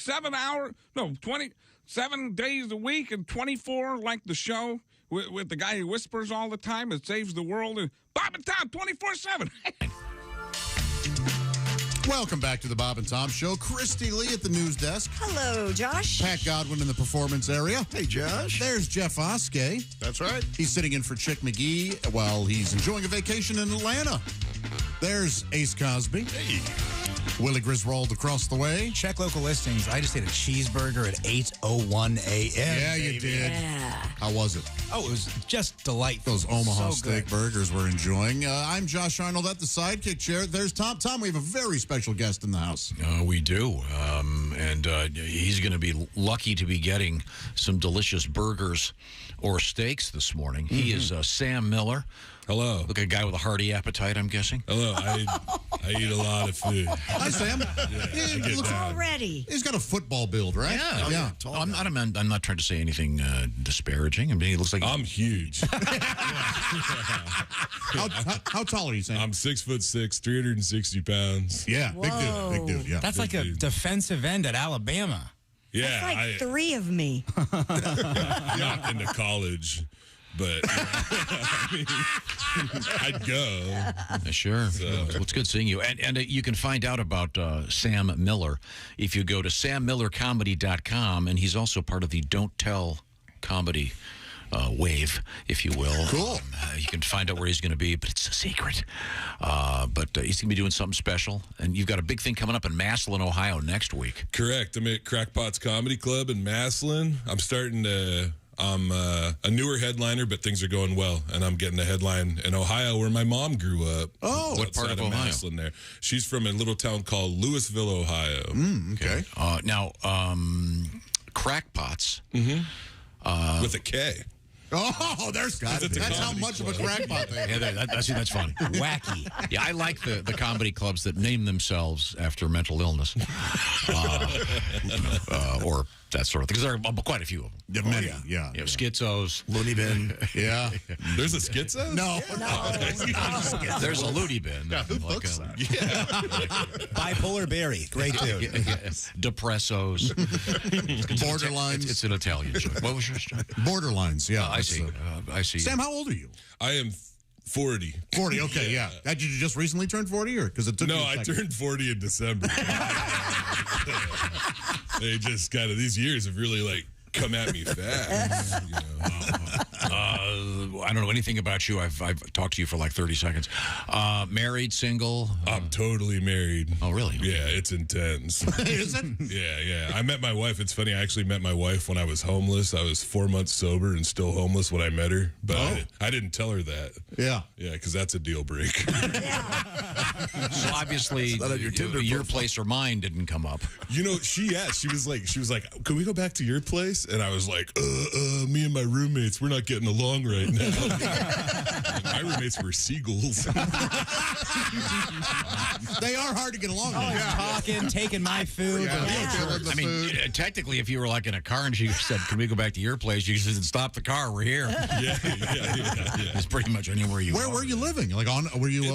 27 days a week and 24 like the show with the guy who whispers all the time and saves the world. And Bob and Tom 24/7. Welcome back to the Bob and Tom Show. Christy Lee at the news desk. Hello, Josh. Pat Godwin in the performance area. Hey, Josh. There's Jeff Oskey. That's right. He's sitting in for Chick McGee while he's enjoying a vacation in Atlanta. There's Ace Cosby. Hey. Willie Griswold across the way. Check local listings. I just ate a cheeseburger at 8:01 a.m. Yeah, you did. Yeah. How was it? Oh, it was just delightful. Those Omaha So steak good. burgers we're enjoying. I'm Josh Arnold at the sidekick chair. There's Tom. Tom, we have a very special guest in the house. We do. And he's going to be lucky to be getting some delicious burgers or steaks this morning. He is Sam Miller. Hello. Look, a guy with a hearty appetite, I'm guessing. Hello. I eat a lot of food. Hi, Sam. I get down. Already. He's got a football build, right? Yeah. Oh, I'm not trying to say anything disparaging. I mean, he looks like I'm huge. How tall are you, Sam? I'm 6'6", 360 pounds. Yeah, big dude. Yeah, That's like a defensive end at Alabama. Yeah, That's like three of me. not into college, but I'd go. Sure. Well, it's good seeing you. And you can find out about Sam Miller if you go to sammillercomedy.com, and he's also part of the Don't Tell Comedy wave, if you will. Cool. You can find out where he's going to be, but it's a secret. But he's going to be doing something special, and you've got a big thing coming up in Massillon, Ohio next week. Correct. I'm at Crackpot's Comedy Club in Massillon. I'm a newer headliner, but things are going well, and I'm getting a headline in Ohio where my mom grew up. Oh, what part of Ohio? Massillon there. She's from a little town called Louisville, Ohio. Okay. Now, Crackpots. With a K. Oh, that's how much of a crackpot they are. Yeah, that's funny. Wacky. Yeah, I like the comedy clubs that name themselves after mental illness, or that sort of thing. Because there are quite a few of them. Many, yeah. You know, schizos, loony bin. Yeah. There's a schizo? No. There's a loony bin. Yeah, who books that? Bipolar Barry. Great dude. Yes. Depressos. Borderlines. It's an Italian joke. What was yours, John? Borderlines, yeah. I see. I see. Sam, how old are you? I am 40. 40, okay, yeah. Did you just recently turn 40? Or because it took No, you a I second? turned 40 in December. They just these years have really come at me fast. I don't know anything about you. I've talked to you for like 30 seconds. Married, single? I'm totally married. Oh, really? Okay. Yeah, it's intense. Is it? Yeah. I met my wife. It's funny. I actually met my wife when I was homeless. I was 4 months sober and still homeless when I met her. But I didn't tell her that. Yeah. Yeah, because that's a deal breaker. So obviously, your place or mine didn't come up. You know, she was like, can we go back to your place? And I was like, me and my roommates, we're not getting along right now. And my roommates were seagulls. They are hard to get along with. Talking, taking my food. I mean, technically, if you were like in a car and she said, can we go back to your place? You said, stop the car, we're here. Yeah. It's pretty much anywhere you Where were you living? Like were you?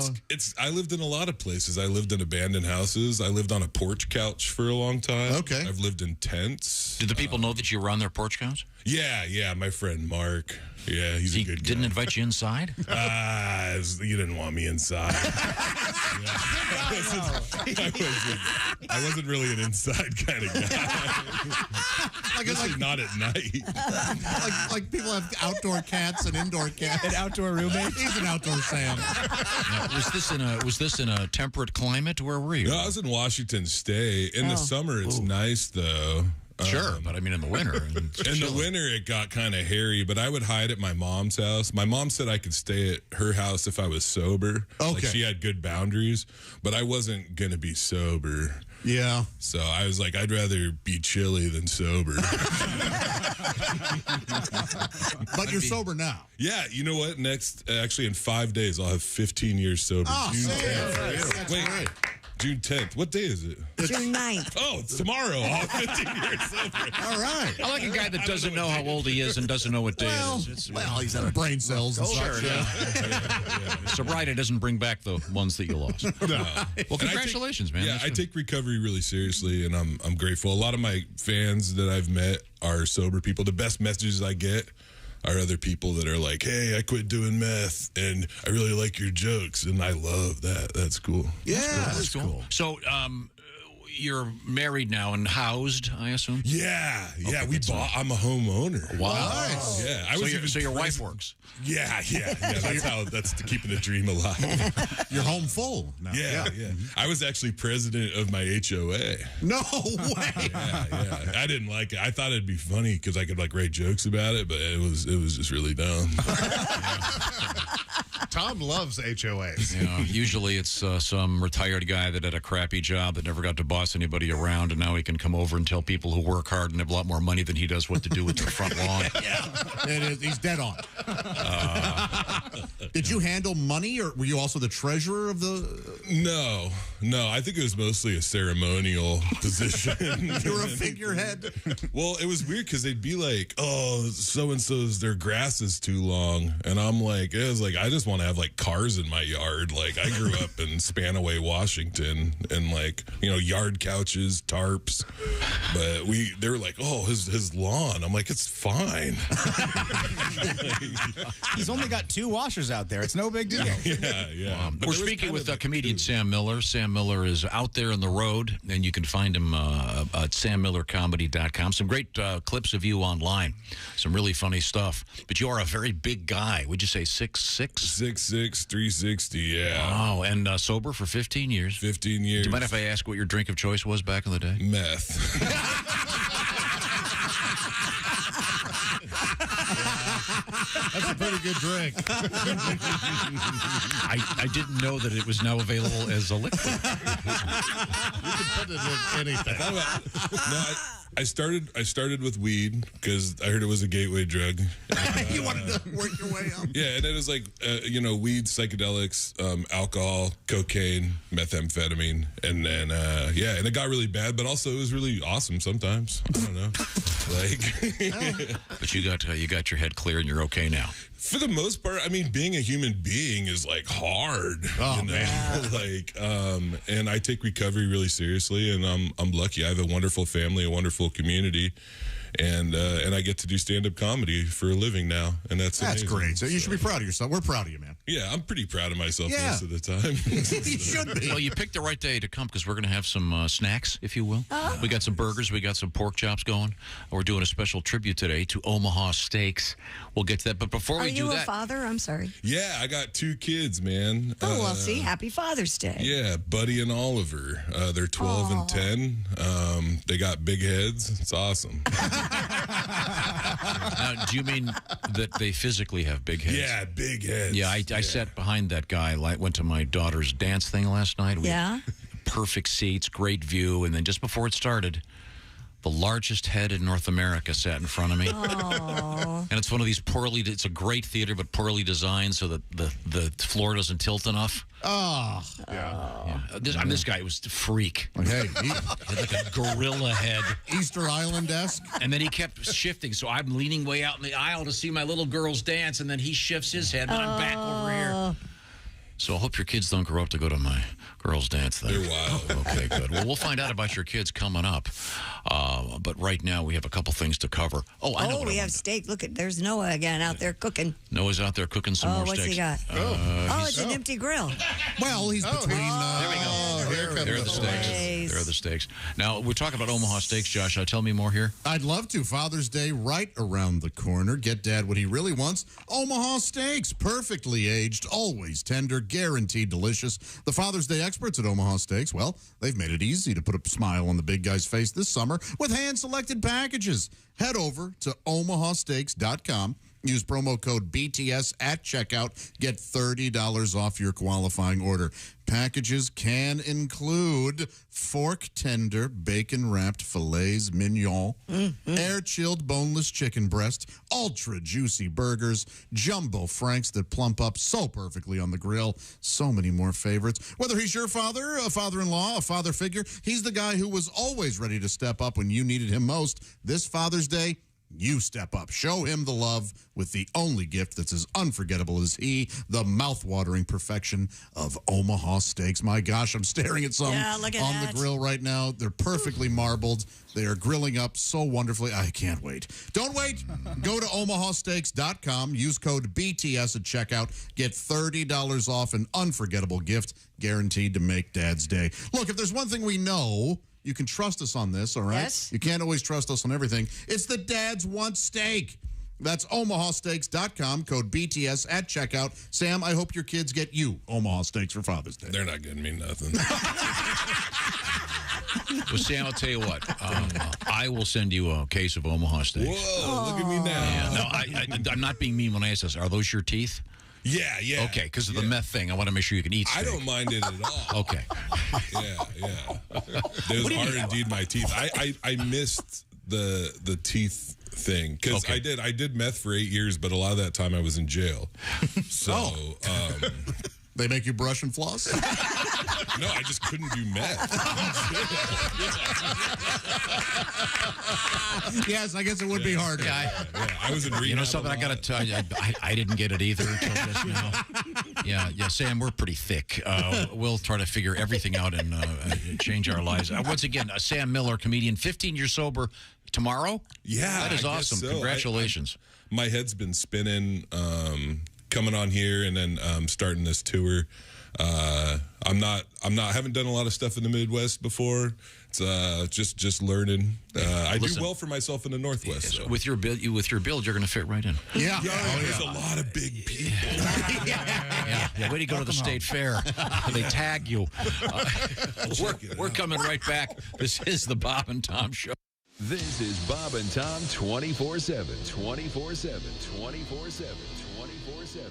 I lived in a lot of places. I lived in abandoned houses. I lived on a porch couch for a long time. Okay. I've lived in tents. Did the people know that you were on their porch couch? Yeah. My friend Mark. Yeah, he's a good guy. Didn't invite you inside? You didn't want me inside. I wasn't really an inside kind of guy. Especially not at night. like people have outdoor cats and indoor cats. An outdoor roommate? He's an outdoor Sam. Now, was this in a temperate climate? Where were you? No, I was in Washington State. In the summer, it's nice, though. Sure, but I mean in the winter. In the winter, it got kind of hairy, but I would hide at my mom's house. My mom said I could stay at her house if I was sober. Okay. Like she had good boundaries, but I wasn't going to be sober. Yeah. So I was like, I'd rather be chilly than sober. But you're sober now. Yeah, you know what? Actually, in 5 days, I'll have 15 years sober. Oh, June Sam. 10th. That's Wait, great. June 10th. What day is it? June 9th. Oh, it's tomorrow. I'll have 15 years sober. All right. I like a guy that doesn't know how old he is and doesn't know what day it is. Well, he's on brain cells and such. Sobriety doesn't bring back the ones that you lost. No. Well, congratulations, man. Yeah, I take recovery really seriously, and I'm grateful. A lot of my fans that I've met are sober people. The best messages I get are other people that are like, hey, I quit doing meth, and I really like your jokes, and I love that. That's cool. Yeah, that's cool. So, you're married now and housed, I assume? Yeah, we bought. I'm a homeowner. Wow. Nice. Yeah, I was so your wife works? Yeah. That's keeping the dream alive. You're home full now. Yeah. I was actually president of my HOA. No way. Yeah. I didn't like it. I thought it'd be funny because I could like write jokes about it, but it was just really dumb. Tom loves HOAs. Usually it's some retired guy that had a crappy job that never got to boss anybody around, and now he can come over and tell people who work hard and have a lot more money than he does what to do with their front lawn. It is. He's dead on. Did you handle money, or were you also the treasurer of the? No. I think it was mostly a ceremonial position. You were a figurehead. Well, it was weird because they'd be like, "Oh, so and so's their grass is too long," and I'm like, I just want to have like cars in my yard. Like I grew up in Spanaway, Washington, and like yard couches, tarps, but they were like, "Oh, his lawn." I'm like, "It's fine." He's only got 2 washers out there. It's no big deal. Yeah. We're speaking with comedian Sam Miller. Sam Miller is out there on the road, and you can find him at sammillercomedy.com. Some great clips of you online. Some really funny stuff. But you are a very big guy. Would you say 6'6"? 6'6", 360, yeah. Wow, and sober for 15 years. 15 years. Do you mind if I ask what your drink of choice was back in the day? Meth. That's a pretty good drink. I didn't know that it was now available as a liquid. You can put it in anything. I started with weed because I heard it was a gateway drug. You wanted to work your way up. Yeah, and it was like weed, psychedelics, alcohol, cocaine, methamphetamine, and then and it got really bad, but also it was really awesome sometimes. I don't know, But you got your head clear and you're okay now. For the most part, I mean, being a human being is like hard. Oh, man. And I take recovery really seriously, and I'm lucky. I have a wonderful family, a wonderful community, and I get to do stand-up comedy for a living now, and that's amazing. great. So you should be proud of yourself. We're proud of you, man. Yeah, I'm pretty proud of myself most of the time. You should be. Well, you picked the right day to come because we're going to have some snacks, if you will. We got some burgers. We got some pork chops going. We're doing a special tribute today to Omaha Steaks. We'll get to that. But before we do that... Are you a father? I'm sorry. Yeah, I got 2 kids, man. Oh, well, see, happy Father's Day. Yeah, Buddy and Oliver. They're 12 and 10. They got big heads. It's awesome. Now, do you mean that they physically have big heads? Yeah, big heads. Yeah, I sat behind that guy. I went to my daughter's dance thing last night. We had perfect seats, great view, and then just before it started, the largest head in North America sat in front of me. Aww. And it's one of these it's a great theater, but poorly designed so that the floor doesn't tilt enough. Oh, yeah. This guy was a freak. Okay. He had like a gorilla head. Easter Island-esque. And then he kept shifting, so I'm leaning way out in the aisle to see my little girls dance, and then he shifts his head, and I'm back over here. So I hope your kids don't grow up to go to my girls' dance thing. They're wild. Okay, good. Well, we'll find out about your kids coming up. But right now, we have a couple things to cover. Oh, I know what we have steak. Look, there's Noah again out there cooking. Noah's out there cooking some more what's steaks. he got? It's an empty grill. Well, he's between... there we go. There are the steaks. Nice. There are the steaks. Now, we're talking about Omaha Steaks, Josh. Tell me more here. I'd love to. Father's Day right around the corner. Get Dad what he really wants. Omaha Steaks. Perfectly aged, always tender, guaranteed delicious. The Father's Day experts at Omaha Steaks, well, they've made it easy to put a smile on the big guy's face this summer with hand-selected packages. Head over to omahasteaks.com. Use promo code BTS at checkout. Get $30 off your qualifying order. Packages can include fork tender, bacon-wrapped fillets mignon, air-chilled boneless chicken breast, ultra-juicy burgers, jumbo franks that plump up so perfectly on the grill. So many more favorites. Whether he's your father, a father-in-law, a father figure, he's the guy who was always ready to step up when you needed him most. This Father's Day, you step up. Show him the love with the only gift that's as unforgettable as he, the mouth-watering perfection of Omaha Steaks. My gosh, I'm staring at some on the grill right now. They're perfectly marbled. They are grilling up so wonderfully. I can't wait. Don't wait. Go to omahasteaks.com. Use code BTS at checkout. Get $30 off an unforgettable gift guaranteed to make Dad's day. Look, if there's one thing we know, you can trust us on this, all right? Yes. You can't always trust us on everything. It's the Dads Want Steak. That's omahasteaks.com, code BTS at checkout. Sam, I hope your kids get you Omaha Steaks for Father's Day. They're not getting me nothing. Well, Sam, I'll tell you what. I will send you a case of Omaha Steaks. Whoa, look at me now. Yeah, no, I'm not being mean when I ask this. Are those your teeth? Yeah. Okay, because of the meth thing, I want to make sure you can eat steak. I don't mind it at all. Okay. Yeah. Those are indeed my teeth. I missed the teeth thing because I did meth for 8 years, but a lot of that time I was in jail. So they make you brush and floss? No, I just couldn't do meth. Yes, I guess it would be hard. Yeah, I was in rehab. You know something? I got to tell you, I didn't get it either until just now. Yeah, Sam, we're pretty thick. We'll try to figure everything out and change our lives. Once again, Sam Miller, comedian, 15 years sober. Tomorrow? Yeah, that is I awesome. guess so. Congratulations. My head's been spinning. Coming on here and then starting this tour. I haven't done a lot of stuff in the Midwest before. It's just learning. I do well for myself in the Northwest. So. With your build, you're going to fit right in. Yeah. There's a lot of big people. Yeah. Way to go to the state fair. They tag you. We're coming right back. This is the Bob and Tom Show. This is Bob and Tom 24/7. 24/7. 24/7. 24/7.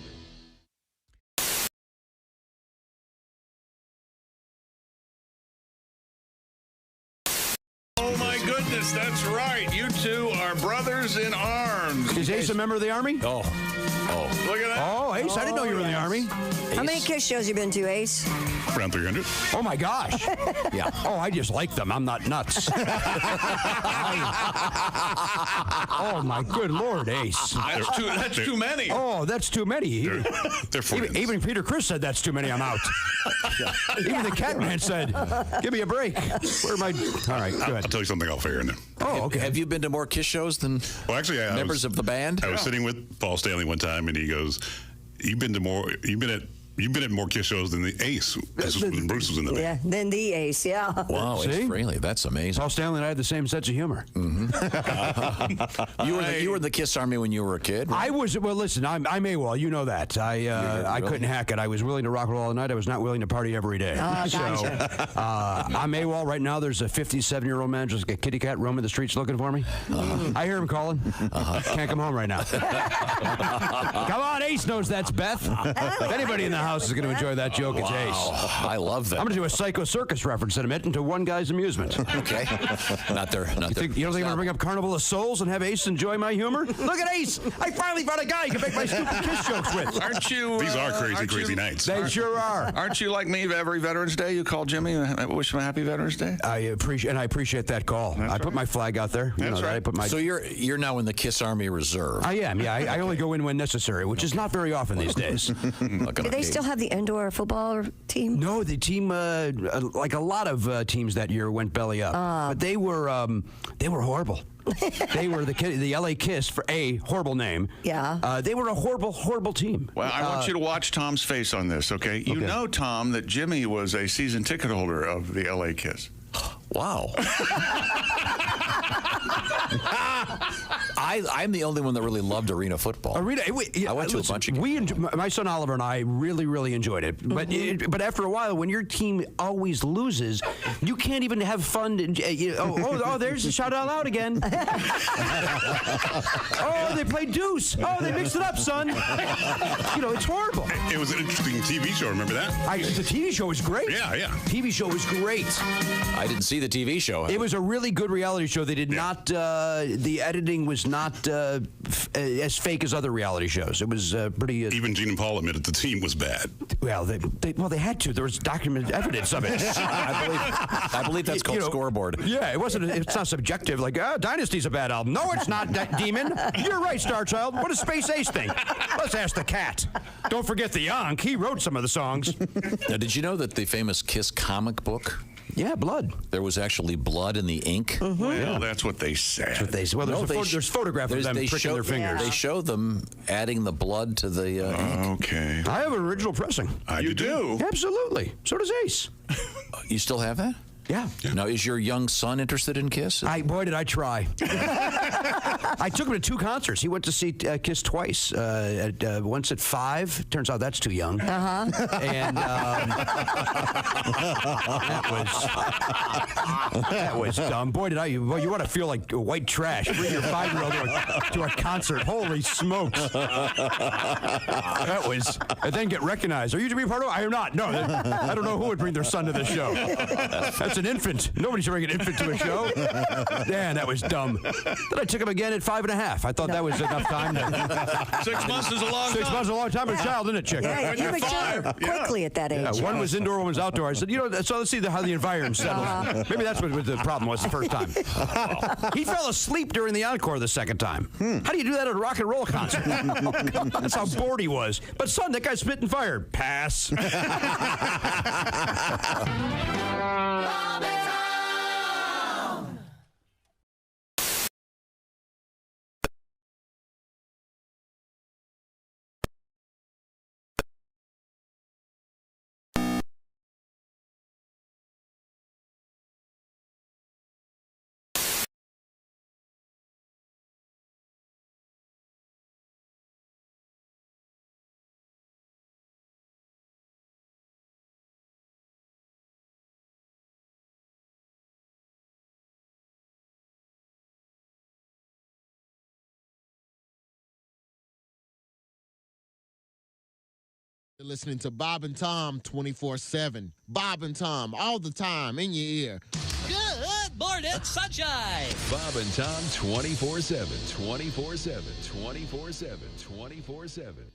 Oh my goodness, that's right. You two are brothers in arms. Is Ace a member of the Army? Oh. Look at that. Oh, Ace, I didn't know you were in the Army. How many KISS shows you been to, Ace? Around 300. Oh, my gosh. Yeah. Oh, I just like them. I'm not nuts. Oh, my good Lord, Ace. That's too many. Oh, that's too many. They're friends. Even Peter Criss said that's too many. I'm out. Even the Catman said, give me a break. Where am I? All right, good. I'll tell you something off air now. Oh, okay. Have you been to more Kiss shows than members of the band? I was sitting with Paul Stanley one time, and he goes, "You've been at more Kiss shows than the Ace." When Bruce was in the band. Yeah, then the Ace, yeah. Wow, See? Ace Frehley, that's amazing. Paul Stanley and I had the same sense of humor. You were in the Kiss Army when you were a kid? I was. Well, listen, I'm AWOL. You know that. I couldn't hack it. I was willing to rock and roll all night. I was not willing to party every day. Gotcha. So I'm AWOL right now. There's a 57-year-old man, just a kitty cat, roaming the streets looking for me. I hear him calling. Can't come home right now. Come on, Ace knows that's Beth. If anybody in the house is going to enjoy that joke, it's Ace. I love that. I'm going to do a Psycho Circus reference in a minute into one guy's amusement. Okay. Not there. You don't think I'm going to bring up Carnival of Souls and have Ace enjoy my humor? Look at Ace! I finally found a guy you can make my stupid Kiss jokes with. Aren't you? These are crazy nights. They sure are. Aren't you like me? Every Veterans Day, you call Jimmy and wish him a happy Veterans Day. I appreciate that call. I put my flag out there. That's right. I put my. So you're now in the Kiss Army Reserve. I am. Yeah, I only go in when necessary, which is not very often these days. Do they still have the indoor football team? No, the team, like a lot of teams that year, went belly up. But they were horrible. They were the LA Kiss, for a horrible name. Yeah. They were a horrible team. Well, I want you to watch Tom's face on this, okay? You know, Tom, that Jimmy was a season ticket holder of the LA Kiss. Wow. I'm the only one that really loved arena football. I went to a bunch of games. My son Oliver and I really enjoyed it. But after a while, when your team always loses, you can't even have fun. There's a shout out loud again. Oh, they played deuce. Oh, they mixed it up, son. It's horrible. It was an interesting TV show. Remember that? The TV show was great. Yeah. TV show was great. I didn't see the TV show. It was a really good reality show. They did not. The editing was not as fake as other reality shows. It was pretty. Even Gene and Paul admitted the team was bad. Well, they had to. There was documented evidence of it. I believe that's called scoreboard. Yeah, it wasn't. It's not subjective. Like, Dynasty's a bad album. No, it's not, Demon. You're right, Star Child. What does Space Ace think? Let's ask the cat. Don't forget the Yonk. He wrote some of the songs. Now, did you know that the famous Kiss comic book? Yeah, blood. There was actually blood in the ink. Well, that's what they said. That's what they said. Well, there's photographs of them pricking their fingers. They show them adding the blood to the ink. Okay. I have an original pressing. You do? Absolutely. So does Ace. You still have that? Yeah. Now, is your young son interested in Kiss? Boy, did I try. I took him to 2 concerts. He went to see Kiss twice. Once at 5. Turns out that's too young. And that was dumb. Boy, you want to feel like white trash. Bring your 5-year-old to a concert. Holy smokes. That was. And then get recognized. Are you to be part of it? I am not. No. I don't know who would bring their son to this show. That's an infant. Nobody should bring an infant to a show. Man, that was dumb. Then I took him again at 5.5. I thought that was enough time. 6 months is a long time. 6 months is a long time for a child, isn't it, chick? Yeah, you mature quickly at that age. Yeah, one was indoor, one was outdoor. I said, so let's see how the environment settles. Maybe that's what the problem was the first time. He fell asleep during the encore the second time. How do you do that at a rock and roll concert? That's how bored he was. But son, that guy spit and fired. Pass. You're listening to Bob and Tom 24/7. Bob and Tom all the time in your ear. Good morning, sunshine. Bob and Tom 24/7, 24/7, 24/7, 24/7.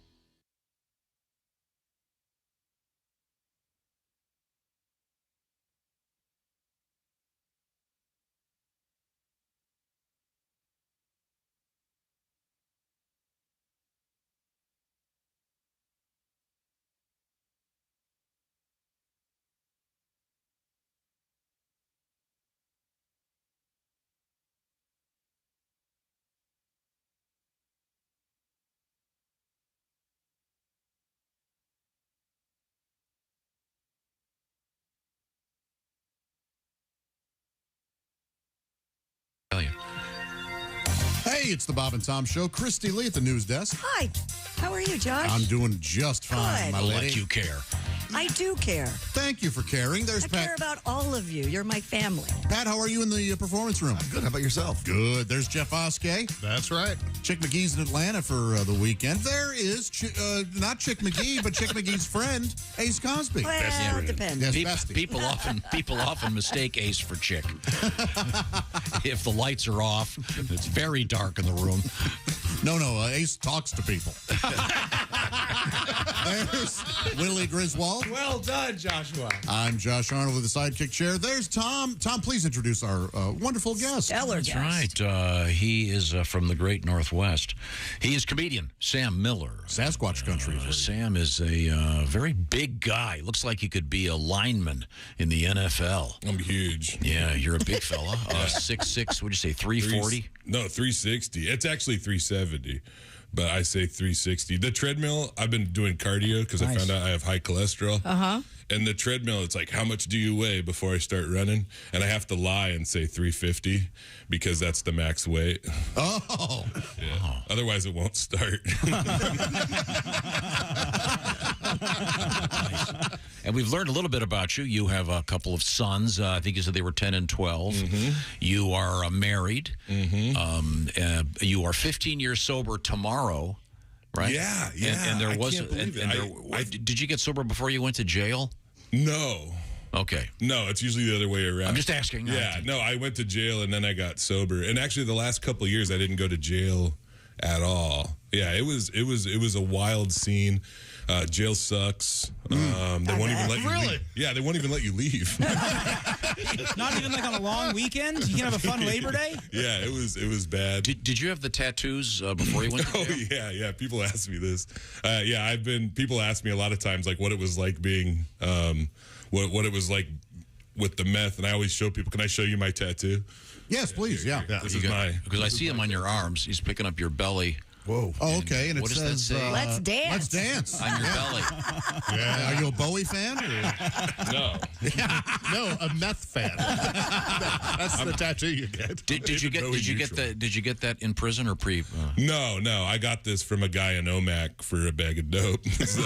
it's the Bob and Tom Show. Christy Lee at the news desk. Hi. How are you, Josh? I'm doing just fine, Good. my lady. Like you care. I do care. Thank you for caring. There's I Pat. care about all of you. You're my family. Pat, how are you in the performance room? Good. How about yourself? Good. There's Jeff Oskey. That's right. Chick McGee's in Atlanta for the weekend. There is not Chick McGee, but Chick McGee's friend, Ace Cosby. Well, it depends. Yes, bestie. People often mistake Ace for Chick. If the lights are off, it's very dark in the room. No, Ace talks to people. There's Willie Griswold. Well done, Joshua. I'm Josh Arnold with the sidekick chair. There's Tom. Tom, please introduce our wonderful guest. Stellar That's guest. right. He is from the great Northwest. He is comedian Sam Miller. Sasquatch country. Sam is a very big guy. Looks like he could be a lineman in the NFL. I'm huge. Yeah, you're a big fella. 6'6", what'd you say, 340? No, 360. It's actually 370, but I say 360. The treadmill, I've been doing cardio because I found out I have high cholesterol. Uh-huh. And the treadmill, it's like, how much do you weigh before I start running? And I have to lie and say 350 because that's the max weight. Oh. Yeah. Otherwise, it won't start. And we've learned a little bit about you. You have a couple of sons. I think you said they were 10 and 12. Mm-hmm. You are married. Mm-hmm. You are 15 years sober tomorrow, right? Yeah. And there I was. can't believe it. Did you get sober before you went to jail? No. Okay. No, it's usually the other way around. I'm just asking. Yeah, no, I went to jail and then I got sober. And actually, the last couple of years, I didn't go to jail at all. Yeah, it was a wild scene. Jail sucks. They won't even let you leave. Yeah, they won't even let you leave. Not even like on a long weekend? You can have a fun Labor Day? Yeah, it was bad. Did you have the tattoos before you went to jail? Yeah. People ask me this. People ask me a lot of times like what it was like being, what it was like with the meth, and I always show people. Can I show you my tattoo? Yes, please. Yeah. This is my. Because I see him on your arms. He's picking up your belly. Whoa. Oh, okay. And it what does says, that say? Let's dance. Let's dance. On your belly. Yeah. Are you a Bowie fan? Or? No. No, a meth fan. That's the tattoo you get. Did you get that in prison or pre? No. I got this from a guy in Omaha for a bag of dope. So,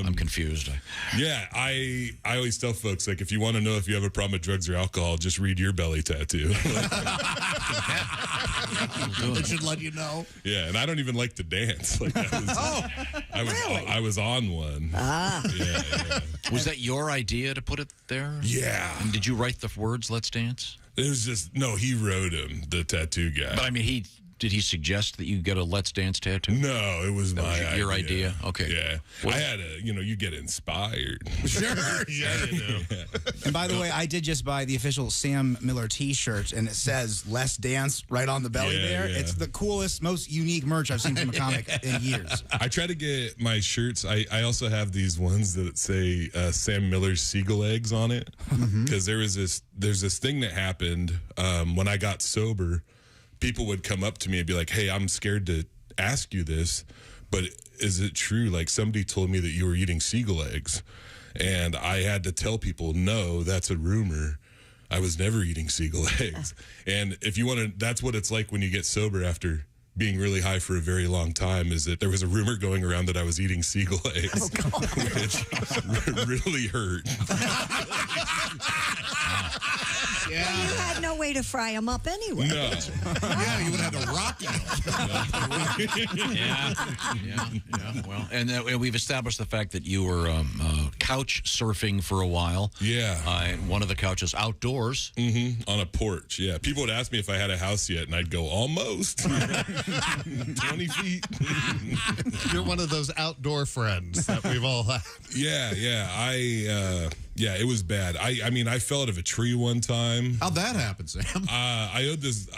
I'm confused. Yeah, I always tell folks, like, if you want to know if you have a problem with drugs or alcohol, just read your belly tattoo. It should let you know. Yeah, and I don't even like to dance. Like I was on one. Ah. Yeah. Was that your idea to put it there? Yeah. And did you write the words "Let's Dance"? It was just he wrote him, the tattoo guy. But I mean, did he suggest that you get a "Let's Dance" tattoo? No, it was your idea. Okay. Yeah. I had you get inspired. Sure. Yeah. And by the way, I did just buy the official Sam Miller T-shirt, and it says "Let's Dance" right on the belly there. Yeah. It's the coolest, most unique merch I've seen from a comic in years. I try to get my shirts. I also have these ones that say Sam Miller's seagull eggs on it, because there's this thing that happened when I got sober. People would come up to me and be like, "Hey, I'm scared to ask you this, but is it true? Like, somebody told me that you were eating seagull eggs." And I had to tell people, no, that's a rumor. I was never eating seagull eggs. And if you want to, that's what it's like when you get sober after being really high for a very long time, is that there was a rumor going around that I was eating seagull eggs, which really hurt. Yeah. Well, you had no way to fry them up anyway. No. Yeah, you would have had to rock them. Yeah. Well, and we've established the fact that you were couch surfing for a while. Yeah. And one of the couches outdoors. On a porch, yeah. People would ask me if I had a house yet, and I'd go, almost. 20 feet. You're one of those outdoor friends that we've all had. Yeah. It was bad. I mean, I fell out of a tree one time. How'd that happen, Sam? I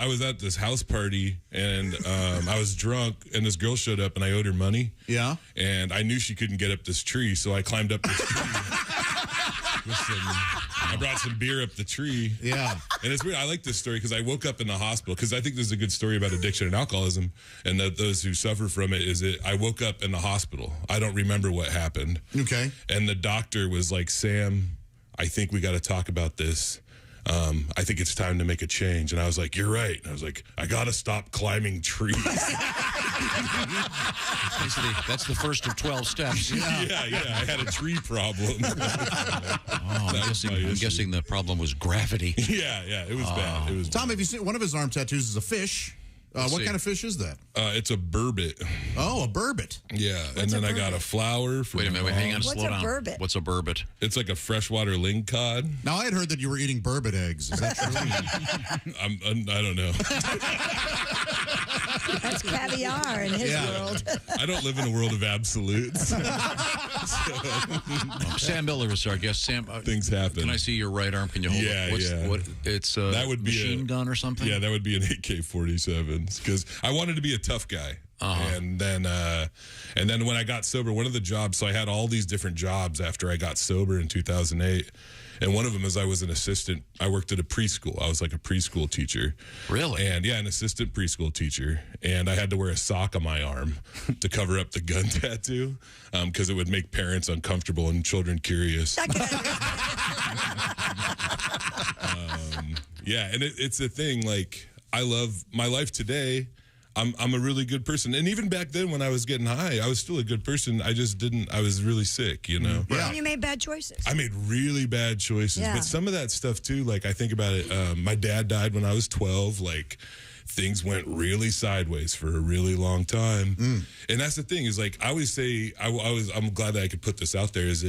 was at this house party, and I was drunk, and this girl showed up, and I owed her money. Yeah. And I knew she couldn't get up this tree, so I climbed up this tree. I brought some beer up the tree. Yeah. And it's weird. I like this story because I woke up in the hospital, because I think this is a good story about addiction and alcoholism, and those who suffer from it. I woke up in the hospital. I don't remember what happened. Okay. And the doctor was like, "Sam, I think we got to talk about this." I think it's time to make a change. And I was like, you're right. And I was like, I got to stop climbing trees. Basically, that's the first of 12 steps. Yeah. I had a tree problem. I'm guessing the problem was gravity. Yeah, it was bad. It was Tom, have you seen one of his arm tattoos is a fish? What kind of fish is that? It's a burbot. Oh, a burbot. Yeah, and then I got a flower. Wait a minute, hang on, slow down. Burbot? What's a burbot? It's like a freshwater lingcod. Now, I had heard that you were eating burbot eggs. Is that true? I don't know. That's caviar in his world. I don't live in a world of absolutes. Sam Miller is our guest. Sam, things happen. Can I see your right arm? Can you hold it? What, it's a that would be machine gun or something? Yeah, that would be an AK-47. Because I wanted to be a tough guy. And then when I got sober, one of the jobs, so I had all these different jobs after I got sober in 2008. And one of them is I was an assistant. I worked at a preschool. I was like a preschool teacher. Really? And an assistant preschool teacher. And I had to wear a sock on my arm to cover up the gun tattoo because it would make parents uncomfortable and children curious. And it's a thing. Like, I love my life today. I'm a really good person. And even back then when I was getting high, I was still a good person. I just didn't, I was really sick, you know? Yeah. And you made bad choices. I made really bad choices. Yeah. But some of that stuff too, like I think about it, my dad died when I was 12, like things went really sideways for a really long time. And that's the thing is like, I always say, I'm glad that I could put this out there is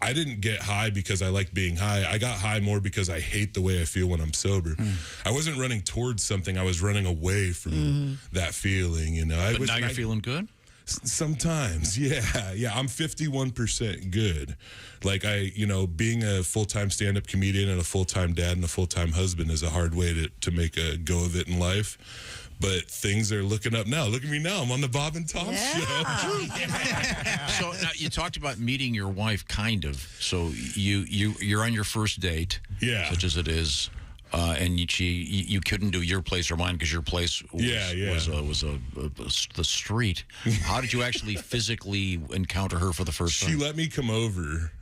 I didn't get high because I like being high. I got high more because I hate the way I feel when I'm sober. I wasn't running towards something. I was running away from that feeling, you know. But now you're feeling good? Sometimes, yeah. I'm 51% good. Like being a full-time stand-up comedian and a full-time dad and a full-time husband is a hard way to make a go of it in life. But things are looking up now. Look at me now. I'm on the Bob and Tom show. So now you talked about meeting your wife, kind of. So you're on your first date, such as it is, and you couldn't do your place or mine because your place was the street. How did you actually physically encounter her for the first time? She let me come over.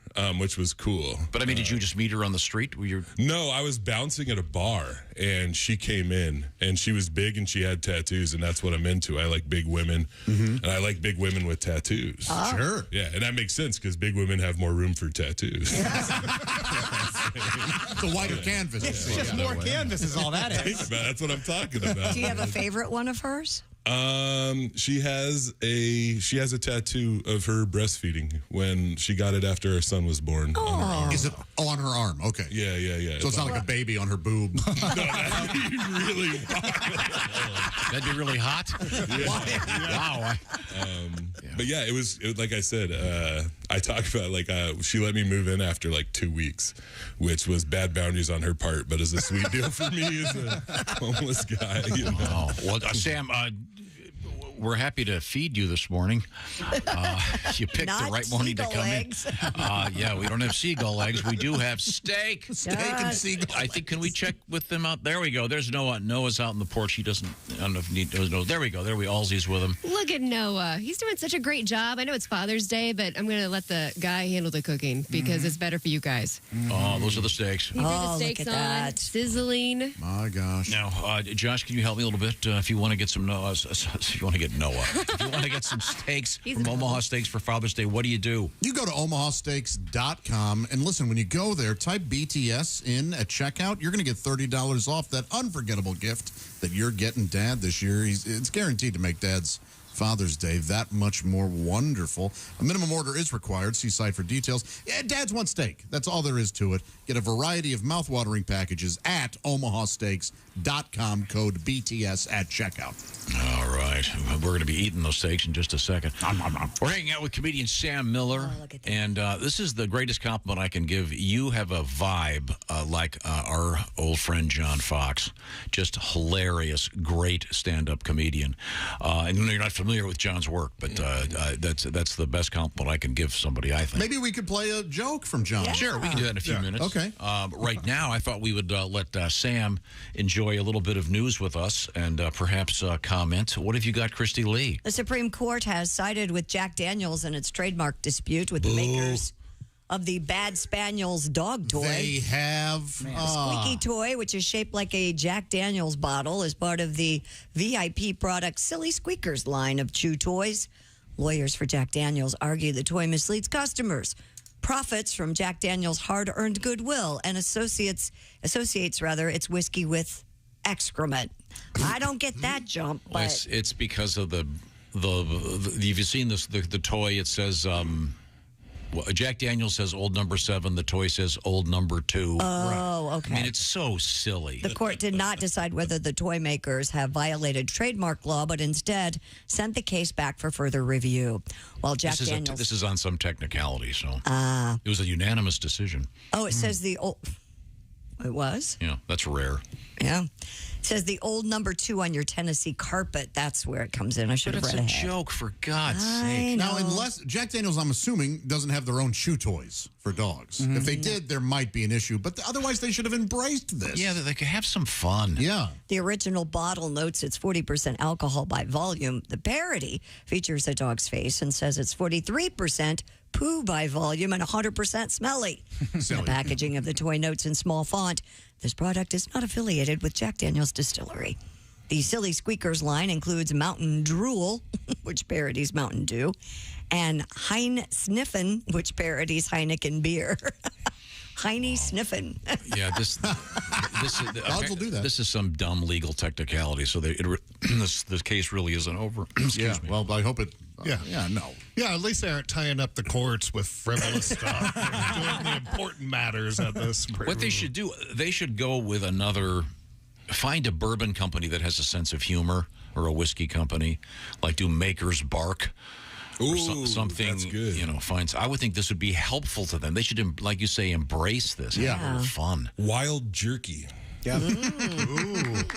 Which was cool. But I mean, did you just meet her on the street? No, I was bouncing at a bar, and she came in, and she was big, and she had tattoos, and that's what I'm into. I like big women, and I like big women with tattoos. Sure. Yeah, and that makes sense, because big women have more room for tattoos. It's a wider canvas. It's just more canvas is all that is. That's what I'm talking about. Do you have a favorite one of hers? She has a tattoo of her breastfeeding when she got it after her son was born. On her arm. Is it on her arm? Okay. Yeah. So it's not like a baby on her boob. No, that'd be really That'd be really hot. Wow. But yeah, it was like I said. I talked about she let me move in after 2 weeks, which was bad boundaries on her part, but is a sweet deal for me as a homeless guy. You know? Oh, well, Sam. We're happy to feed you this morning. You picked the right morning to come eggs. in. We don't have seagull eggs. We do have steak. Steak and seagull. I think, can we check with them out? There we go. There's Noah. Noah's out on the porch. He doesn't, I don't know if he knows. There we go. There we Allsy's with him. Look at Noah. He's doing such a great job. I know it's Father's Day, but I'm going to let the guy handle the cooking because it's better for you guys. Oh, those are the steaks. He threw the steaks look at on, that. sizzling. My gosh. Now, Josh, can you help me a little bit? If you want to get some Noah, if you want to get some steaks from Omaha Steaks for Father's Day, what do? You go to omahasteaks.com, and listen, when you go there, type BTS in at checkout. You're going to get $30 off that unforgettable gift that you're getting Dad this year. It's guaranteed to make Dad's Father's Day that much more wonderful. A minimum order is required. See site for details. Yeah, Dads want steak. That's all there is to it. Get a variety of mouthwatering packages at omahasteaks.com. Code BTS at checkout. All right. We're going to be eating those steaks in just a second. We're hanging out with comedian Sam Miller. Oh, look at that. And this is the greatest compliment I can give. You have a vibe like our old friend John Fox. Just hilarious, great stand-up comedian. And you're not familiar with John's work, but that's the best compliment I can give somebody, I think. Maybe we could play a joke from John. Yeah. Sure, we can do that in a few minutes. Okay. Right now, I thought we would let Sam enjoy a little bit of news with us and perhaps comment. What have you got, Christy Lee? The Supreme Court has sided with Jack Daniels in its trademark dispute with the makers of the Bad Spaniels dog toy. They have A squeaky toy, which is shaped like a Jack Daniels bottle, is part of the VIP product Silly Squeakers line of chew toys. Lawyers for Jack Daniels argue the toy misleads customers, profits from Jack Daniels' hard-earned goodwill, and associates its whiskey with excrement. I don't get that jump, Well, but it's because of the have you seen this the toy? It says Jack Daniels says old number 7. The toy says old number 2. Oh, okay. I mean, it's so silly. The court did not decide whether the toy makers have violated trademark law, but instead sent the case back for further review. While Jack Daniels... This is on some technicality, so it was a unanimous decision. Oh, it says the old... It was? Yeah, that's rare. Yeah. It says the old number 2 on your Tennessee carpet. That's where it comes in. I should have read ahead. It's a joke, for God's sake. Now, unless Jack Daniels, I'm assuming, doesn't have their own chew toys for dogs. If they did, there might be an issue. But otherwise, they should have embraced this. Yeah, they could have some fun. Yeah. The original bottle notes it's 40% alcohol by volume. The parody features a dog's face and says it's 43% poo by volume and 100% smelly. The packaging of the toy notes in small font, this product is not affiliated with Jack Daniels Distillery. The Silly Squeakers line includes Mountain Drool, which parodies Mountain Dew, and Hein Sniffin, which parodies Heineken beer. Heine Sniffin. Yeah, this Dogs will do that. This is some dumb legal technicality, so this case really isn't over. Excuse me. Well, I hope it... no. Yeah, at least they aren't tying up the courts with frivolous stuff. They're doing the important matters at this. What they should do, they should go with another... Find a bourbon company that has a sense of humor, or a whiskey company, like do Maker's Bark. Or something, that's good. I would think this would be helpful to them. They should, like you say, embrace this. Have a little fun. Wild jerky. Yep.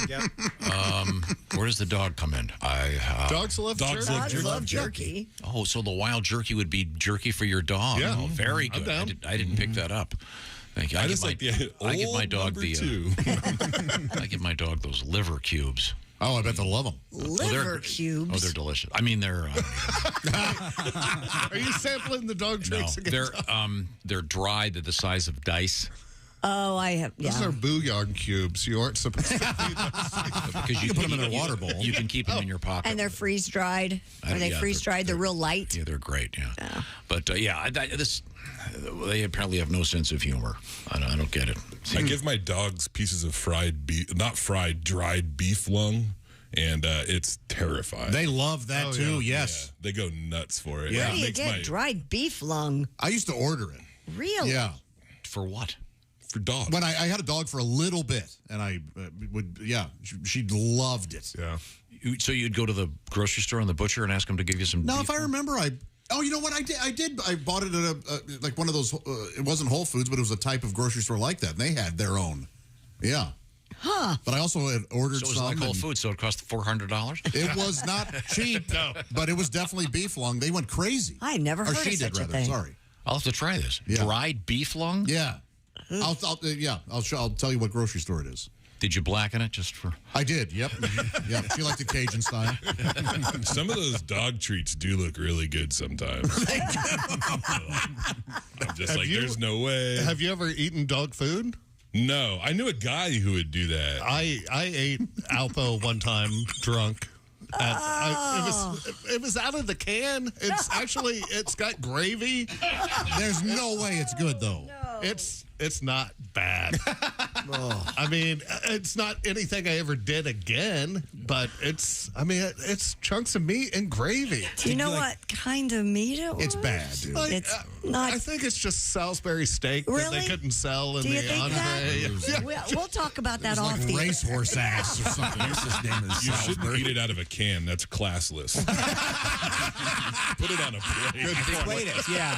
Yep. Where does the dog come in? Dogs love jerky. Dogs love jerky. Oh, so the wild jerky would be jerky for your dog. Yeah. Oh, very I'm good. down. I didn't pick that up. Thank you. I just like the I give my dog old number 2. I give my dog those liver cubes. Oh, I bet they'll love them. Liver cubes. Oh, they're delicious. I mean, they're. Are you sampling the dog tricks again? They're dried. They're the size of dice. Oh, I have. Yeah. Those are bouillon cubes. You aren't supposed to feed those. Because you can put them in a water bowl. You can keep them in your pocket. And they're freeze dried. Are they freeze dried? They're real light. Yeah, they're great. Yeah, but they apparently have no sense of humor. I don't get it. I give my dogs pieces of fried beef, not fried, dried beef lung, and it's terrifying. They love that too. Yeah. Yes, Yeah, they go nuts for it. Where It do you makes get dried beef lung? I used to order it. Really? Yeah. For what? For dogs. When I had a dog for a little bit, and I would, she loved it. Yeah. So you'd go to the grocery store and the butcher and ask him to give you some. No, beef if I remember, you know what I did? I bought it at like one of those. It wasn't Whole Foods, but it was a type of grocery store like that. And they had their own. Yeah. Huh. But I also had ordered So it was some. like Whole Foods, so it cost $400. It was not cheap, but it was definitely beef lung. They went crazy. I never heard of she such did, a rather. thing. Sorry. I'll have to try this. Yeah. Dried beef lung. Yeah. I'll tell you what grocery store it is. Did you blacken it just for? I did. Yep. Yeah. She liked the Cajun style. Some of those dog treats do look really good sometimes. I'm just there's no way. Have you ever eaten dog food? No, I knew a guy who would do that. I ate Alpo one time drunk. It was out of the can. It's got gravy. There's no way it's good though. It's not bad. I mean, it's not anything I ever did again, but it's chunks of meat and gravy. Do you know what kind of meat it was? It's bad, dude. It's not. I think it's just Salisbury steak that Really? they couldn't sell in Do you the think entree. that? We'll talk about that off like the racehorse ass or something. What's his name? You shouldn't eat it out of a can. That's classless. Put it on a plate.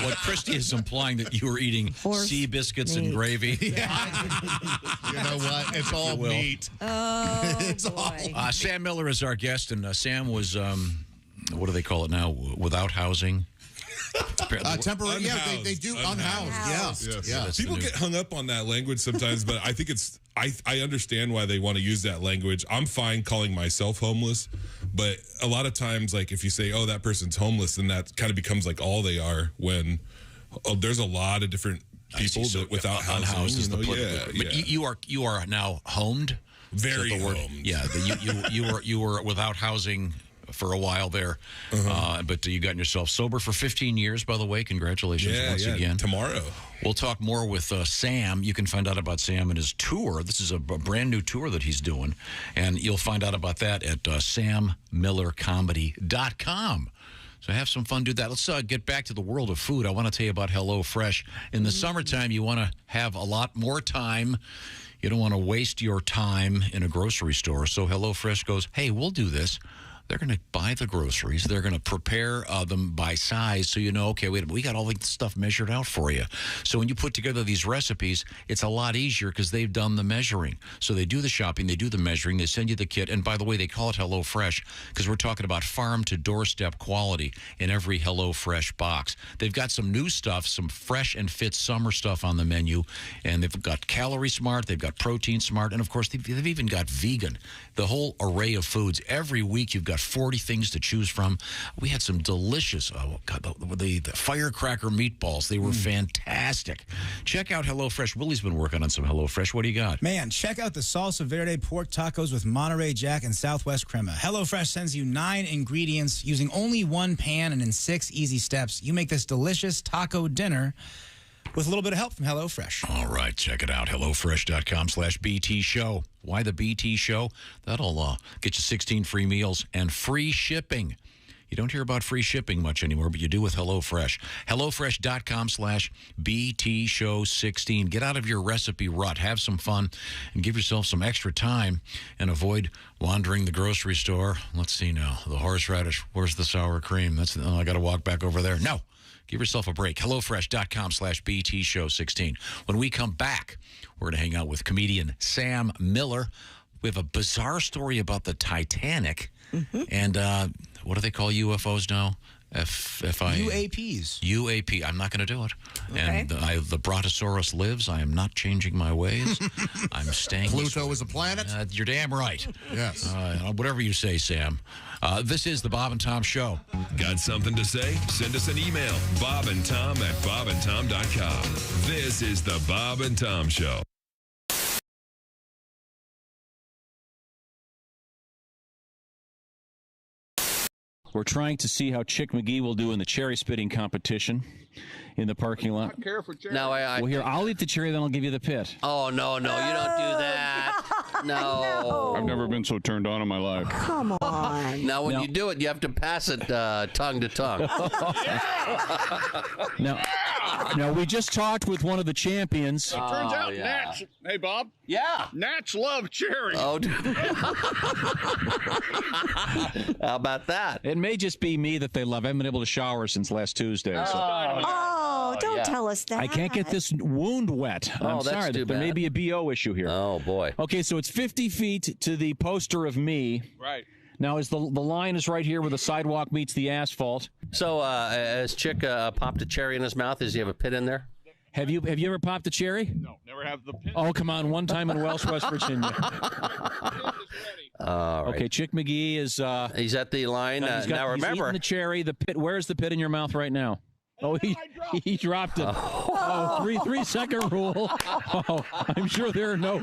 What Christy is implying that you were eating sea biscuits and gravy. You know what? It's all meat. Oh, It's boy. Sam Miller is our guest, and Sam was, what do they call it now? Without housing? Temporary. Yeah, Unhoused. they do Unhoused. unhoused. Yes. Yeah. People get hung up on that language sometimes, but I think I understand why they want to use that language. I'm fine calling myself homeless, but a lot of times, like if you say, oh, that person's homeless, then that kind of becomes like all they are when there's a lot of different people that without housing. But you are now homed. Very homed. Yeah, you were without housing for a while there, but you got yourself sober for 15 years, by the way. Congratulations once again. Tomorrow. We'll talk more with Sam. You can find out about Sam and his tour. This is a brand new tour that he's doing, and you'll find out about that at sammillercomedy.com. So have some fun, do that. Let's get back to the world of food. I want to tell you about HelloFresh. In the summertime, you want to have a lot more time. You don't want to waste your time in a grocery store. So HelloFresh goes, hey, we'll do this. They're going to buy the groceries. They're going to prepare them by size so you know, okay, wait a minute, we got all the stuff measured out for you. So when you put together these recipes, it's a lot easier because they've done the measuring. So they do the shopping, they do the measuring, they send you the kit. And by the way, they call it HelloFresh because we're talking about farm to doorstep quality in every HelloFresh box. They've got some new stuff, some fresh and fit summer stuff on the menu. And they've got Calorie Smart, they've got Protein Smart, and of course, they've even got vegan. The whole array of foods. Every week, you've got 40 things to choose from. We had some delicious, the firecracker meatballs. They were fantastic. Check out HelloFresh. Willie's been working on some HelloFresh. What do you got? Man, check out the Salsa Verde pork tacos with Monterey Jack and Southwest Crema. HelloFresh sends you 9 ingredients using only 1 pan and in 6 easy steps. You make this delicious taco dinner with a little bit of help from HelloFresh. All right, check it out. HelloFresh.com/BT Show. Why the BT Show? That'll get you 16 free meals and free shipping. You don't hear about free shipping much anymore, but you do with HelloFresh. HelloFresh.com/BT Show 16. Get out of your recipe rut. Have some fun and give yourself some extra time and avoid wandering the grocery store. Let's see now. The horseradish. Where's the sour cream? I got to walk back over there. No. Give yourself a break. HelloFresh.com/BT Show 16. When we come back, we're going to hang out with comedian Sam Miller. We have a bizarre story about the Titanic. And what do they call UFOs now? UAPs. UAP. I'm not going to do it. Okay. And the Brontosaurus lives. I am not changing my ways. I'm staying. Pluto is a planet? You're damn right. Yes. Whatever you say, Sam. This is the Bob and Tom Show. Got something to say? Send us an email. bobandtom@bobandtom.com. This is the Bob and Tom Show. We're trying to see how Chick McGee will do in the cherry spitting competition in the parking lot. No, well, here, I'll eat the cherry, then I'll give you the pit. Oh, no, you don't do that. No. I've never been so turned on in my life. Come on. Now, when you do it, you have to pass it tongue to tongue. Now, we just talked with one of the champions. It turns out Nats. Hey, Bob. Yeah. Nats love cherry. Oh, how about that? It may just be me that they love. I haven't been able to shower since last Tuesday. Oh, don't tell us that. I can't get this wound wet. I'm that's sorry. too There may bad. be a BO issue here. Oh, boy. Okay, so it's 50 feet to the poster of me. Right. Now, the line is right here where the sidewalk meets the asphalt. So, has Chick popped a cherry in his mouth? Does he have a pit in there? Have you ever popped a cherry? No, never have the pit. Oh, come on. One time in Welsh, West Virginia. All right. Okay, Chick McGee is... he's at the line. Now, He's remember... eating the cherry. The pit. Where's the pit in your mouth right now? Oh, he dropped it. Oh, 3-second rule. Oh, I'm sure there are no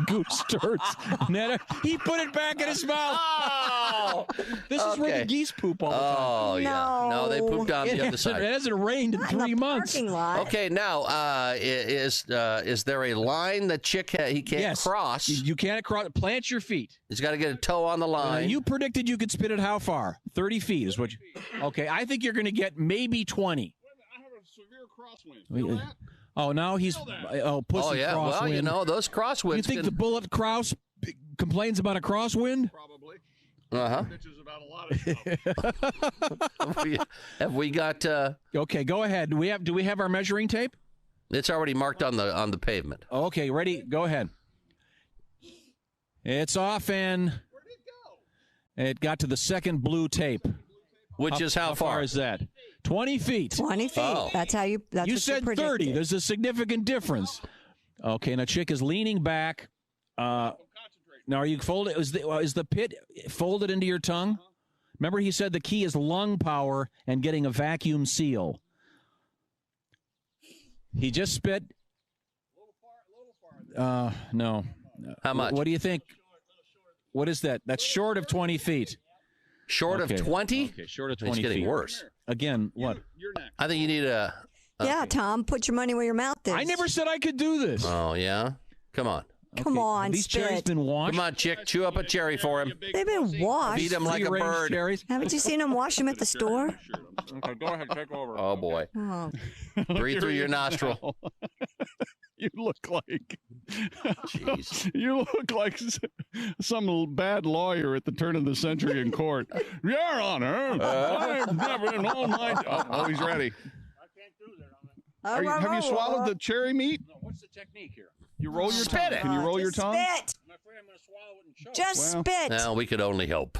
goose turds. Netta, he put it back in his mouth. Oh, this is where the geese poop all the time. Oh, yeah. No, they poop down the other side. It hasn't rained in 3 months. Okay, now, is there a line that Chick he can't cross? You can't cross. Plant your feet. He's got to get a toe on the line. You predicted you could spit it how far? 30 feet is what you... Okay, I think you're going to get maybe 20. I have a severe crosswind. You know that? Oh, now he's... pussy yeah. crosswind. Well, those crosswinds... You think the bullet Kraus complains about a crosswind? Probably. Uh-huh. Bitches about a lot of stuff. have we got... Okay, go ahead. Do we have our measuring tape? It's already marked on the pavement. Okay, ready? Go ahead. It's off, and it got to the second blue tape. Which is how far? Is that? 20 feet. 20 feet. Oh. That's how you. That's You what said 30. predicted. There's a significant difference. Okay, now Chick is leaning back. Now, are you folded? Is the pit folded into your tongue? Remember, he said the key is lung power and getting a vacuum seal. He just spit. No. How much? What do you think? What is that? That's short of 20 feet. Short of 20? Okay, short of 20 It's getting feet. worse. Again, what? I think you need a... Yeah, Tom, put your money where your mouth is. I never said I could do this. Oh, yeah? Come on. Come on, These spit. cherries been washed? Come on, chick. Chew up a cherry for him. They've been washed. Beat him like a bird. Cherries? Haven't you seen them wash them at the store? Okay, go ahead. Take over. Oh, boy. Oh. Breathe through your nostril. You look like... Jeez. You look like some bad lawyer at the turn of the century in court. Your Honor, I've never in all my... Oh, he's ready. Have you swallowed the cherry meat? No, what's the technique here? You roll your tongue. Can you roll your tongue? Spit. I'm afraid I'm going to swallow it and choke. Just spit. Well, we could only hope.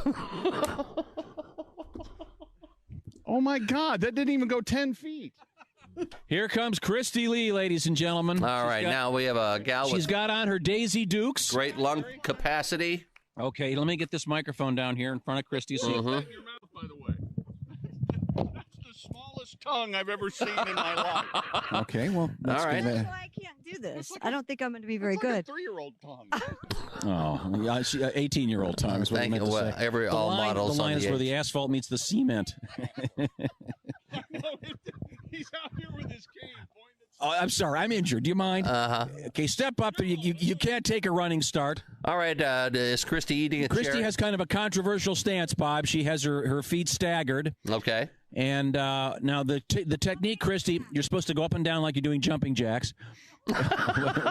Oh, my God. That didn't even go 10 feet. Here comes Christy Lee, ladies and gentlemen. All right, now we have a gal She's with got on her Daisy Dukes. great lung capacity. Okay, let me get this microphone down here in front of Christy. So Mhm. your mouth, by the way. That's the smallest tongue I've ever seen in my life. Okay, well, that's All right. good. That's why I can't do this. I don't think I'm going to be very good. 3-year-old tongue. Oh, yeah, 18-year-old tongue is what I Thank meant you. to Well, say. every- The all line, models The on line the is where edge. the asphalt meets the cement. He's out here with his cane. Oh, I'm sorry. I'm injured. Do you mind? Uh-huh. Okay, step up. You can't take a running start. All right, is Christy eating a Christy cherry? has kind of a controversial stance, Bob. She has her feet staggered. Okay. And now the technique, Christy, you're supposed to go up and down like you're doing jumping jacks.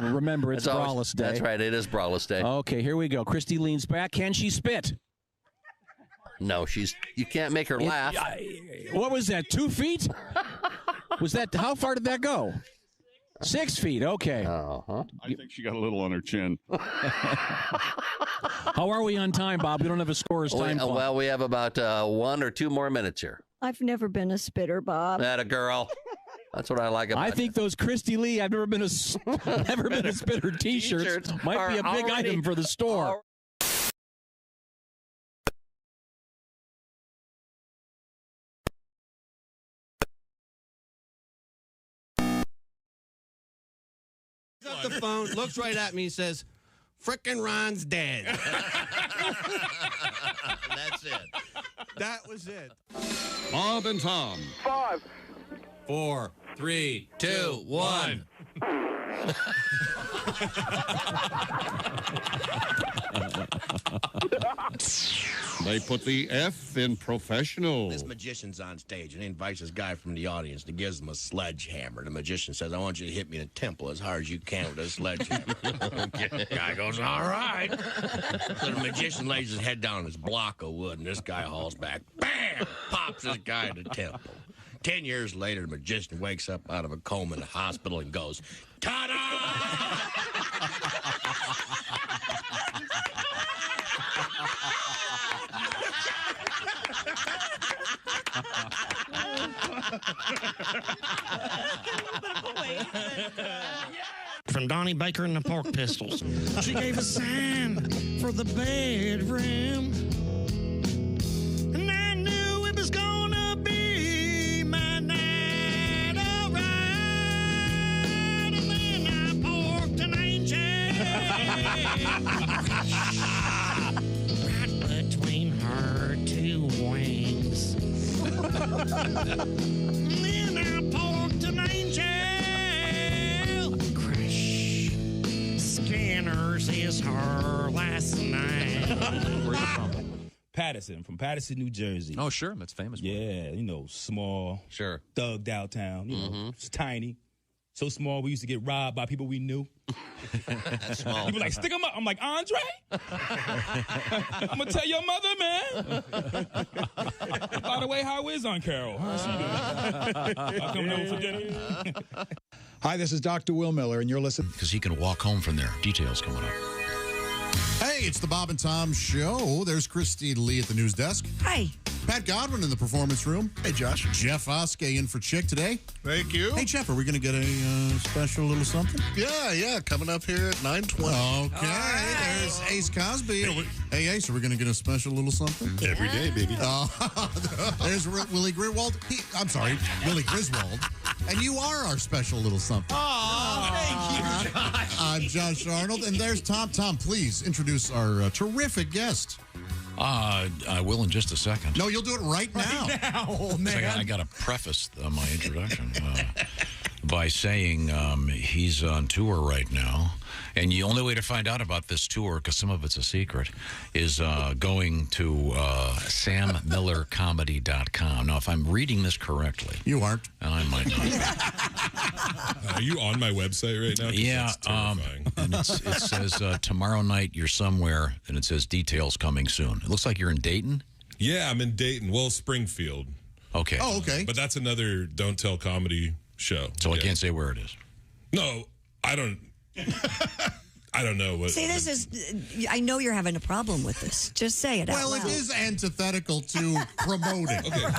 Remember, it's That's always- braless day. That's right. It is braless day. Okay, here we go. Christy leans back. Can she spit? No, you can't make her laugh. What was that, 2 feet? Was that, how far did that go? 6 feet, okay. Uh-huh. I think she got a little on her chin. How are we on time, Bob? We don't have a scorer's time clock. Well, we have about 1 or 2 more minutes here. I've never been a spitter, Bob. That a girl. That's what I like about I think those Christy Lee, I've never been a spitter T-shirts might be a big item for the store. Up the phone, looks right at me, and says, "Frickin' Ron's dead." That's it. That was it. Bob and Tom. 5, 4, 3, 2, 1. They put the F in professional. This magician's on stage and he invites this guy from the audience and he gives him a sledgehammer. The magician says, "I want you to hit me in the temple as hard as you can with a sledgehammer." Guy goes, "All right." So the magician lays his head down on his block of wood and this guy hauls back. Bam! Pops this guy in the temple. 10 years later, the magician wakes up out of a coma in the hospital and goes, From Donnie Baker and the Pork Pistols. She gave a sign for the bedroom. And I knew it was gonna be my night, alright. And then I porked an angel. Right between her two wings. And then I porked an angel. Crash. Scanners is her last night. Where's it from? Patterson, from Patterson, New Jersey. Oh, sure. That's famous. Yeah, small. Sure. Thugged out town. You know, it's tiny. So small, we used to get robbed by people we knew. That's small. People like, stick them up. I'm like, Andre? I'm going to tell your mother, man. By the way, how is Aunt Carol? How's she doing? I'll come home for dinner. Hi, this is Dr. Will Miller, and you're listening. Because he can walk home from there. Details coming up. Hey, it's the Bob and Tom Show. There's Christy Lee at the news desk. Hi. Pat Godwin in the performance room. Hey, Josh. Jeff Oskey in for Chick today. Thank you. Hey, Jeff, are we going to get a special little something? Yeah, coming up here at 9:20. Okay, there's Ace Cosby. Hey, Ace, are we going to get a special little something? Every day, baby. There's Willie Griswold. Willie Griswold. And you are our special little something. Thank you, Josh. I'm Josh Arnold, and there's Tom. Tom, please introduce our terrific guest. I will in just a second. No, you'll do it right now. Oh, man. I got to preface my introduction by saying he's on tour right now. And the only way to find out about this tour, because some of it's a secret, is going to sammillercomedy.com. Now, if I'm reading this correctly. You aren't. And I might not. Are you on my website right now? 'Cause Yeah. that's terrifying. And it says tomorrow night you're somewhere, and it says details coming soon. It looks like you're in Dayton. Yeah, I'm in Dayton. Well, Springfield. Okay. Oh, okay. But that's another Don't Tell comedy show. So I can't say where it is. No, I don't. I don't know what. See, this is. I know you're having a problem with this. Just say it out Well, loud. it is antithetical to promoting. Okay.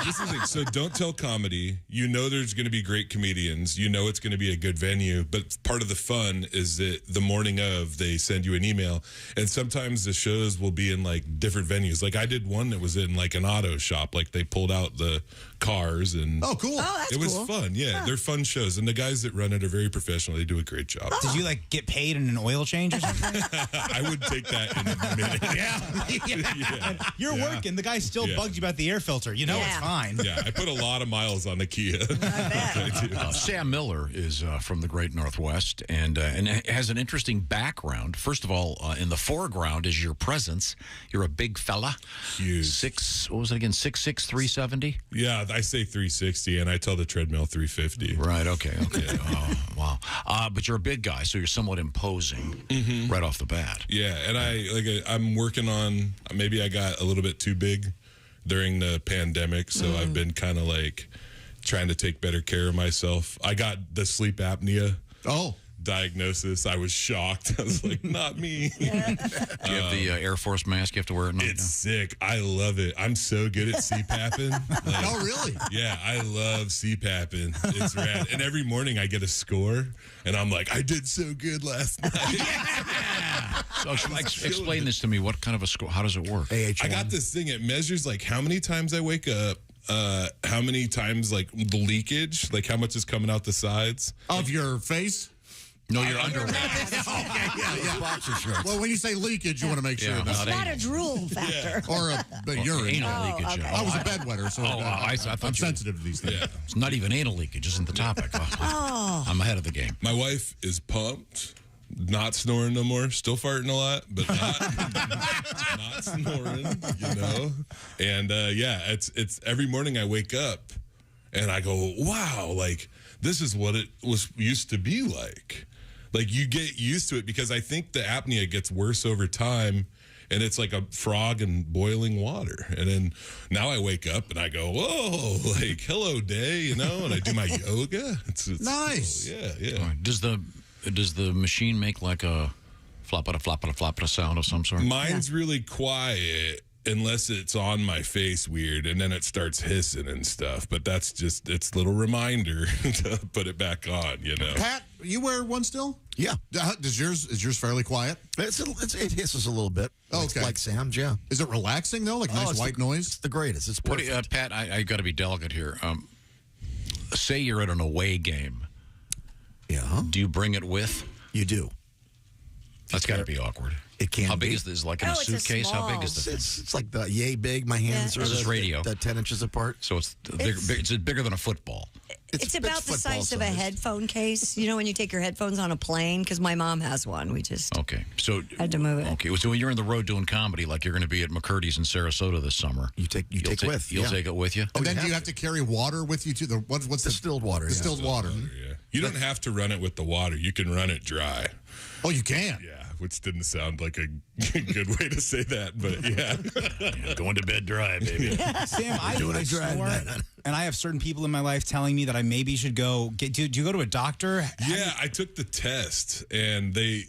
This is it. So Don't Tell comedy. You know there's going to be great comedians. You know it's going to be a good venue. But part of the fun is that the morning of, they send you an email. And sometimes the shows will be in like different venues. Like I did one that was in like an auto shop. Like they pulled out the cars and. Oh, cool. Oh, that's it was cool. fun. Yeah, they're fun shows. And the guys that run it are very professional. They do a great job. Did you like get paid in an oil change or something? I would take that in a minute. Yeah. You're Yeah. working. The guy still Yeah. bugged you about the air filter. You know it's fine. Yeah, I put a lot of miles on the Kia. Sam Miller is from the Great Northwest and has an interesting background. First of all, in the foreground is your presence. You're a big fella. Huge. 6'6", 370? Yeah, I say 360, and I tell the treadmill 350. Right, okay. Oh, wow. But you're a big guy, so you're somewhat imposing right off the bat. Yeah, and I'm working on, maybe I got a little bit too big during the pandemic, so I've been kind of like trying to take better care of myself. I got the sleep apnea. Diagnosis. I was shocked. I was like, not me. Do you have the Air Force mask? You have to wear it now? It's sick. I love it. I'm so good at CPAPing. Oh, really? Yeah, I love CPAPing. It's rad. And every morning I get a score, and I'm like, I did so good last night. So explain this to me. What kind of a score? How does it work? I got this thing. It measures like how many times I wake up, how many times like the leakage, like how much is coming out the sides of your face. No, your underwear. Okay, yeah. Boxer shorts. Well, when you say leakage, you want to make sure Yeah, it's Not a drool factor. or a urine. Anal leakage. okay. I was a bedwetter, so I thought I'm you- sensitive to these things. Yeah. It's not even anal leakage. Isn't the topic? I'm ahead of the game. My wife is pumped. Not snoring no more. Still farting a lot, but not snoring. You know. And yeah, it's every morning I wake up and I go, wow, like this is what it was used to be like. Like you get used to it because I think the apnea gets worse over time. And it's like a frog in boiling water. And then now I wake up and I go, whoa, like, hello, day, you know, and I do my yoga. It's nice. Cool. Yeah. Does the machine make like a floppa sound of some sort? Mine's really quiet unless it's on my face weird, and then it starts hissing and stuff. But that's just, it's a little reminder to put it back on, you know. Pat, you wear one still? Yeah. Is yours fairly quiet? It hisses a little bit. Okay. Like Sam's, yeah. Is it relaxing, though? Like nice white noise? It's the greatest. It's What perfect. Pat, I got to be delicate here. Say you're at an away game. Yeah. Do you bring it with? You do. That's got to be awkward. It can How big be. is this? Like in a it's a suitcase? How big is the thing? It's like the yay big. My hands are This is radio. the 10 inches apart. So it's bigger than a football. It's about the football size of a sized. headphone case. You know, when you take your headphones on a plane, because my mom has one. We just Okay. So had to move it. Okay. So when you're on the road doing comedy, like you're going to be at McCurdy's in Sarasota this summer, You take you'll with. You'll yeah. take it with you. And then do you have to carry water with you, too? What's the Distilled water. yeah. distilled water? Yeah. You don't have to run it with the water. You can run it dry. Oh, you can? Yeah, which didn't sound like a good way to say that, but yeah. Yeah, going to bed dry, baby. Sam, I Doing I it dry snore, tonight. and I have certain people in my life telling me that I maybe should go get. Do you go to a doctor? Yeah, I took the test, and they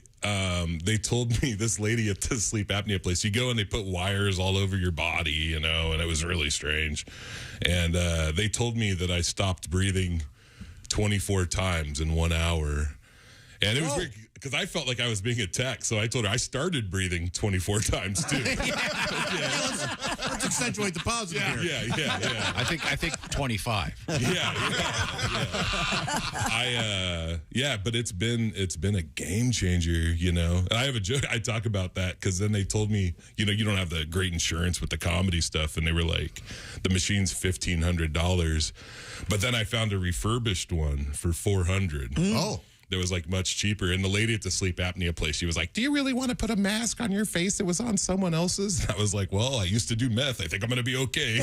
told me, this lady at the sleep apnea place, you go and they put wires all over your body, you know, and it was really strange. And they told me that I stopped breathing 24 times in 1 hour. And it was weird because I felt like I was being attacked. So I told her I started breathing 24 times too. Let's accentuate the positive here. Yeah. I think 25. Yeah, but it's been a game changer, you know. And I have a joke. I talk about that because then they told me, you know, you don't have the great insurance with the comedy stuff, and they were like, the machine's $1,500, but then I found a refurbished one for $400. Oh. That was like much cheaper. And the lady at the sleep apnea place, she was like, "Do you really want to put a mask on your face that was on someone else's?" And I was like, "Well, I used to do meth. I think I'm going to be okay."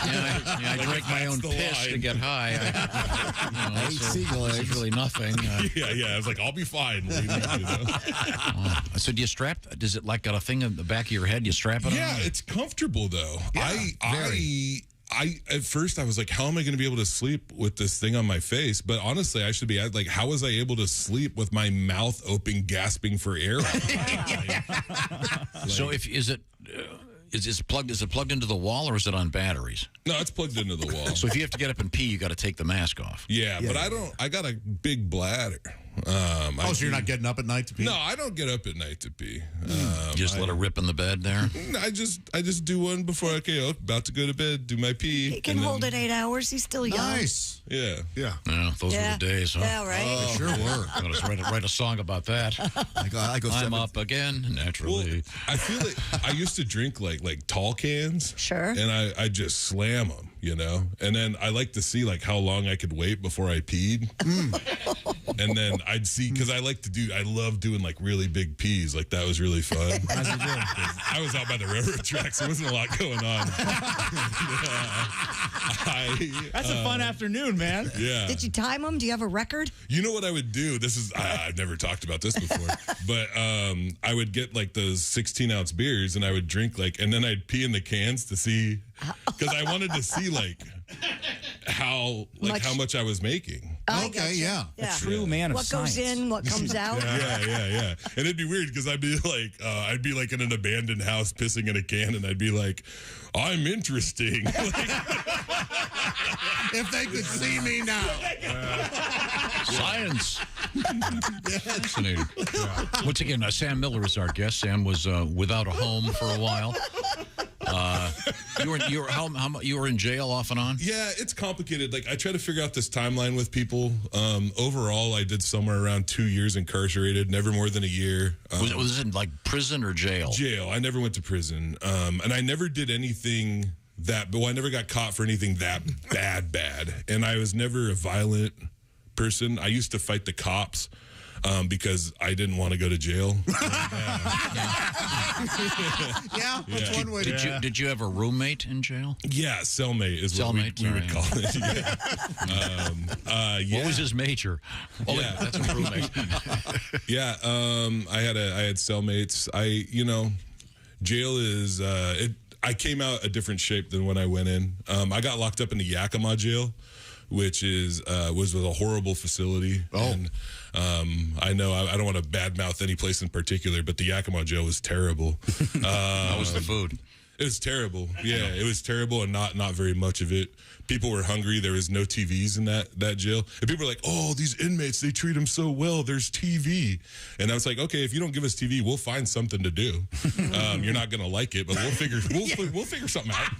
I drink my own piss to get high. I eat seagull eggs. It's really nothing. Yeah. I was like, I'll be fine. So do you strap? Does it like got a thing in the back of your head? You strap it on? Yeah, it's comfortable though. I at first I was like, how am I going to be able to sleep with this thing on my face? But honestly, I should be like, how was I able to sleep with my mouth open, gasping for air? So is it plugged into the wall, or is it on batteries? No, it's plugged into the wall. So if you have to get up and pee, you got to take the mask off. Yeah, but I got a big bladder. So you're not getting up at night to pee? No, I don't get up at night to pee. Just let it rip in the bed there? I just do one before, about to go to bed, do my pee. He can hold it 8 hours. He's still young. Nice. Yeah. Those were the days, huh? Yeah, right? They sure were. Got to write a song about that. I go I'm up again, naturally. Well, I feel like I used to drink like tall cans. Sure. And I just slam them, you know? And then I like to see like how long I could wait before I peed. And then I'd see, because I love doing like really big pees. Like that was really fun. I was out by the railroad tracks. There wasn't a lot going on. That's a fun afternoon, man. Yeah. Did you time them? Do you have a record? You know what I would do? This is, I've never talked about this before, but I would get like those 16-ounce beers and I would drink and then I'd pee in the cans to see, because I wanted to see how much I was making. Okay, yeah. A true man of what science. goes in, what comes out. Yeah. And it'd be weird because I'd be like in an abandoned house pissing in a can, and I'd be like, I'm interesting. If they could see me now. Science. Fascinating. Once again, Sam Miller is our guest. Sam was without a home for a while. You were in jail off and on? Yeah, it's complicated. Like I try to figure out this timeline with people. Overall, I did somewhere around 2 years incarcerated, never more than a year. Was it like prison or jail? Jail. I never went to prison, and I never did anything I never got caught for anything that bad. And I was never a violent person. I used to fight the cops. Because I didn't want to go to jail. Yeah, that's one way. Did you have a roommate in jail? Yeah, cellmate is what we would call it. Yeah. What was his major? Oh, yeah, that's a roommate. Yeah, I had cellmates. Jail is I came out a different shape than when I went in. I got locked up in the Yakima jail, which was a horrible facility. Oh. And, I know I don't want to badmouth any place in particular, but the Yakima jail was terrible. How was the food? It was terrible. Yeah, it was terrible, and not very much of it. People were hungry. There was no TVs in that jail. And people were like, "Oh, these inmates, they treat them so well. There's TV." And I was like, "Okay, if you don't give us TV, we'll find something to do. You're not gonna like it, but we'll figure something out."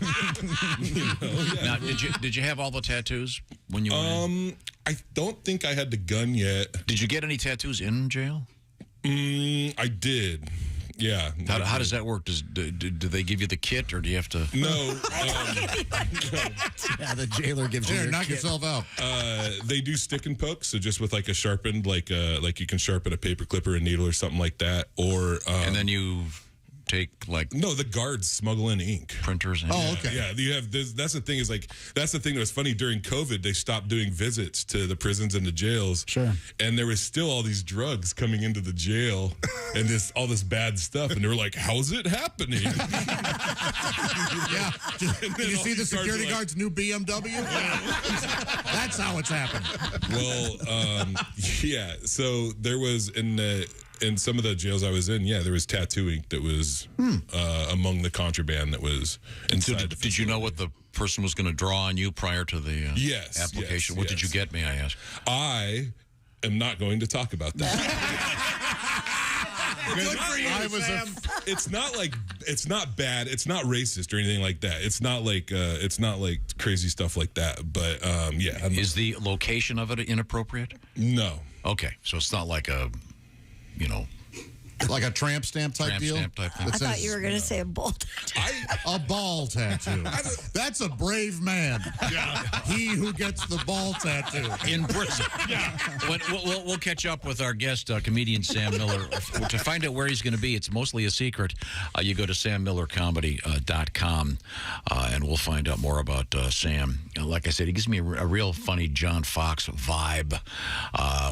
Now, did you have all the tattoos when you went in? I don't think I had the gun yet. Did you get any tattoos in jail? I did. Yeah. How does that work? Do they give you the kit, or do you have to? No. Yeah, the jailer gives you. Knock yourself out. They do stick and poke, so just with like a sharpened, like you can sharpen a paper clip or a needle or something like that, or and then you take the guards smuggle in ink printers. Okay. Yeah, you have this. That's the thing that was funny during COVID. They stopped doing visits to the prisons and the jails. Sure. And there was still all these drugs coming into the jail and all this bad stuff. And they were like, "How's it happening?" Yeah. Did you see the security guard's new BMW? That's how it's happened. Well, yeah. So there was in some of the jails I was in, there was tattoo ink that was among the contraband that was inside. Did you know what the person was going to draw on you prior to the application? What did you get, may I ask? I am not going to talk about that. Good for you, Sam. It's not bad. It's not racist or anything like that. It's not like crazy stuff like that. But yeah. Is the location of it inappropriate? No. Okay, so it's not like a, like a tramp stamp type deal? Stamp type thing. I thought you were going to say a ball tattoo. A ball tattoo. That's a brave man. Yeah. He who gets the ball tattoo. In prison. Yeah. We'll catch up with our guest, comedian Sam Miller. To find out where he's going to be, it's mostly a secret. You go to sammillercomedy.com, and we'll find out more about Sam. Like I said, he gives me a real funny John Fox vibe.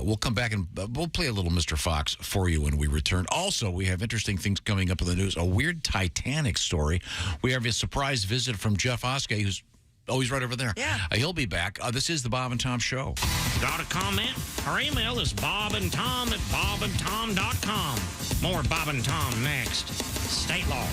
We'll come back and we'll play a little Mr. Fox for you when we return. Also, we have interesting things coming up in the news. A weird Titanic story. We have a surprise visit from Jeff Oskey, who's he's right over there. Yeah. He'll be back. This is the Bob and Tom Show. Got a comment? Our email is bobandtom@bobandtom.com. More Bob and Tom next. State law.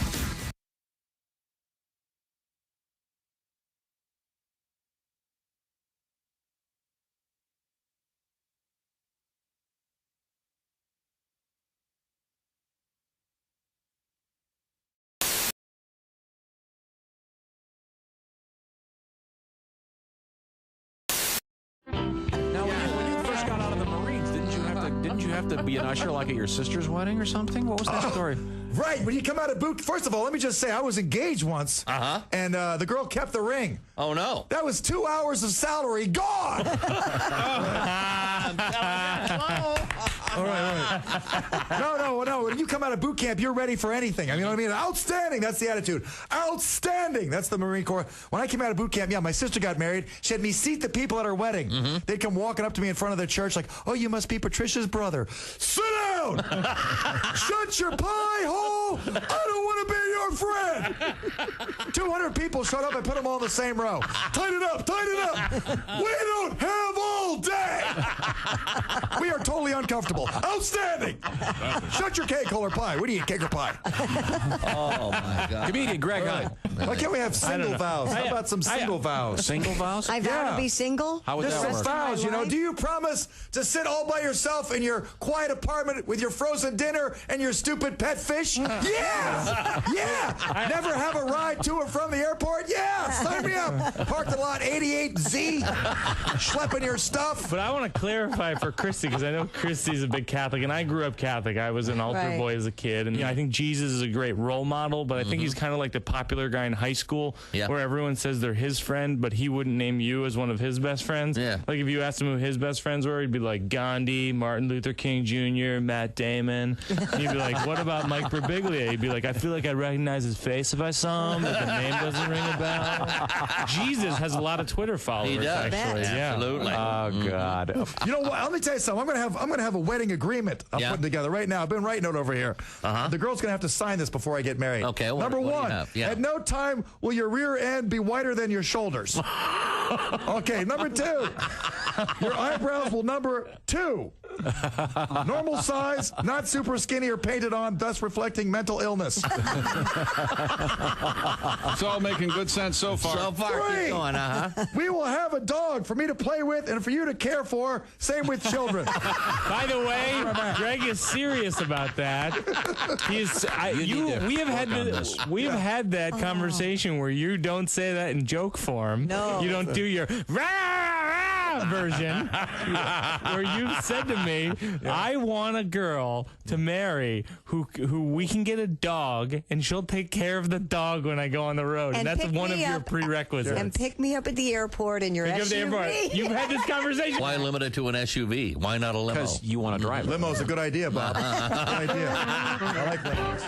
Now, when you first got out of the Marines, didn't you have to be an usher like at your sister's wedding or something? What was that story? Right. When you come out of boot, first of all, let me just say I was engaged once. And the girl kept the ring. Oh, no. That was 2 hours of salary gone. All right. No. When you come out of boot camp, you're ready for anything. I mean, you know what I mean? Outstanding. That's the attitude. Outstanding. That's the Marine Corps. When I came out of boot camp, my sister got married. She had me seat the people at her wedding. They'd come walking up to me in front of the church like, oh, you must be Patricia's brother. Sit down. Shut your pie hole. I don't want to be your friend. 200 people showed up. I put them all in the same row. Tighten it up. We don't have all day. We are totally uncomfortable. Outstanding. Shut your cake, hole or pie. What do you eat, cake or pie? Oh, my God. Comedian Greg, hi. Why can't we have single vows? How about some single vows? Single vows? I vow to be single? How would Just that some work? vows, do you promise to sit all by yourself in your quiet apartment with your frozen dinner and your stupid pet fish? Yeah! Never have a ride to or from the airport? Yeah! Sign me up! Parked lot 88Z, schlepping your stuff. But I want to clarify for Christy, because I know Christy's a big Catholic, and I grew up Catholic. I was an altar boy as a kid, and I think Jesus is a great role model, but I think he's kind of like the popular guy in high school where everyone says they're his friend, but he wouldn't name you as one of his best friends. Like if you asked him who his best friends were, he'd be like Gandhi, Martin Luther King Jr., Matt Damon. And he'd be like, what about Mike Birbiglia? He'd be like, I feel like I'd recognize his face if I saw him, but the name doesn't ring a bell. Jesus has a lot of Twitter followers, He does. actually. Absolutely. Oh, God. You know what? Let me tell you something. I'm gonna have a wedding agreement I'm putting together right now. I've been writing it over here. The girl's gonna have to sign this before I get married. Okay. Number what do one, you have? Yeah. at no time will your rear end be wider than your shoulders. Okay. Number two, your eyebrows will number 2. Normal size, not super skinny or painted on, thus reflecting mental illness. It's all making good sense so far. So far, keep going, We will have a dog for me to play with and for you to care for. Same with children. By the way, Greg is serious about that. We have had that conversation where you don't say that in joke form. No. You don't do your rah, rah version where you've said to me, I want a girl to marry who we can get a dog and she'll take care of the dog when I go on the road. And that's one of your prerequisites. And pick me up at the airport in your Pick up the SUV. airport. You've had this conversation. Why limit it to an SUV? Why not a limo? Because you want to drive it. Limo's a good idea, Bob. Good idea. I like limos.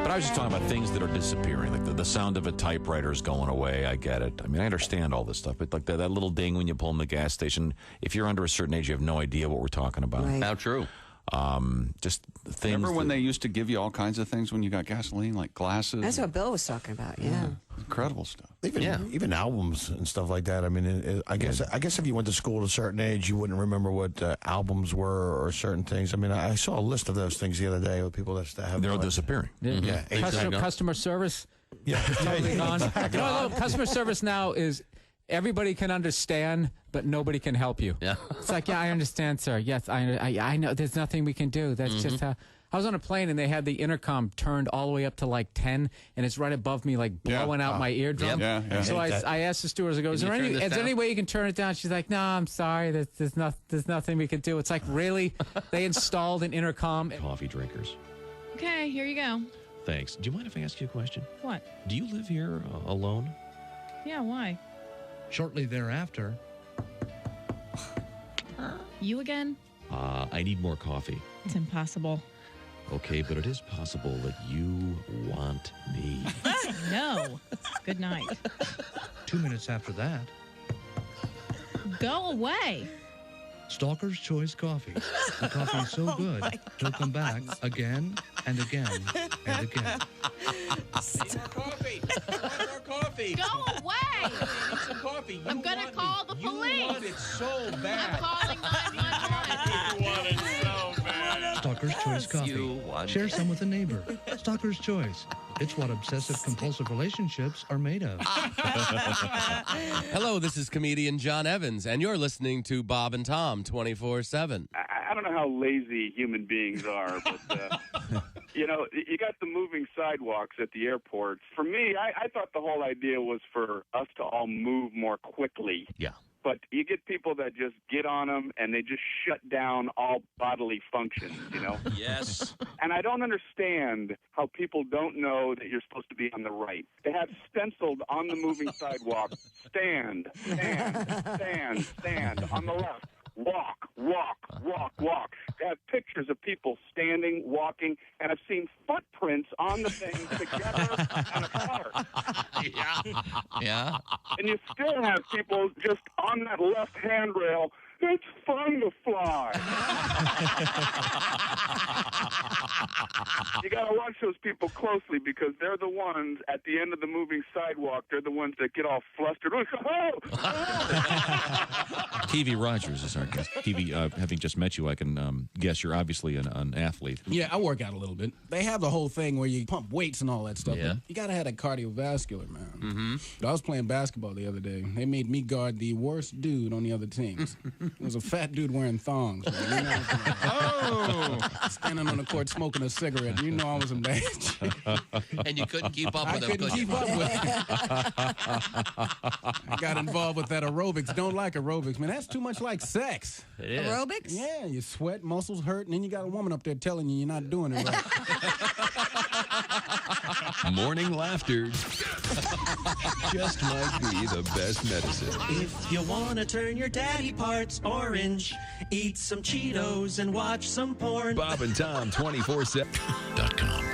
But I was just talking about things that are disappearing, like the sound of a typewriter is going away. I get it. I mean, I understand all this stuff, but like that little ding when you pull in the gas station, if you're under a certain age, you have no idea what we're talking about. Right. How true. Just things. Remember when they used to give you all kinds of things when you got gasoline, like glasses? That's what Bill was talking about, yeah. Incredible stuff. Even albums and stuff like that. I mean, I guess if you went to school at a certain age, you wouldn't remember what albums were or certain things. I mean, I saw a list of those things the other day with people that have. They're all disappearing. Yeah. Customer service. Yeah. Totally gone. No, customer service now is everybody can understand, but nobody can help you. Yeah. It's like, yeah, I understand, sir. Yes, I know. There's nothing we can do. That's just how. I was on a plane and they had the intercom turned all the way up to like 10, and it's right above me, like blowing out my eardrum. Yep. Yeah. So I asked the stewardess, I go, is there any way you can turn it down? She's like, no, I'm sorry. There's nothing we can do. It's like, really? They installed an intercom. Coffee drinkers. Okay, here you go. Thanks. Do you mind if I ask you a question? What? Do you live here alone? Yeah, why? Shortly thereafter. You again? I need more coffee. It's impossible. Okay, but it is possible that you want me. No. Good night. 2 minutes after that. Go away. Stalker's Choice Coffee. The coffee is so good, he'll come back again and again and again. Coffee. More coffee. Go away. I need some coffee. I'm going to call the police. You want it so bad. I'm calling 911. You want it so bad. Stalker's Choice Coffee. Share some with a neighbor. Stalker's Choice. It's what obsessive-compulsive relationships are made of. Hello, this is comedian John Evans, and you're listening to Bob and Tom 24/7. I don't know how lazy human beings are, but, you know, you got the moving sidewalks at the airports. For me, I thought the whole idea was for us to all move more quickly. Yeah. But you get people that just get on them and they just shut down all bodily functions, you know? Yes. And I don't understand how people don't know that you're supposed to be on the right. They have stenciled on the moving sidewalk, stand, on the left. Walk. They have pictures of people standing, walking, and I've seen footprints on the thing together and apart. Yeah. And you still have people just on that left handrail. It's fun to fly. You got to watch those people closely because they're the ones at the end of the moving sidewalk. They're the ones that get all flustered. TV Rogers is our guest. TV, having just met you, I can guess you're obviously an athlete. Yeah, I work out a little bit. They have the whole thing where you pump weights and all that stuff. Yeah. You got to have that cardiovascular, man. Mm-hmm. I was playing basketball the other day. They made me guard the worst dude on the other teams. It was a fat dude wearing thongs. Man. You know, standing on the court smoking a cigarette. You know I was in bad shape. And you couldn't keep up with him. I couldn't keep up with him. I got involved with that aerobics. Don't like aerobics, man. That's too much like sex. It is. Aerobics? Yeah, you sweat, muscles hurt, and then you got a woman up there telling you you're not doing it right. Morning laughter just might be the best medicine. If you want to turn your daddy parts orange, eat some Cheetos and watch some porn. Bob and Tom 24/7.com.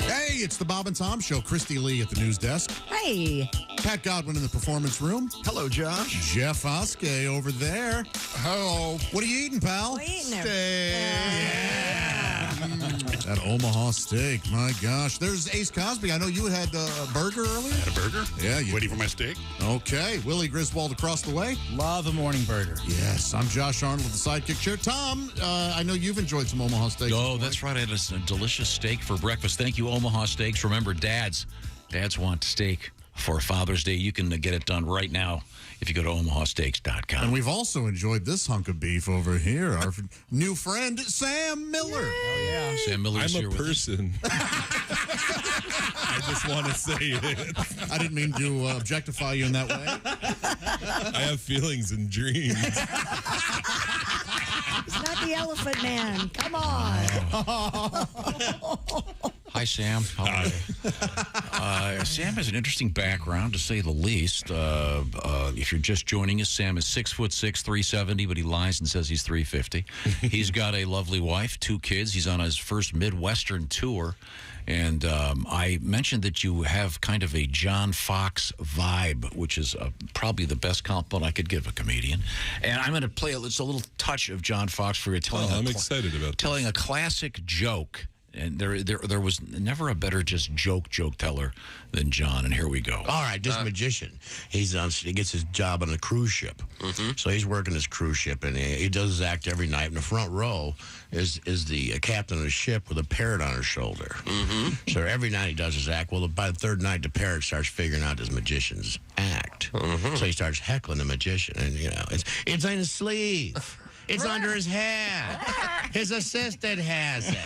Hey, it's the Bob and Tom Show. Christy Lee at the news desk. Hey. Pat Godwin in the performance room. Hello, Josh. Jeff Oskey over there. Hello. What are you eating, pal? What are you eating there? Steak. That Omaha steak, my gosh. There's Ace Cosby. I know you had a burger earlier. Had a burger? Yeah. You Waiting for my steak? Okay. Willie Griswold across the way. Love a morning burger. Yes. I'm Josh Arnold with the Sidekick Chair. Tom, I know you've enjoyed some Omaha steak. Oh, that's right. I had a delicious steak for breakfast. Thank you, Omaha Steaks. Remember, dads want steak for Father's Day. You can get it done right now if you go to omahasteaks.com. And we've also enjoyed this hunk of beef over here. Our new friend, Sam Miller. Oh, yeah. Sam Miller's I'm here a with us. person. I just want to say it. I didn't mean to objectify you in that way. I have feelings and dreams. It's not the Elephant Man. Come on. Hi, Sam. How are you? Sam has an interesting background, to say the least. If you're just joining us, Sam is 6'6", 370, but he lies and says he's 350. He's got a lovely wife, 2 kids. He's on his first Midwestern tour. And I mentioned that you have kind of a John Fox vibe, which is probably the best compliment I could give a comedian. And I'm going to play a little touch of John Fox for you. I'm excited about telling a classic joke. And there was never a better just joke teller than John. And here we go. All right, this magician, he gets his job on a cruise ship. So he's working this cruise ship, and he does his act every night. In the front row is the captain of the ship with a parrot on her shoulder. So every night he does his act. Well, by the third night, the parrot starts figuring out his magician's act. So he starts heckling the magician, and it's in his sleeve. It's under his hat. His assistant has it.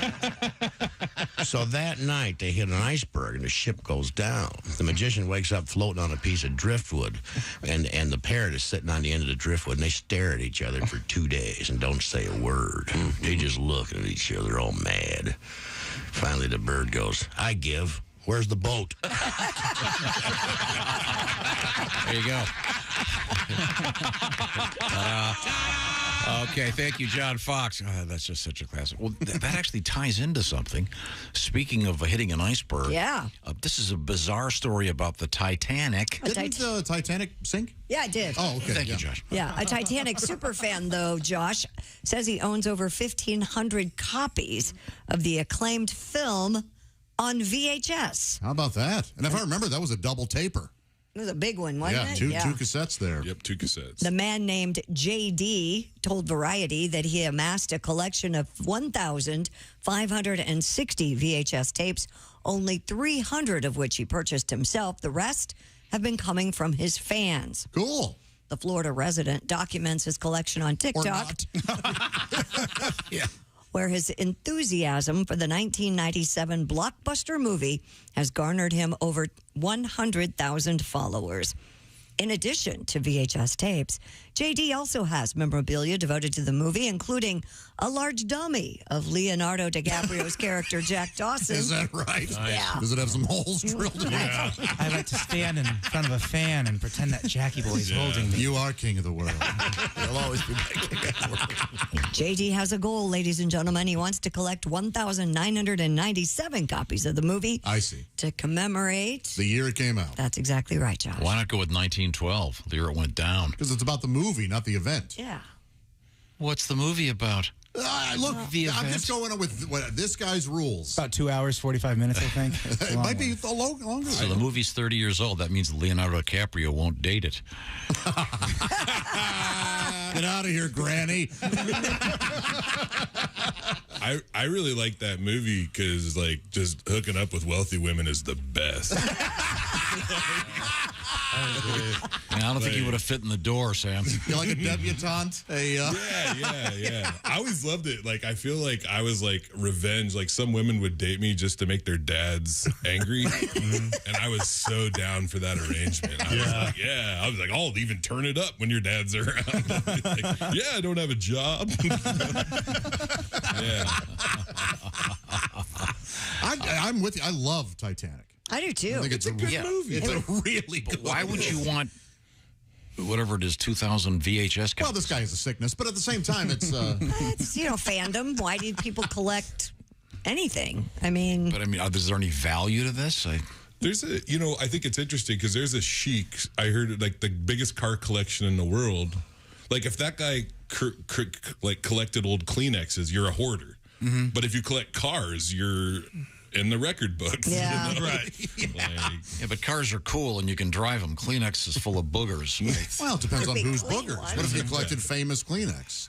So that night, they hit an iceberg, and the ship goes down. The magician wakes up floating on a piece of driftwood, and the parrot is sitting on the end of the driftwood, and they stare at each other for 2 days and don't say a word. They just look at each other all mad. Finally, the bird goes, I give. Where's the boat? There you go. Okay, thank you, John Fox. Oh, that's just such a classic. Well, that actually ties into something. Speaking of hitting an iceberg. Yeah. This is a bizarre story about the Titanic. Didn't the Titanic sink? Yeah, it did. Oh, okay. Thank you, Josh. Yeah, a Titanic superfan, though, Josh, says he owns over 1,500 copies of the acclaimed film on VHS. How about that? And if I remember, that was a double taper. It was a big one, wasn't it? Two cassettes there. Yep, 2 cassettes. The man named JD told Variety that he amassed a collection of 1,560 VHS tapes, only 300 of which he purchased himself. The rest have been coming from his fans. Cool. The Florida resident documents his collection on TikTok. Yeah. Where his enthusiasm for the 1997 blockbuster movie has garnered him over 100,000 followers. In addition to VHS tapes, JD also has memorabilia devoted to the movie, including a large dummy of Leonardo DiCaprio's character Jack Dawson. Is that right? Yeah. Does it have some holes drilled in it? I like to stand in front of a fan and pretend that Jackie Boy's holding me. You are king of the world. You'll always be my king of the world. JD has a goal, ladies and gentlemen. He wants to collect 1,997 copies of the movie. I see. To commemorate the year it came out. That's exactly right, Josh. Why not go with 1912, the year it went down? Because it's about the movie, not the event. Yeah. What's the movie about? Look, I'm just going with this guy's rules. About 2 hours, 45 minutes, I think. It might be longer. So the movie's 30 years old. That means Leonardo DiCaprio won't date it. Get out of here, Granny. I really like that movie because, like, just hooking up with wealthy women is the best. I don't think you would have fit in the door, Sam. You're like a debutante. Yeah. I always loved it. Like, I feel like I was like revenge. Like, some women would date me just to make their dads angry, and I was so down for that arrangement. I was like, I'll even turn it up when your dad's around. Like, yeah, I don't have a job. Yeah. I'm with you. I love Titanic. I do too. I think it's a good movie. It's a really good movie. Why would you want whatever it is, 2,000 VHS copies? Well, this guy has a sickness, but at the same time, it's... It's, fandom. Why do people collect anything? I mean... But, is there any value to this? There's a, I think it's interesting because there's a chic, I heard, like, the biggest car collection in the world. Like, if that guy, collected old Kleenexes, you're a hoarder. Mm-hmm. But if you collect cars, you're... in the record books. Yeah. Right. Yeah, but cars are cool and you can drive them. Kleenex is full of boogers. Well, it depends on whose boogers. What if you collected famous Kleenex?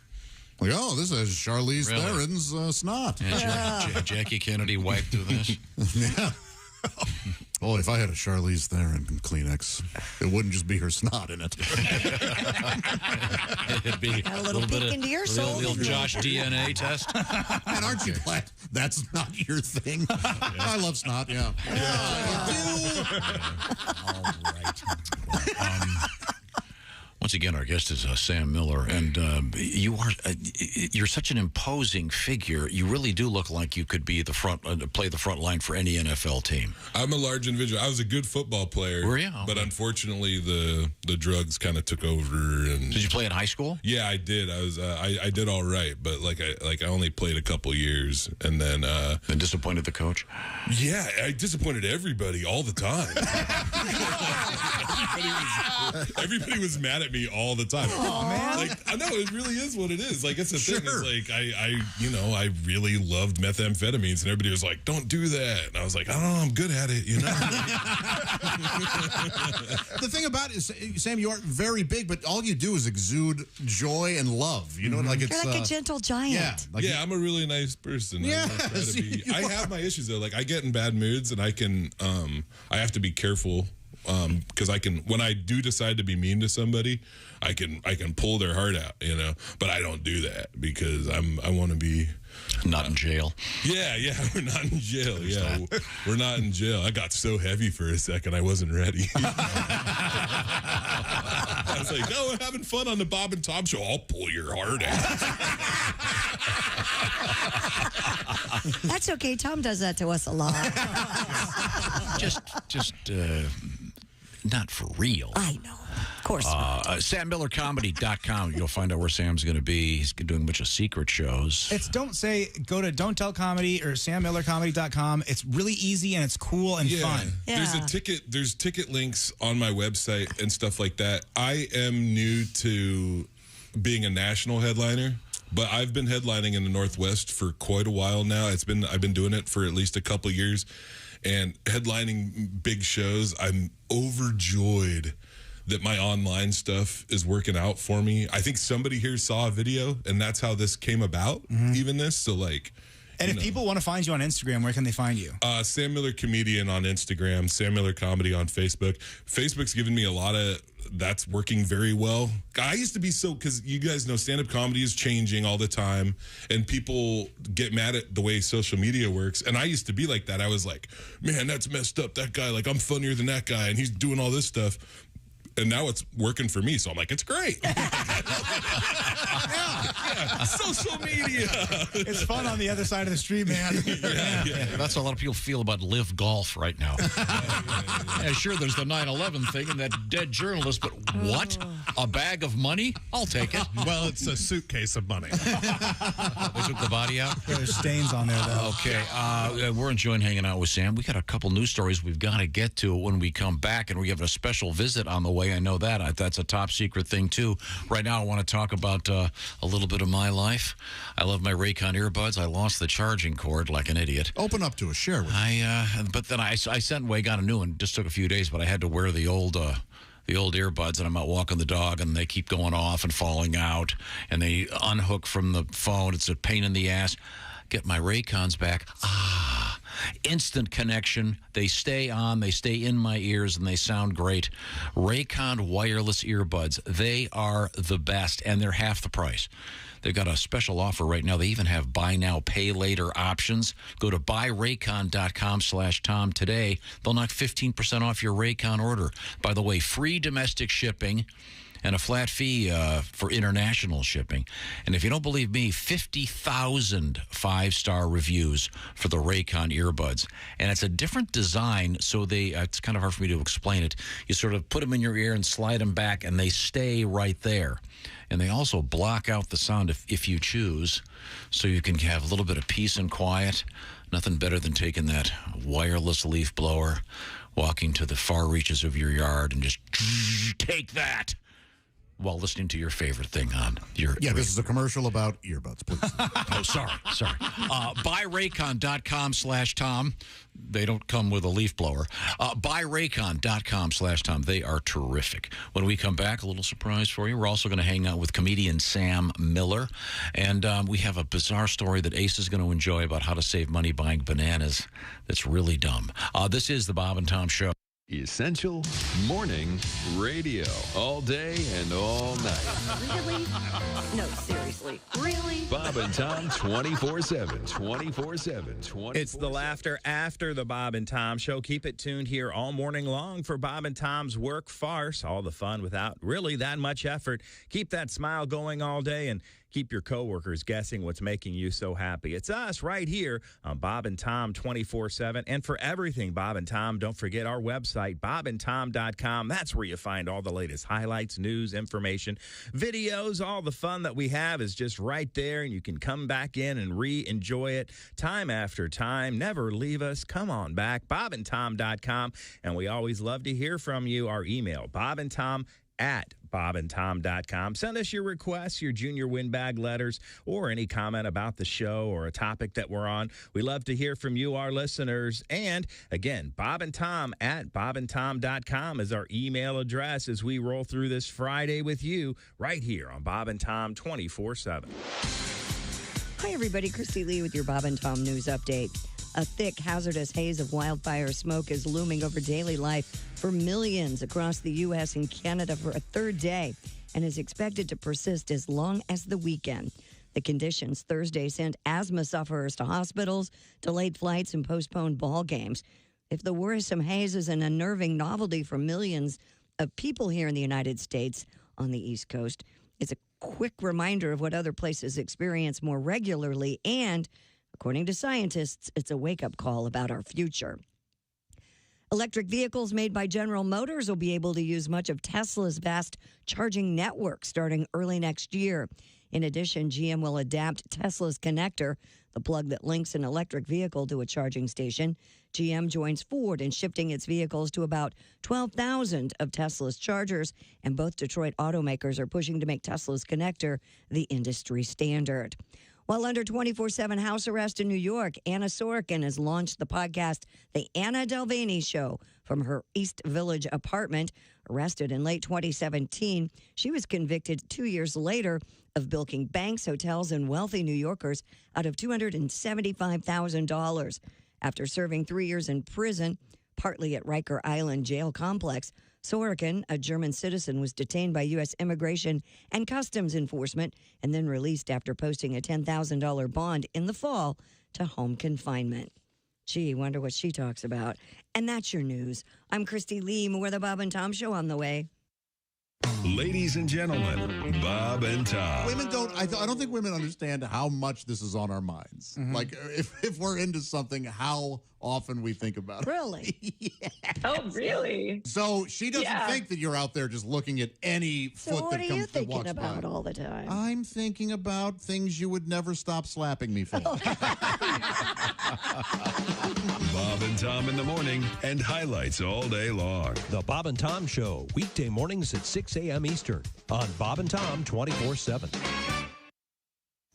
Like, this is Charlize Theron's snot. Yeah, Jackie Kennedy wiped through this. Yeah. Oh, if I had a Charlize Theron Kleenex, it wouldn't just be her snot in it. It'd be a little peek into your soul. Little Josh DNA test. And aren't you glad that's not your thing? I love snot, yeah. All right. Once again, our guest is Sam Miller, and you're such an imposing figure. You really do look like you could be play the front line for any NFL team. I'm a large individual. I was a good football player. Were you? But unfortunately, the drugs kind of took over. And did you play in high school? Yeah, I did. I was I did all right, but I only played a couple years, and then disappointed the coach. Yeah, I disappointed everybody all the time. Everybody was mad at at me all the time. Oh, man. Like, I know it really is what it is. Like, it's the thing. It's like I really loved methamphetamines, and everybody was like, "Don't do that." And I was like, "I don't know, I'm good at it." The thing about it is, Sam, you are very big, but all you do is exude joy and love. You know, like it's You're like a gentle giant. Yeah, I'm a really nice person. I have my issues though. Like, I get in bad moods, and I can I have to be careful because when I do decide to be mean to somebody, I can pull their heart out, but I don't do that because I want to be not in jail. Yeah, we're not in jail. We're not in jail. I got so heavy for a second, I wasn't ready. I was like, "No, we're having fun on the Bob and Tom show. I'll pull your heart out." That's okay. Tom does that to us a lot. just not for real. I know. Of course. SamMillerComedy.com. You'll find out where Sam's going to be. He's doing a bunch of secret shows. Go to Don't Tell Comedy or SamMillerComedy.com. It's really easy and it's cool and fun. There's ticket links on my website and stuff like that. I am new to being a national headliner, but I've been headlining in the Northwest for quite a while now. I've been doing it for at least a couple years, and headlining big shows. I'm overjoyed that my online stuff is working out for me. I think somebody here saw a video, and that's how this came about, even this. So, like... And if people want to find you on Instagram, where can they find you? Sam Miller Comedian on Instagram, Sam Miller Comedy on Facebook. Facebook's given me a lot of... That's working very well. I used to be because you guys know stand-up comedy is changing all the time, and people get mad at the way social media works. And I used to be like that. I was like, man, that's messed up. That guy, like, I'm funnier than that guy, and he's doing all this stuff. And now it's working for me, so I'm like, it's great. Social media. It's fun on the other side of the street, man. That's how a lot of people feel about Live Golf right now. Yeah, sure, there's the 9/11 thing and that dead journalist, but what? A bag of money? I'll take it. Well, it's a suitcase of money. They took the body out? There's stains on there, though. Okay, we're enjoying hanging out with Sam. We got a couple news stories we've got to get to when we come back, and we have a special visit on the way. I know that. That's a top secret thing, too. Right now, I want to talk about a little bit of my life. I love my Raycon earbuds. I lost the charging cord like an idiot. Open up to us. Share with me. But then I sent away, got a new one. Just took a few days, but I had to wear the old earbuds, and I'm out walking the dog, and they keep going off and falling out, and they unhook from the phone. It's a pain in the ass. Get my Raycons back. Instant connection. They stay on. They stay in my ears, and they sound great. Raycon wireless earbuds. They are the best, and they're half the price. They've got a special offer right now. They even have buy now, pay later options. Go to buyraycon.com/Tom today. They'll knock 15% off your Raycon order. By the way, free domestic shipping and a flat fee for international shipping. And if you don't believe me, 50,000 five-star reviews for the Raycon earbuds. And it's a different design, so it's kind of hard for me to explain it. You sort of put them in your ear and slide them back, and they stay right there. And they also block out the sound if you choose, so you can have a little bit of peace and quiet. Nothing better than taking that wireless leaf blower, walking to the far reaches of your yard, and just take that while listening to your favorite thing on your... Yeah, this is a commercial about earbuds, please. Oh, sorry. Buyraycon.com/Tom. They don't come with a leaf blower. Buyraycon.com/Tom. They are terrific. When we come back, a little surprise for you. We're also going to hang out with comedian Sam Miller. And we have a bizarre story that Ace is going to enjoy about how to save money buying bananas. That's really dumb. This is the Bob and Tom Show. Essential Morning Radio. All day and all night. Really? No, seriously. Really? Bob and Tom 24/7. 24/7. It's the laughter after the Bob and Tom Show. Keep it tuned here all morning long for Bob and Tom's Work Farce. All the fun without really that much effort. Keep that smile going all day and keep your coworkers guessing what's making you so happy. It's us right here on Bob and Tom 24/7. And for everything Bob and Tom, don't forget our website, bobandtom.com. That's where you find all the latest highlights, news, information, videos. All the fun that we have is just right there, and you can come back in and re-enjoy it time after time. Never leave us. Come on back, bobandtom.com. And we always love to hear from you. Our email, bobandtom@bobandtom.com. bobandtom.com. Send us your requests, your junior win bag letters, or any comment about the show or a topic that we're on. We love to hear from you, our listeners. And again, Bob and Tom at bobandtom.com is our email address as we roll through this Friday with you right here on Bob and Tom 24/7. Hi, everybody. Christy Lee with your Bob and Tom News Update. A thick, hazardous haze of wildfire smoke is looming over daily life for millions across the U.S. and Canada for a third day and is expected to persist as long as the weekend. The conditions Thursday sent asthma sufferers to hospitals, delayed flights, and postponed ball games. If the worrisome haze is an unnerving novelty for millions of people here in the United States on the East Coast, it's a quick reminder of what other places experience more regularly, and according to scientists, it's a wake-up call about our future. Electric vehicles made by General Motors will be able to use much of Tesla's vast charging network starting early next year. In addition, GM will adapt Tesla's connector, the plug that links an electric vehicle to a charging station. GM joins Ford in shifting its vehicles to about 12,000 of Tesla's chargers, and both Detroit automakers are pushing to make Tesla's connector the industry standard. While under 24/7 house arrest in New York, Anna Sorokin has launched the podcast The Anna Delvany Show from her East Village apartment. Arrested in late 2017, she was convicted 2 years later of bilking banks, hotels, and wealthy New Yorkers out of $275,000. After serving 3 years in prison, partly at Riker Island Jail Complex, Sorokin, a German citizen, was detained by U.S. Immigration and Customs Enforcement and then released after posting a $10,000 bond in the fall to home confinement. Gee, wonder what she talks about. And that's your news. I'm Christy Lee. More of the Bob and Tom Show on the way. Ladies and gentlemen, Bob and Tom. Women don't. I don't think women understand how much this is on our minds. Mm-hmm. Like if we're into something, how often we think about it. Really? Yeah. Oh, really? So she doesn't think that you're out there just looking at any So foot what that are you comes that thinking walks about by. all the time? I'm thinking about things you would never stop slapping me for. Bob and Tom in the morning and highlights all day long. The Bob and Tom Show, weekday mornings at 6 a.m. Eastern on Bob and Tom 24/7.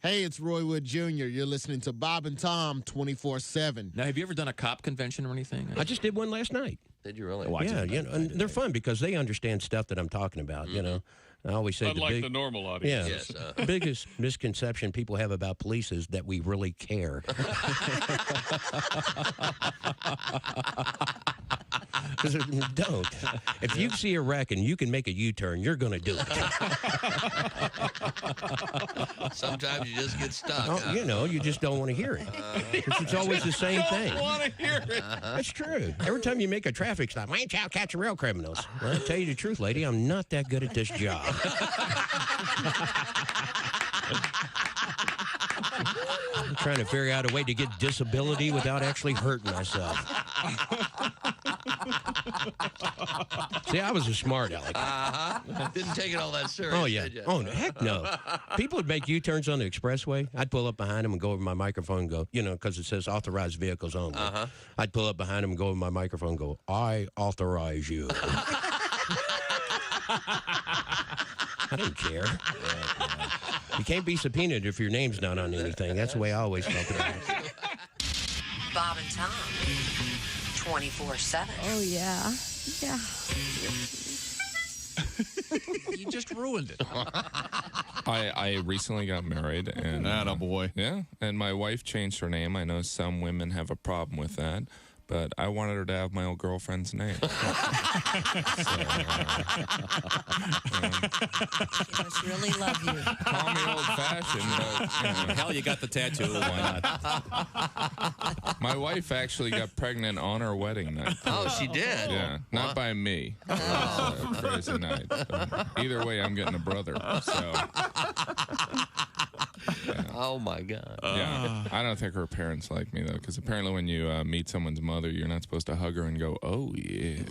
Hey, it's Roy Wood Jr. You're listening to Bob and Tom 24/7. Now, have you ever done a cop convention or anything? I just did one last night. Did you really? Yeah, you know, and they're fun because they understand stuff that I'm talking about, you know. I always say Unlike the normal audience. Yeah, the biggest misconception people have about police is that we really care. Because don't. If you see a wreck and you can make a U-turn, you're going to do it. Sometimes you just get stuck. Oh, you know, you just don't want to hear it. It's always the same thing. I don't want to hear it. That's true. Every time you make a traffic stop, I ain't out catching real criminals. Well, I'll tell you the truth, lady, I'm not that good at this job. I'm trying to figure out a way to get disability without actually hurting myself. See, I was a smart aleck. Didn't take it all that serious. Oh, yeah. Did you? Oh, heck no. People would make U-turns on the expressway. I'd pull up behind them and go over my microphone and go, you know, because it says authorized vehicles only. I'd pull up behind them and go over my microphone and go, I authorize you. I don't care. You can't be subpoenaed if your name's not on anything. That's the way I always felt about it. Bob and Tom, 24/7. Oh, yeah. Yeah. You just ruined it. I recently got married, and boy. Yeah, and my wife changed her name. I know some women have a problem with that, but I wanted her to have my old girlfriend's name. She must really love you. Call me old-fashioned, but Hell, you got the tattoo. Why not? my wife actually got pregnant on our wedding night. Oh, she did? Yeah, not by me. It was a crazy night. But either way, I'm getting a brother. So. Yeah. Oh, my God. Yeah. I don't think her parents like me, though, because apparently when you meet someone's mother, you're not supposed to hug her and go, oh, yeah.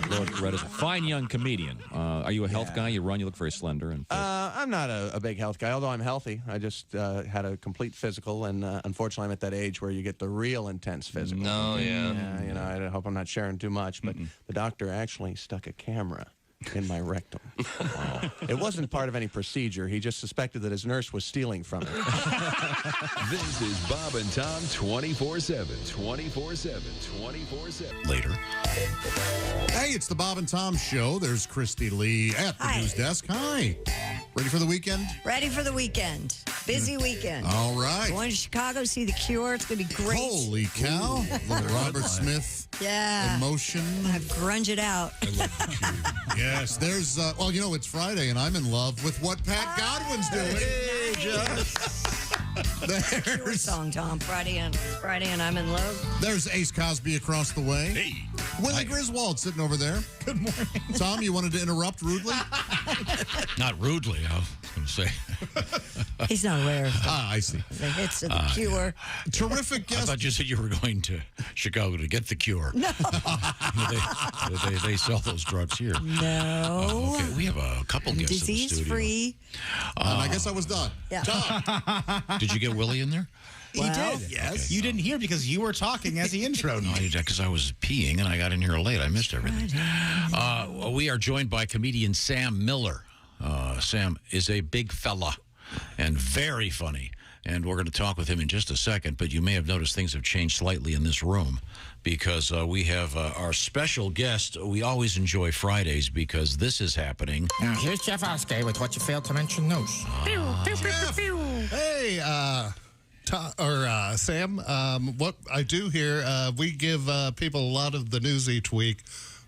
Lord Coretta's a fine young comedian. Are you a health guy? You run, you look very slender. And I'm not a big health guy, although I'm healthy. I just had a complete physical, and unfortunately I'm at that age where you get the real intense physical. Oh, yeah. You know, I hope I'm not sharing too much, but the doctor actually stuck a camera in my rectum. It wasn't part of any procedure. He just suspected that his nurse was stealing from him. This is Bob and Tom 24/7. 24/7. 24/7. Later. Hey, it's the Bob and Tom Show. There's Christy Lee at the news desk. Hi. Ready for the weekend? Ready for the weekend. Busy weekend. All right. Going to Chicago, see The Cure. It's going to be great. Holy cow. Little Robert Smith emotion. Grunge it out. Yes, there's, well, you know, it's Friday, and I'm in love with what Pat Godwin's doing. Hey, Cure song, Tom. Friday and I'm in love. There's Ace Cosby across the way. Hey. Willie Griswold sitting over there. Good morning. Tom, you wanted to interrupt rudely? Not rudely, I was going to say. He's not aware of I see. the hits of The Cure. Terrific guest. I thought you said you were going to Chicago to get The Cure. No. they sell those drugs here. No. Okay, we have a couple guests in the studio. Disease-free. And I guess I was done. Yeah. Did you get Willie in there? He did. Yes. Okay. You didn't hear because you were talking as he introed me. Because I was peeing and I got in here late. I missed everything. We are joined by comedian Sam Miller. Sam is a big fella and very funny. And we're going to talk with him in just a second. But you may have noticed things have changed slightly in this room because we have our special guest. We always enjoy Fridays because this is happening. Now, here's Jeff Oskey with what you failed to mention news. Hey, Sam, what I do here, we give people a lot of the news each week,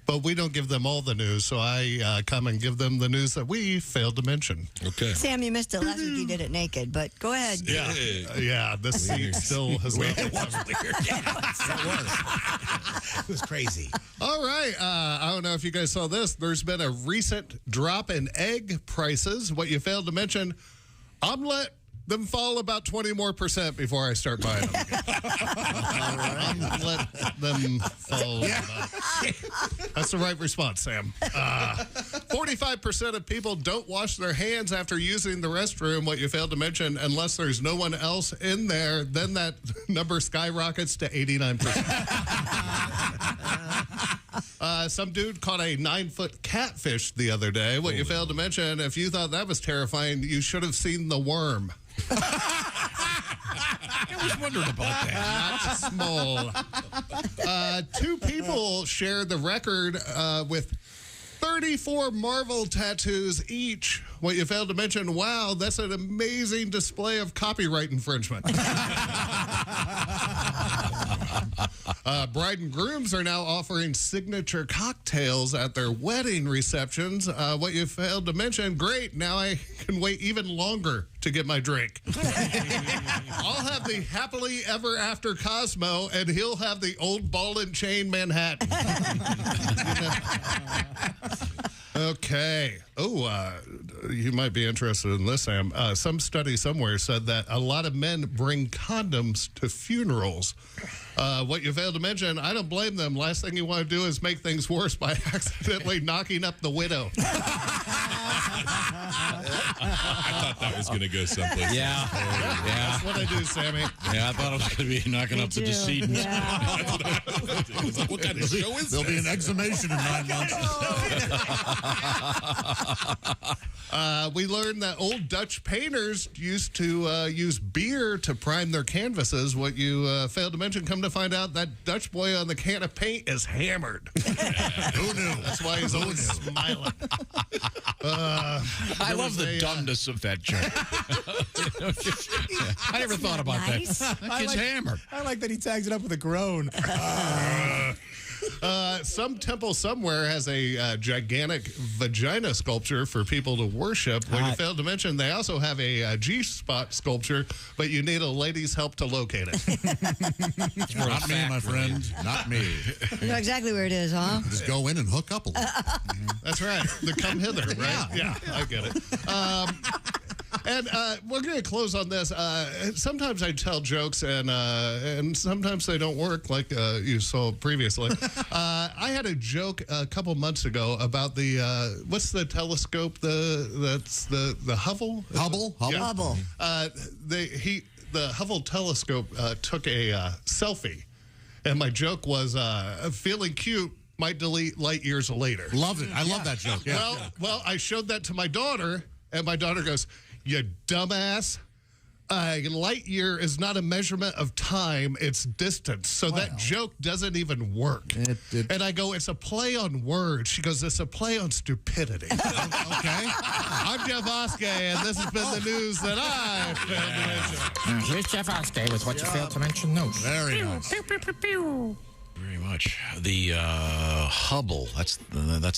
but we don't give them all the news, so I come and give them the news that we failed to mention. Okay. Sam, you missed it last week. You did it naked, but go ahead. Yeah, the seat still has not been covered. It was crazy. All right. I don't know if you guys saw this. There's been a recent drop in egg prices. What you failed to mention, omelet, them fall about 20% more before I start buying them. Let them fall. That's the right response, Sam. 45% of people don't wash their hands after using the restroom. What you failed to mention, unless there's no one else in there, then that number skyrockets to 89%. Some dude caught a 9-foot catfish the other day. What you failed to mention, if you thought that was terrifying, you should have seen the worm. I was wondering about that. Not small. 2 people shared the record with 34 Marvel tattoos each. What you failed to mention, wow, that's an amazing display of copyright infringement. Bride and grooms are now offering signature cocktails at their wedding receptions. What you failed to mention, great, now I can wait even longer to get my drink. I'll have the happily ever after Cosmo, and he'll have the old ball and chain Manhattan. Okay. Oh, you might be interested in this, Sam. Some study somewhere said that a lot of men bring condoms to funerals. What you failed to mention, I don't blame them. Last thing you want to do is make things worse by accidentally knocking up the widow. I thought that was going to go someplace. Yeah. That's what I do, Sammy. Yeah, I thought it was going to be knocking up the decedent. What kind of show is There'll be an exhumation in 9 months. We learned that old Dutch painters used to use beer to prime their canvases. What you failed to mention, come to find out that Dutch boy on the can of paint is hammered. Who knew? That's why he's always smiling. I love the dumbness of that joke. I never thought about nice. that. That kid's hammered. I like that he tags it up with a groan. Some temple somewhere has a gigantic vagina sculpture for people to worship. What you failed to mention, they also have a G-spot sculpture, but you need a lady's help to locate it. Not me, my friend. Not me. You know exactly where it is, huh? Just go in and hook up a little. That's right. The come hither, right? Yeah, I get it. And we're going to close on this. Sometimes I tell jokes, and sometimes they don't work, like you saw previously. I had a joke a couple months ago about the what's the telescope? That's the Hubble. Hubble. Yeah. Hubble. The Hubble telescope took a selfie, and my joke was feeling cute. might delete light years later. Love it. I love that joke. Yeah. Well, I showed that to my daughter, and my daughter goes, "You dumbass. Light year is not a measurement of time, it's distance. So that joke doesn't even work." And I go, "It's a play on words." She goes, "It's a play on stupidity." Okay. I'm Jeff Oskey, and this has been the news that I failed to mention. Here's Jeff Oskey with what you failed to mention news. Very nice. Very much. The Hubble, that's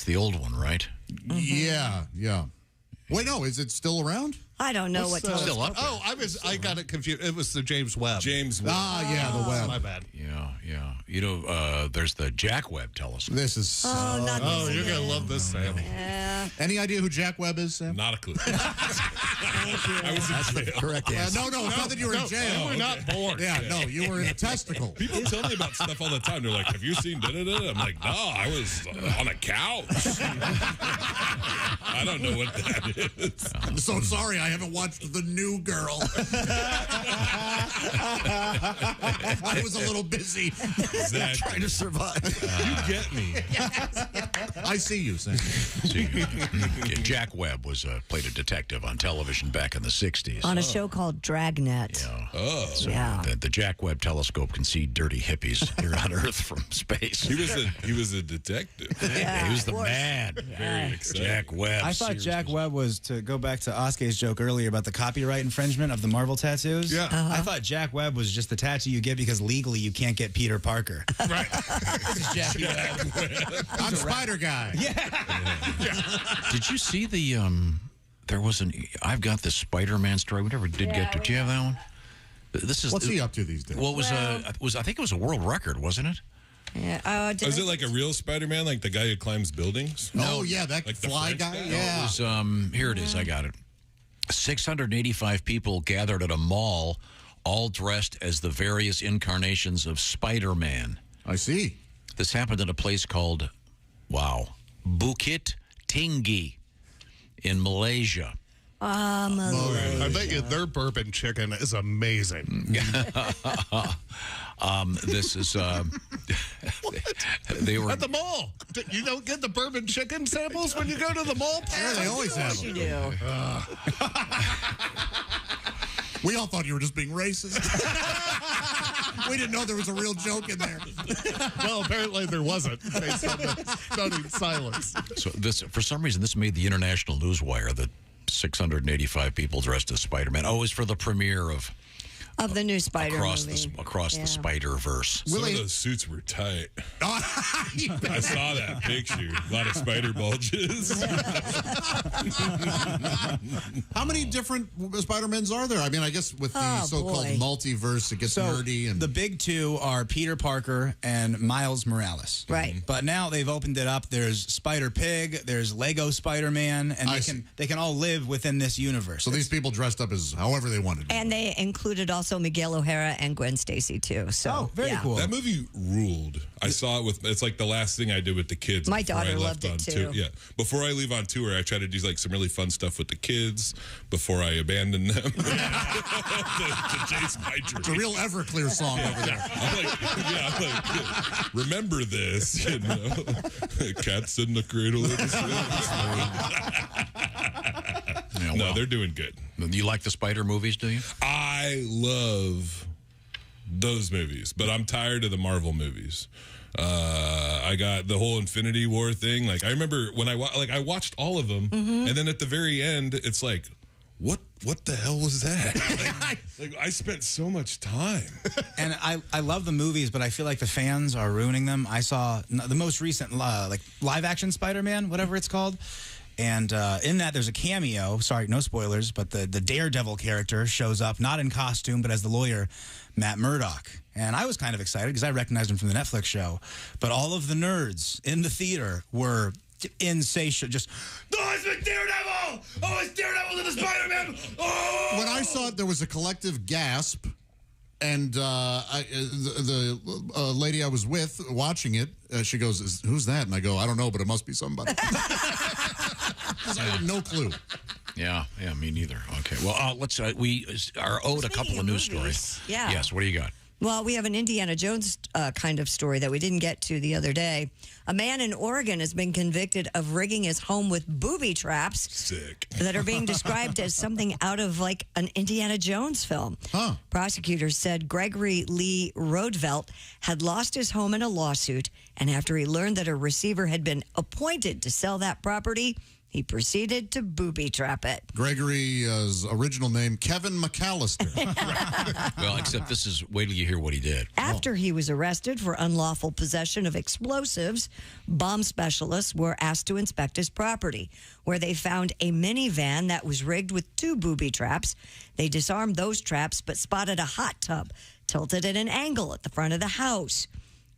the old one, right? Yeah. Wait, no, is it still around? I don't know what telescope. Still up there. Oh, I got it confused. It was the James Webb. James Webb. The Webb. My bad. Yeah. You know, there's the Jack Webb telescope. This is. Oh, you're going to love this, Sam. Yeah. Any idea who Jack Webb is, Sam? Not a clue. I was in jail. Correct answer. No, it's not that you were in jail. You were not born. Yeah, no, you were in a testicle. People tell me about stuff all the time. They're like, "Have you seen da-da-da?" I'm like, "No, I was on a couch." I don't know what that is. I'm so sorry, I haven't watched The New Girl. I was a little busy. Exactly. Trying to survive. You get me. I see you, Sam. Jack Webb played a detective on television back in the 60s. On a show called Dragnet. Yeah. So the Jack Webb telescope can see dirty hippies here on Earth from space. He was a detective. Yeah, he was the man. Very exciting. Jack Webb. I thought Jack Webb was, to go back to Oskey's joke earlier about the copyright infringement of the Marvel tattoos. Yeah. I thought Jack Webb was just the tattoo you get because legally you can't get Peter Parker. Right. This is Jackie Webb. I'm Spider Guy. Did you see the there was I've got this Spider-Man story. We never did get to. Do you have that one? This is What's he up to these days? Well, I think it was a world record, wasn't it? Yeah. Is it like a real Spider-Man, like the guy who climbs buildings? Oh, yeah, that like the fly French guy? guy? Yeah. It was, here it is. I got it. 685 people gathered at a mall, all dressed as the various incarnations of Spider-Man. I see. This happened at a place called, Bukit Tinggi in Malaysia. Malaysia. I bet you their bourbon chicken is amazing. This is they were At the mall. You don't get the bourbon chicken samples when you go to the mall? Yeah, they always have You them. do. We all thought you were just being racist. We didn't know there was a real joke in there. Well, apparently there wasn't, based on the stunning silence. So for some reason, this made the international newswire that 685 people dressed as Spider-Man. Oh, it was for the premiere of the new Spider across movie. the Spider-Verse. Some of those suits were tight. I saw that picture. A lot of spider bulges. How many different Spider-Mans are there? I mean, I guess with the so-called multiverse, it gets nerdy. And the big two are Peter Parker and Miles Morales. Right. But now they've opened it up. There's Spider-Pig, there's Lego Spider-Man, and they can all live within this universe. So these people dressed up as however they wanted. And they included also Miguel O'Hara and Gwen Stacy, too. So, very cool. That movie ruled. I saw it it's like the last thing I did with the kids. My before daughter I left loved it, on too. tour. Yeah. Before I leave on tour, I try to do like some really fun stuff with the kids before I abandon them. to chase my dream. It's a real Everclear song over there. I'm like, remember this, you know. Cats in the cradle of the sun. No, they're doing good. You like the Spider movies, do you? I love those movies, but I'm tired of the Marvel movies. I got the whole Infinity War thing. Like, I remember when I watched all of them, and then at the very end, it's like, what the hell was that? like I spent so much time. And I love the movies, but I feel like the fans are ruining them. I saw the most recent live action Spider-Man, whatever it's called. And in that, there's a cameo. Sorry, no spoilers, but the Daredevil character shows up, not in costume, but as the lawyer, Matt Murdock. And I was kind of excited because I recognized him from the Netflix show. But all of the nerds in the theater were insatiable. Just, oh, it's Daredevil! Oh, it's Daredevil to the Spider-Man! Oh! When I saw it, there was a collective gasp. And the lady I was with watching it, she goes, "Who's that?" And I go, "I don't know, but it must be somebody." I had no clue. Yeah, me neither. Okay, well, we are owed a couple of news stories. Yeah. Yes, what do you got? Well, we have an Indiana Jones kind of story that we didn't get to the other day. A man in Oregon has been convicted of rigging his home with booby traps that are being described as something out of like an Indiana Jones film. Prosecutors said Gregory Lee Rodevelt had lost his home in a lawsuit, and after he learned that a receiver had been appointed to sell that property, he proceeded to booby trap it. Gregory's original name, Kevin McAllister. Well, except this is, wait till you hear what he did. After he was arrested for unlawful possession of explosives, bomb specialists were asked to inspect his property, where they found a minivan that was rigged with 2 booby traps. They disarmed those traps, but spotted a hot tub tilted at an angle at the front of the house.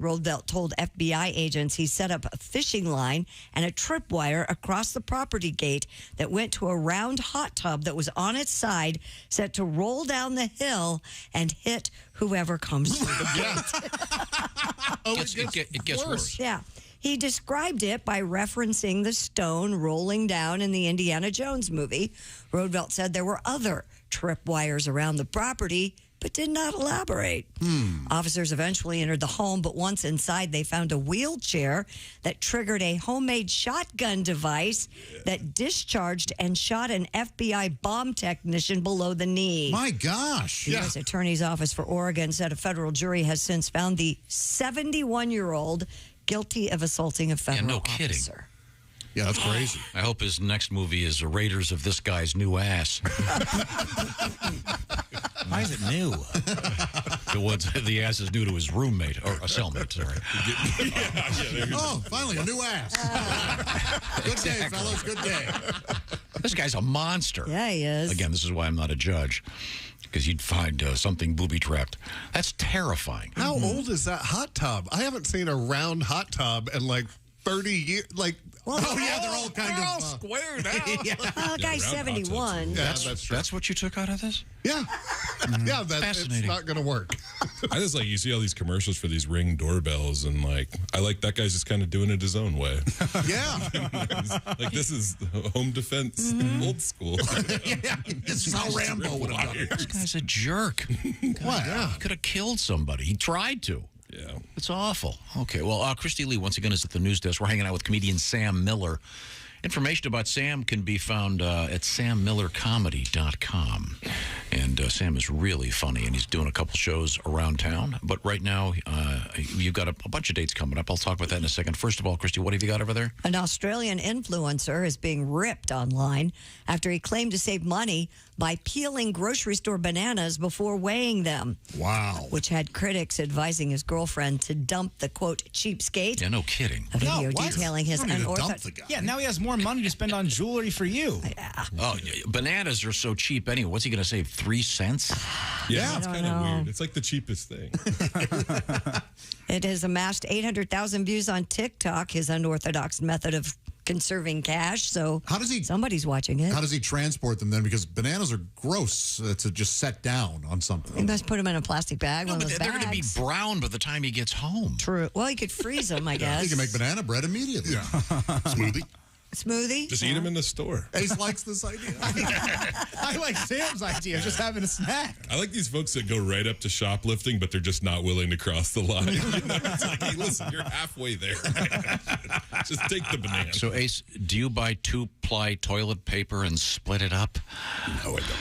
Rodevelt told FBI agents he set up a fishing line and a tripwire across the property gate that went to a round hot tub that was on its side, set to roll down the hill and hit whoever comes through the gate. It gets worse. Yeah. He described it by referencing the stone rolling down in the Indiana Jones movie. Rodevelt said there were other tripwires around the property, but did not elaborate. Officers eventually entered the home, but once inside, they found a wheelchair that triggered a homemade shotgun device that discharged and shot an FBI bomb technician below the knee. My gosh. The U.S. Attorney's Office for Oregon said a federal jury has since found the 71-year-old guilty of assaulting a federal officer. Yeah, that's crazy. I hope his next movie is Raiders of this guy's new ass. Why is it new? The ass is new to his roommate, or a cellmate, sorry. Oh, finally, a new ass. Good day, fellas, good day. This guy's a monster. Yeah, he is. Again, this is why I'm not a judge, because you'd find something booby-trapped. That's terrifying. How old is that hot tub? I haven't seen a round hot tub in like 30 years. Like, they're all kind of squared out. Well, the guy's 71. Yeah, that's true. That's what you took out of this? Yeah. Yeah, it's not going to work. I just you see all these commercials for these Ring doorbells, and I like that guy's just kind of doing it his own way. Yeah. This is home defense, old school. This is how Rambo would have done it. This guy's a jerk. What? He could have killed somebody. He tried to. Yeah. It's awful. Okay, well, Christy Lee, once again, is at the news desk. We're hanging out with comedian Sam Miller. Information about Sam can be found at sammillercomedy.com. And Sam is really funny, and he's doing a couple shows around town. But right now, you've got a bunch of dates coming up. I'll talk about that in a second. First of all, Christy, what have you got over there? An Australian influencer is being ripped online after he claimed to save money by peeling grocery store bananas before weighing them. Wow. Which had critics advising his girlfriend to dump the, quote, cheapskate. Yeah, no kidding. A video detailing his unorthodox... Yeah, now he has more money to spend on jewelry for you. Yeah. Oh, bananas are so cheap anyway. What's he going to save, 3 cents? Yeah, it's kind of weird. It's like the cheapest thing. It has amassed 800,000 views on TikTok, his unorthodox method of conserving cash. So somebody's watching it. How does he transport them then? Because bananas are gross to just set down on something. He must put them in a plastic bag. No, one but of those they're going to be bags. brown by the time he gets home. True. Well, he could freeze them, I guess. He can make banana bread immediately. Yeah. Smoothie. Smoothie? Just eat them in the store. Ace likes this idea. I like Sam's idea of just having a snack. I like these folks that go right up to shoplifting, but they're just not willing to cross the line. It's like, hey, listen, you're halfway there. Just take the banana. So, Ace, do you buy 2-ply toilet paper and split it up? No, I don't.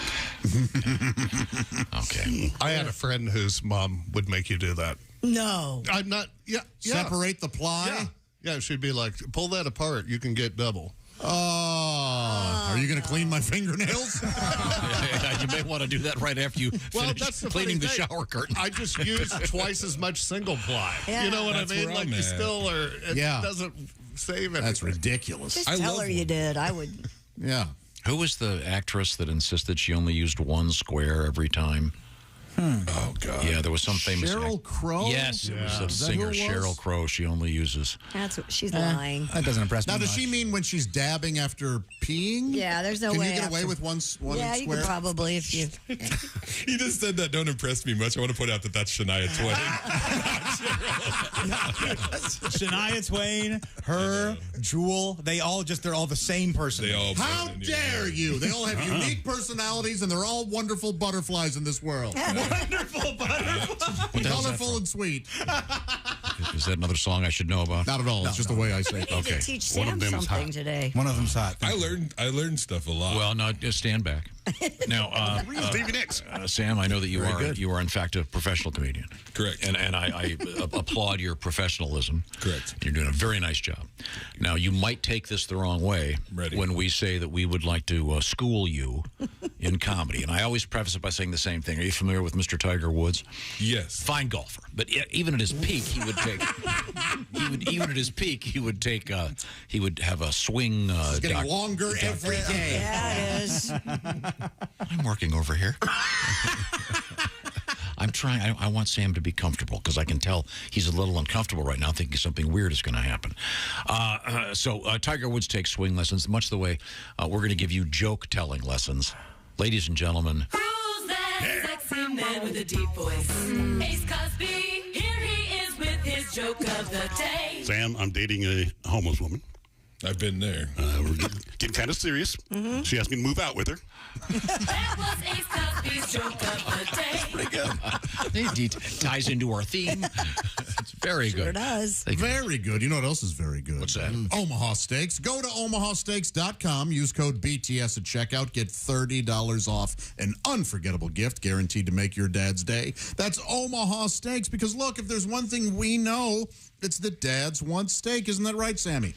Okay. I had a friend whose mom would make you do that. No. I'm not. Yeah. Separate the ply? Yeah. Yeah, she'd be like, pull that apart. You can get double. Oh. Are you going to clean my fingernails? You may want to do that right after you finish cleaning the shower curtain. I just use twice as much single ply. Yeah. You know what That's I mean? where Like I'm you at. still are. It doesn't save anything. That's ridiculous. Just tell her you did. I would. Yeah. Who was the actress that insisted she only used 1 square every time? Oh, God. Yeah, there was some famous... Sheryl Crow? Yes, it was a Is that who singer, it was? Sheryl Crow. She only uses... That's what, she's lying. That doesn't impress me Now, does much. she mean when she's dabbing after peeing? Yeah, there's no Can way. you get away after- with one Yeah, you square? could probably if you. He just said that don't impress me much. I want to point out that that's Shania Twain. Shania Twain, her, Jewel, they're all the same person. They all How blend in dare your you? They all have unique personalities, and they're all wonderful butterflies in this world. Wonderful butterfly. Colorful and sweet. Is that another song I should know about? Not at all. It's just the way I say it. We need to teach Sam something today. One of them's hot. I learned stuff a lot. Well, now just stand back. Now, Stevie Nicks. Sam, I know that you Very are good. you are in fact a professional comedian. Correct. And I applaud your professionalism. Correct. You're doing a very nice job. Now, you might take this the wrong way when we say that we would like to school you in comedy. And I always preface it by saying the same thing. Are you familiar with Mr. Tiger Woods? Yes. Fine golfer, but even at his peak, he would take. Even at his peak, he would take. He would have a swing. It's getting longer every day. Yeah, it is. I'm working over here. I'm trying. I want Sam to be comfortable because I can tell he's a little uncomfortable right now, thinking something weird is going to happen. So Tiger Woods takes swing lessons, much the way we're going to give you joke-telling lessons. Ladies and gentlemen. Who's that sexy man with a deep voice? Ace Cosby, here he is with his joke of the day. Sam, I'm dating a homeless woman. I've been there. We're getting kind of serious. Mm-hmm. She asked me to move out with her. That was Ace Cosby's joke of the day. Pretty good. It ties into our theme. It's very good. Sure does. Very good. You know what else is very good? What's that? Omaha Steaks. Go to omahasteaks.com. Use code BTS at checkout. Get $30 off. An unforgettable gift guaranteed to make your dad's day. That's Omaha Steaks. Because, look, if there's one thing we know, it's that dads want steak. Isn't that right, Sammy?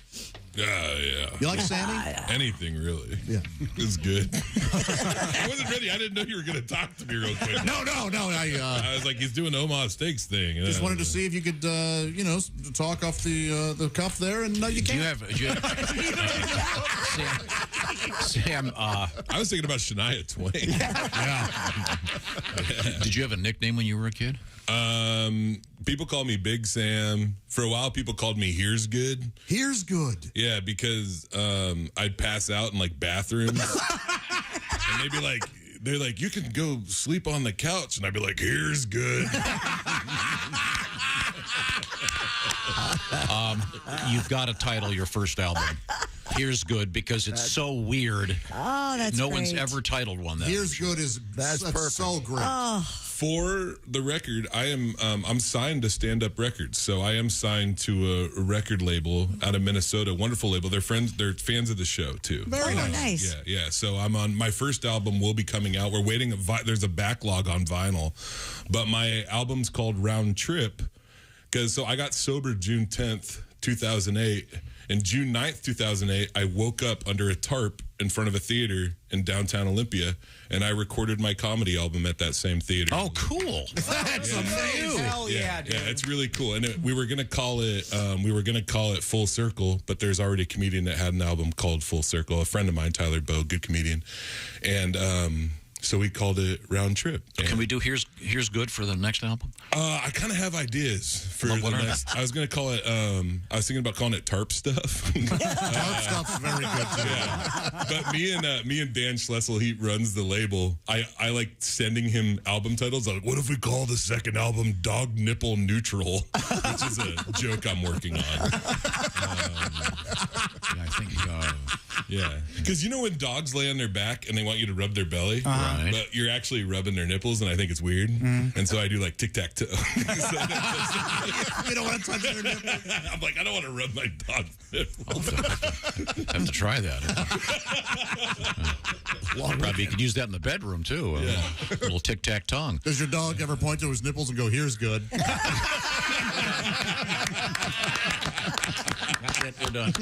Yeah. You like Sammy? Anything, really. Yeah. It's good. I wasn't ready. I didn't know you were going to talk to me real quick. No. I was like, he's doing Omaha Steaks thing. Just wanted to see if you could, talk off the cuff there, and no, you can't. Sam, I was thinking about Shania Twain. Did you have a nickname when you were a kid? People call me Big Sam. For a while, people called me Here's Good. Here's Good. Yeah, because I'd pass out in like bathrooms, and they'd be like, they're like, you can go sleep on the couch, and I'd be like, Here's Good. You've got to title your first album Here's Good because it's so weird. Oh, that's no great. one's ever titled one that. Here's Good is that's so great. Oh. For the record, I am I'm signed to Stand Up Records, so I am signed to a record label out of Minnesota, wonderful label. They're fans of the show too. Very nice. Yeah. So I'm on my first album will be coming out. We're waiting. There's a backlog on vinyl, but my album's called Round Trip because I got sober June 10th, 2008. And June 9th, 2008, I woke up under a tarp in front of a theater in downtown Olympia, and I recorded my comedy album at that same theater. Oh, cool! That's amazing. Hell yeah, dude. Yeah, it's really cool. And we were gonna call it Full Circle, but there's already a comedian that had an album called Full Circle. A friend of mine, Tyler Bowe, good comedian, and so we called it Round Trip. Can we do Here's Good for the next album? I kind of have ideas for the next. I was going to call it. I was thinking about calling it Tarp Stuff. Tarp Stuff's very good too. Yeah. But me and Dan Schlessel, he runs the label. I like sending him album titles. I'm like, what if we call the second album Dog Nipple Neutral, which is a joke I'm working on. I think. Yeah, because you know when dogs lay on their back and they want you to rub their belly, Right. but you're actually rubbing their nipples, and I think it's weird. And so I do like tic-tac-toe. You don't want to touch their nipples. I'm like, I don't want to rub my dog's nipples. Have to try that. Probably you could use that in the bedroom too. A little tic-tac-tongue. Does your dog ever point to his nipples and go, "Here's Good"? That's it. We're done.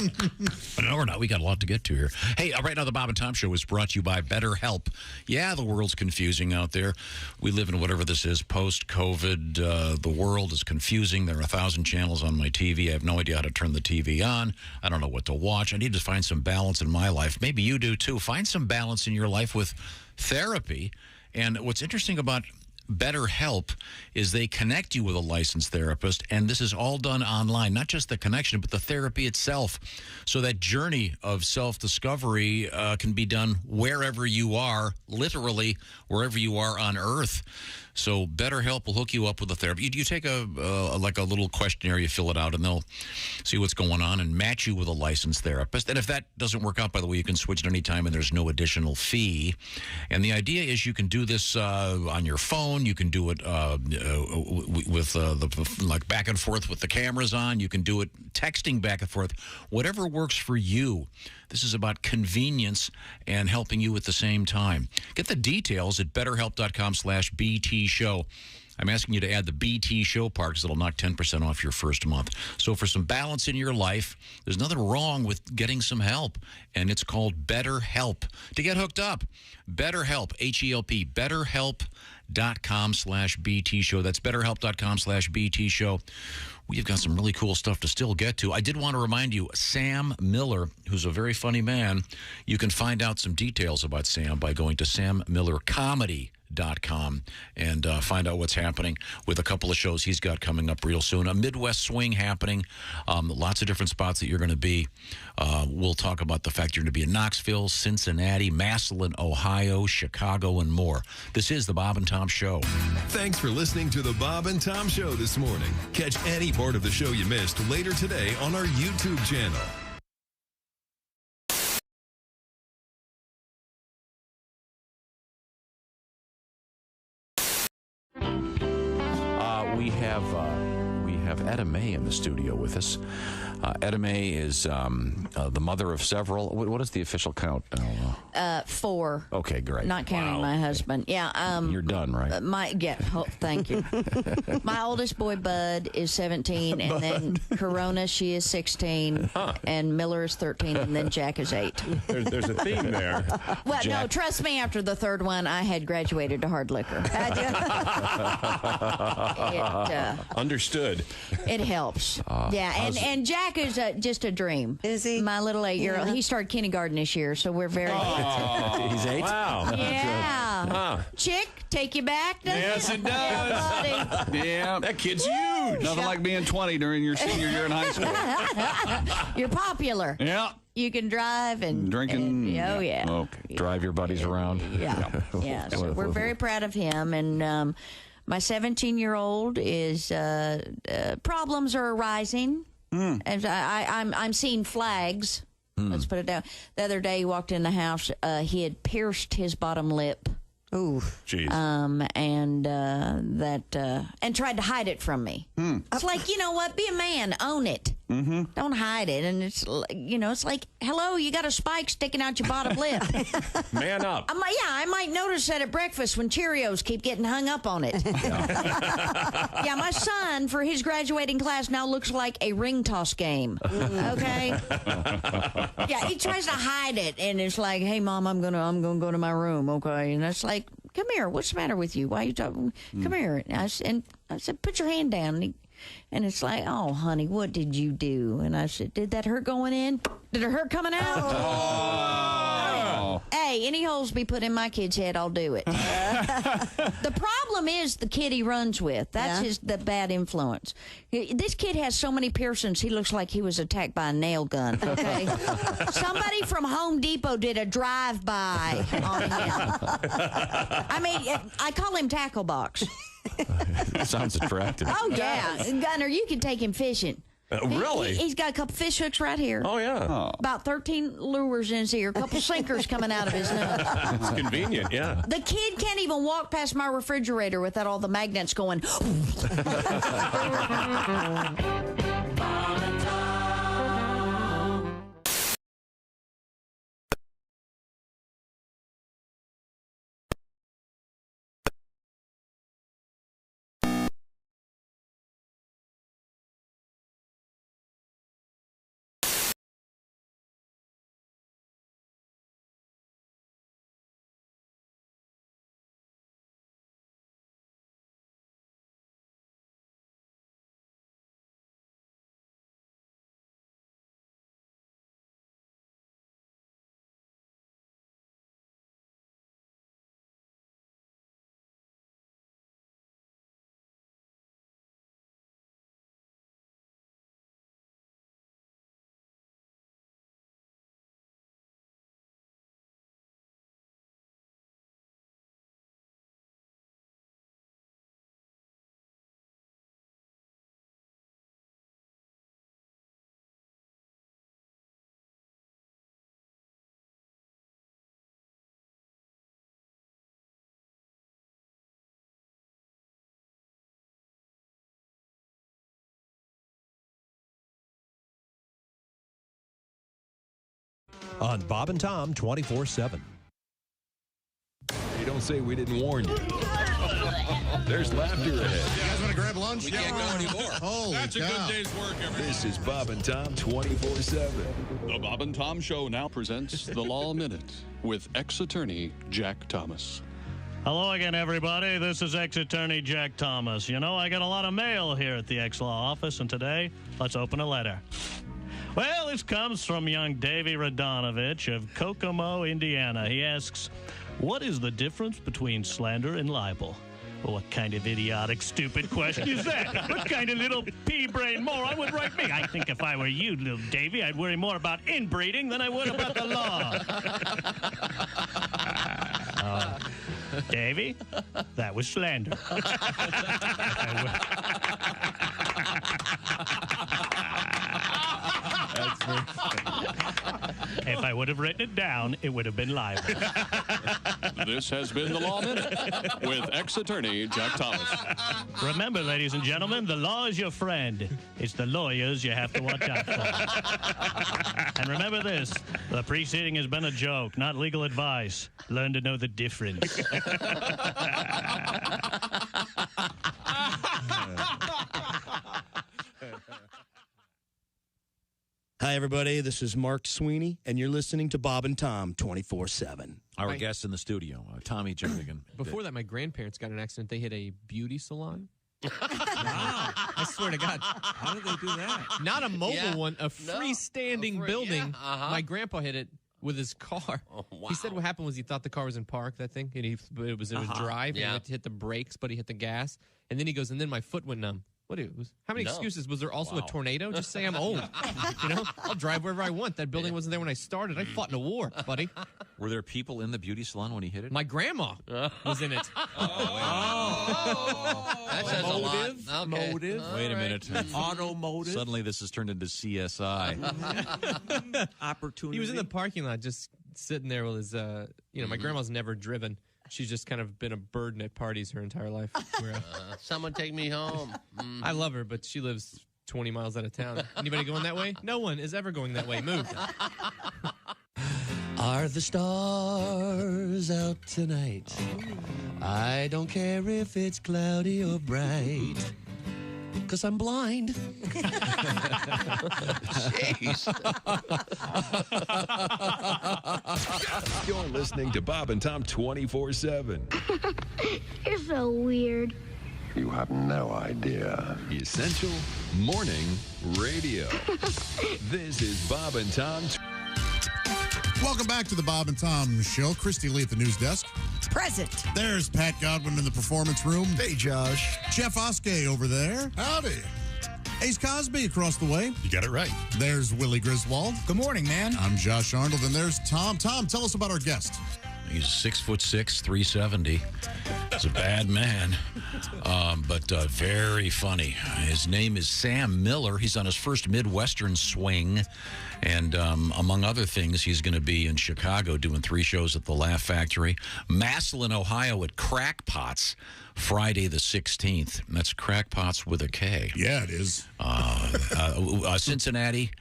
But no, we're not. We got a lot to get to here. Hey, right now the Bob and Tom Show is brought to you by BetterHelp. Yeah, the world's confusing out there. We live in whatever this is, post-COVID. The world is confusing. There are 1,000 channels on my TV. I have no idea how to turn the TV on. I don't know what to watch. I need to find some balance in my life. Maybe you do too. Find some balance in your life with therapy. And what's interesting about BetterHelp is they connect you with a licensed therapist, and this is all done online, not just the connection, but the therapy itself. So that journey of self-discovery can be done wherever you are, literally wherever you are on Earth. So BetterHelp will hook you up with a therapist. You take a little questionnaire, you fill it out, and they'll see what's going on and match you with a licensed therapist. And if that doesn't work out, by the way, you can switch at any time, and there's no additional fee. And the idea is you can do this on your phone. phone. You can do it with like back and forth with the cameras on. You can do it texting back and forth. Whatever works for you. This is about convenience and helping you at the same time. Get the details at betterhelp.com/BT show. I'm asking you to add the BT show part because it'll knock 10% off your first month. So for some balance in your life, there's nothing wrong with getting some help, and it's called BetterHelp. To get hooked up, BetterHelp, H-E-L-P, betterhelp.com/BT show. That's betterhelp.com/BT show. We've got some really cool stuff to still get to. I did want to remind you, Sam Miller, who's a very funny man, you can find out some details about Sam by going to sammillercomedy.com and find out what's happening with a couple of shows he's got coming up real soon. A Midwest swing happening, lots of different spots that you're going to be. We'll talk about the fact you're going to be in Knoxville, Cincinnati, Massillon, Ohio, Chicago, and more. This is the Bob and Tom Show. Thanks for listening to the Bob and Tom Show this morning. Catch any part of the show you missed later today on our YouTube channel. We have Etta May in the studio with us. Etta May is the mother of several. What is the official count? 4. Okay, great. Not counting my husband. Yeah. You're done, right? Thank you. My oldest boy, Bud, is 17, and then Corona, she is 16, and Miller is 13, and then Jack is 8. There's a theme there. Well, no, trust me, after the third one, I had graduated to hard liquor. Understood. It helps. Yeah, and Jack is just a dream. Is he? My little 8-year-old. Yeah. He started kindergarten this year, so we're very He's 8? Wow. Yeah. Chick, take you back, doesn't Yes, it does. Yeah. That kid's huge. Nothing like being 20 during your senior year in high school. You're popular. Yeah. You can drive and Drinking. oh, yeah. Okay. Drive your buddies around. Yeah. So we're very proud of him. And my 17-year-old is problems are arising. As I'm seeing flags. Let's put it down. The other day, he walked in the house. He had pierced his bottom lip. Ooh. Jeez. And tried to hide it from me. It's like, you know what? Be a man. Own it. Don't hide it. And it's, it's like, hello, you got a spike sticking out your bottom lip. Man up. I might notice that at breakfast when Cheerios keep getting hung up on it. Yeah, my son, for his graduating class, now looks like a ring toss game. Okay? Yeah, he tries to hide it, and it's like, hey, Mom, I'm gonna go to my room, okay? And it's like, come here, what's the matter with you? Why are you talking? Come here. And I said, put your hand down. And it's like, oh, honey, what did you do? And I said, did that hurt going in? Did it hurt coming out? Oh. Hey, any holes be put in my kid's head, I'll do it. The problem is the kid he runs with. That's the bad influence. This kid has so many piercings, he looks like he was attacked by a nail gun, okay? Somebody from Home Depot did a drive-by on him. I mean, I call him Tackle Box. Sounds attractive. Oh, yeah. Gunner, you can take him fishing. Really? He's got a couple fish hooks right here. Oh, yeah. About 13 lures in his ear, a couple sinkers coming out of his nose. It's convenient, yeah. The kid can't even walk past my refrigerator without all the magnets going. on Bob and Tom 24/7. You don't say we didn't warn you. There's laughter ahead. You guys want to grab lunch? We can't go anymore. Holy That's a cow. good day's work, everybody. This is Bob and Tom 24/7. The Bob and Tom Show now presents The Law Minute with ex-attorney Jack Thomas. Hello again, everybody. This is ex-attorney Jack Thomas. You know, I got a lot of mail here at the ex-law office, and today, let's open a letter. Well, this comes from young Davey Radonovich of Kokomo, Indiana. He asks, what is the difference between slander and libel? What kind of idiotic, stupid question is that? What kind of little pea-brain moron would write me? I think if I were you, little Davey, I'd worry more about inbreeding than I would about the law. Davey, that was slander. If I would have written it down, it would have been libel. This has been The Law Minute with ex-attorney Jack Thomas. Remember, ladies and gentlemen, the law is your friend. It's the lawyers you have to watch out for. And remember this, the preceding has been a joke, not legal advice. Learn to know the difference. Hi, everybody. This is Mark Sweeney, and you're listening to Bob and Tom 24/7. Our guest in the studio, Tommy Jernigan. Before that, my grandparents got in an accident. They hit a beauty salon. Wow. I swear to God. How did they do that? Not a mobile one, a freestanding building. Yeah, my grandpa hit it with his car. Oh, wow. He said what happened was he thought the car was in park, that thing, and it was drive, and he had to hit the brakes, but he hit the gas. And then he goes, and then my foot went numb. How many excuses? Was there also a tornado? Just say I'm old. You know, I'll drive wherever I want. That building wasn't there when I started. I fought in a war, buddy. Were there people in the beauty salon when he hit it? My grandma was in it. That says a lot. Okay. Motive. Wait a minute. Automotive. Suddenly this has turned into CSI. Opportunity. He was in the parking lot just sitting there with his, my grandma's never driven. She's just kind of been a burden at parties her entire life. Someone take me home. I love her, but she lives 20 miles out of town. Anybody going that way? No one is ever going that way. Move. Are the stars out tonight? I don't care if it's cloudy or bright, 'cause I'm blind. You're listening to Bob and Tom 24/7. You're so weird. You have no idea. Essential Morning Radio. This is Bob and Tom. Welcome back to the Bob and Tom Show. Christy Lee at the news desk. Present. There's Pat Godwin in the performance room. Hey, Josh. Jeff Oskey over there. Howdy. Ace Cosby across the way. You got it right. There's Willie Griswold. Good morning, man. I'm Josh Arnold, and there's Tom. Tom, tell us about our guest. He's 6'6", 370. He's a bad man, but very funny. His name is Sam Miller. He's on his first Midwestern swing. And among other things, he's going to be in Chicago doing 3 shows at the Laugh Factory. Massillon, Ohio at Crackpots, Friday the 16th. And that's Crackpots with a K. Yeah, it is. Cincinnati.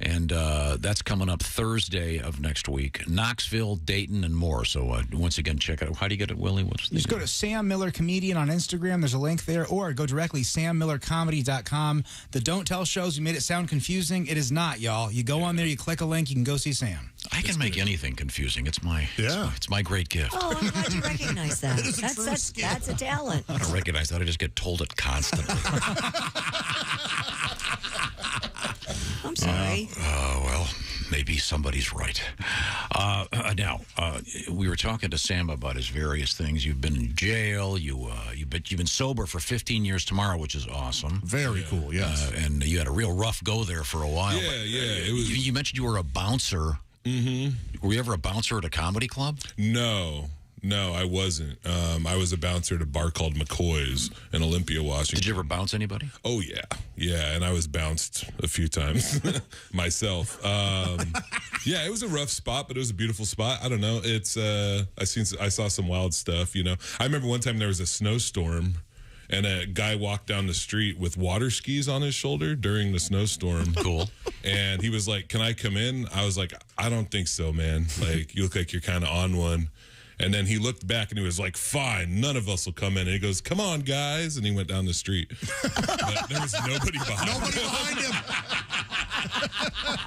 And that's coming up Thursday of next week. Knoxville, Dayton, and more. So once again, check it out. How do you get it, Willie? Just go to Sam Miller Comedian on Instagram. There's a link there. Or go directly sammillercomedy.com. The Don't Tell shows, we made it sound confusing. It is not, y'all. You go on there, you click a link, you can go see Sam. I can make anything confusing. It's my it's my great gift. Oh, I'm glad you recognize that. That's a talent. I don't recognize that. I just get told it constantly. I'm sorry. Well, maybe somebody's right. Now, we were talking to Sam about his various things. You've been in jail. You've been sober for 15 years tomorrow, which is awesome. Very cool, yes. And you had a real rough go there for a while. It was. You mentioned you were a bouncer. Mm-hmm. Were you ever a bouncer at a comedy club? No, I wasn't. I was a bouncer at a bar called McCoy's in Olympia, Washington. Did you ever bounce anybody? Oh, yeah. Yeah, and I was bounced a few times myself. Yeah, it was a rough spot, but it was a beautiful spot. I don't know. It's I saw some wild stuff, you know. I remember one time there was a snowstorm, and a guy walked down the street with water skis on his shoulder during the snowstorm. Cool. And he was like, "Can I come in?" I was like, "I don't think so, man. Like, you look like you're kind of on one." And then he looked back and he was like, "Fine, none of us will come in." And he goes, "Come on, guys." And he went down the street. But there was nobody behind him. Nobody behind him.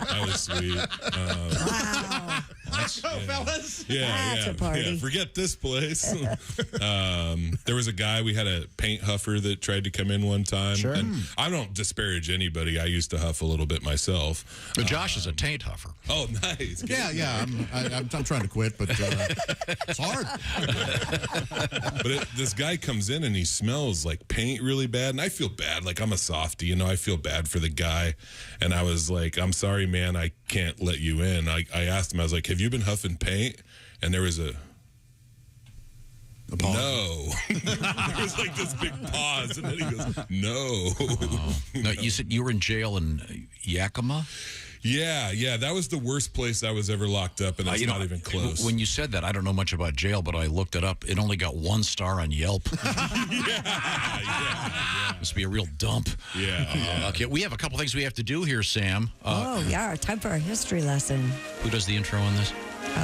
That was sweet. Wow. Let's go, fellas. That's a party. Yeah, forget this place. There was a guy, we had a paint huffer that tried to come in one time. Sure. And I don't disparage anybody. I used to huff a little bit myself. But Josh is a taint huffer. Oh, nice. Yeah. I'm trying to quit, but it's hard. But this guy comes in and he smells like paint really bad. And I feel bad. Like, I'm a softie, you know, I feel bad for the guy. And I was like, "I'm sorry, man, I can't let you in." I asked him, I was like, "Have you been huffing paint?" And there was a no. There was like this big pause, and then he goes, "No." No, you said you were in jail in Yakima? Yeah, that was the worst place I was ever locked up, and it's not even close. When you said that, I don't know much about jail, but I looked it up. It only got 1 star on Yelp. yeah. Must be a real dump. Yeah. Okay, we have a couple things we have to do here, Sam. Time for our history lesson. Who does the intro on this?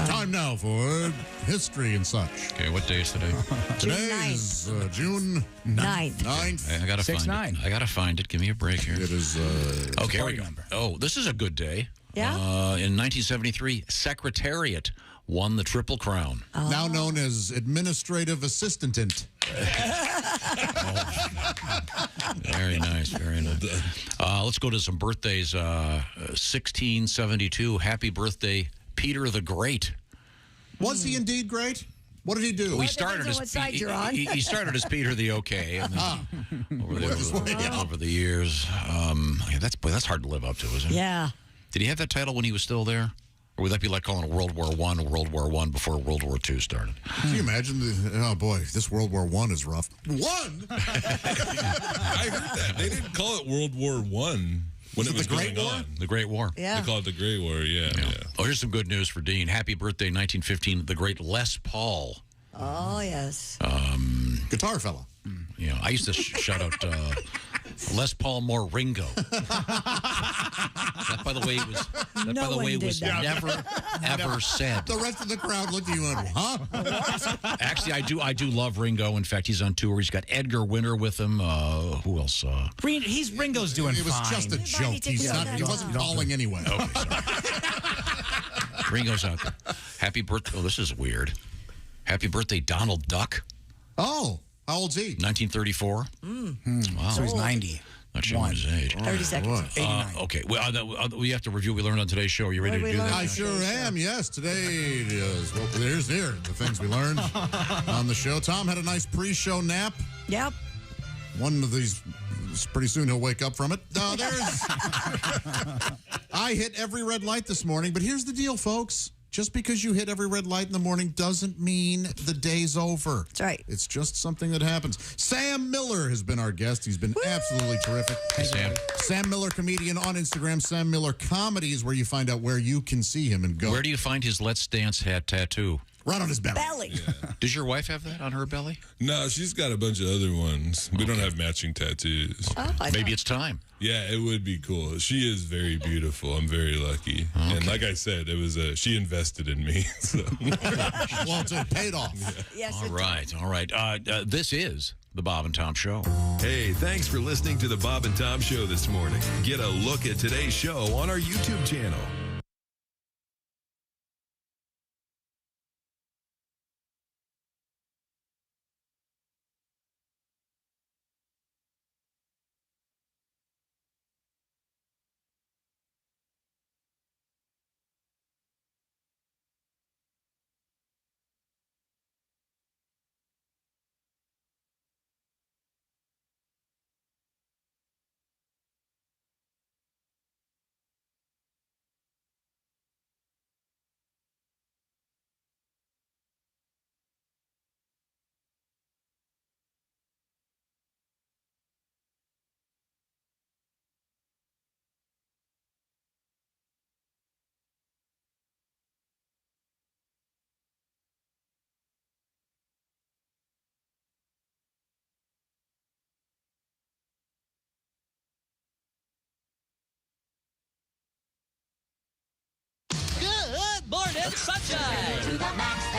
Time now for history and such. Okay, what day is today? Today is June 9th. I gotta find it. I gotta find it. Give me a break here. It is. Okay, here we go. Oh, this is a good day. Yeah. In 1973, Secretariat won the Triple Crown. Now known as Administrative Assistant. Very nice, very nice. Let's go to some birthdays. 1672, happy birthday, Peter the Great. Was he indeed great? What did he do? He started as he started as Peter the OK, and then over the years, that's hard to live up to, isn't it? Yeah. Did he have that title when he was still there? Or would that be like calling it World War I before World War II started? Can you imagine? Oh, boy, this World War I is rough. One? I heard that. They didn't call it World War I when it was the Great going War? on. The Great War. Yeah. They called it the Great War, yeah. Oh, here's some good news for Dean. Happy birthday, 1915, the great Les Paul. Oh, yes. Guitar fella. You know, I used to shout out Les Paul more Ringo. That, by the way, was never, ever said. The rest of the crowd looked at you and went, huh? Actually, I do love Ringo. In fact, he's on tour. He's got Edgar Winter with him. Who else? Ringo's doing fine. It was just a joke. He wasn't calling anyway. Okay, sorry. Ringo's out there. Happy birthday. Oh, this is weird. Happy birthday, Donald Duck. Oh, how old's he? 1934. Wow. So he's 90. Not showing his age. 30 seconds. Okay. Well, we have to review what we learned on today's show. Are you ready to do that? I sure am, yes. Today is, well, here's the things we learned on the show. Tom had a nice pre-show nap. Yep. One of these, pretty soon he'll wake up from it. I hit every red light this morning, but here's the deal, folks. Just because you hit every red light in the morning doesn't mean the day's over. That's right. It's just something that happens. Sam Miller has been our guest. He's been absolutely terrific. Hey, Sam. Sam Miller, comedian on Instagram. Sam Miller Comedy is where you find out where you can see him and go. Where do you find his Let's Dance hat tattoo? Right on his belly. Yeah. Does your wife have that on her belly? No, she's got a bunch of other ones. We don't have matching tattoos. Oh, Maybe it's time. Yeah, it would be cool. She is very beautiful. I'm very lucky. Okay. And like I said, it was she invested in me. So. Well, it paid off. Yes. All right. This is the Bob and Tom Show. Hey, thanks for listening to the Bob and Tom Show this morning. Get a look at today's show on our YouTube channel. Sunshine. To the max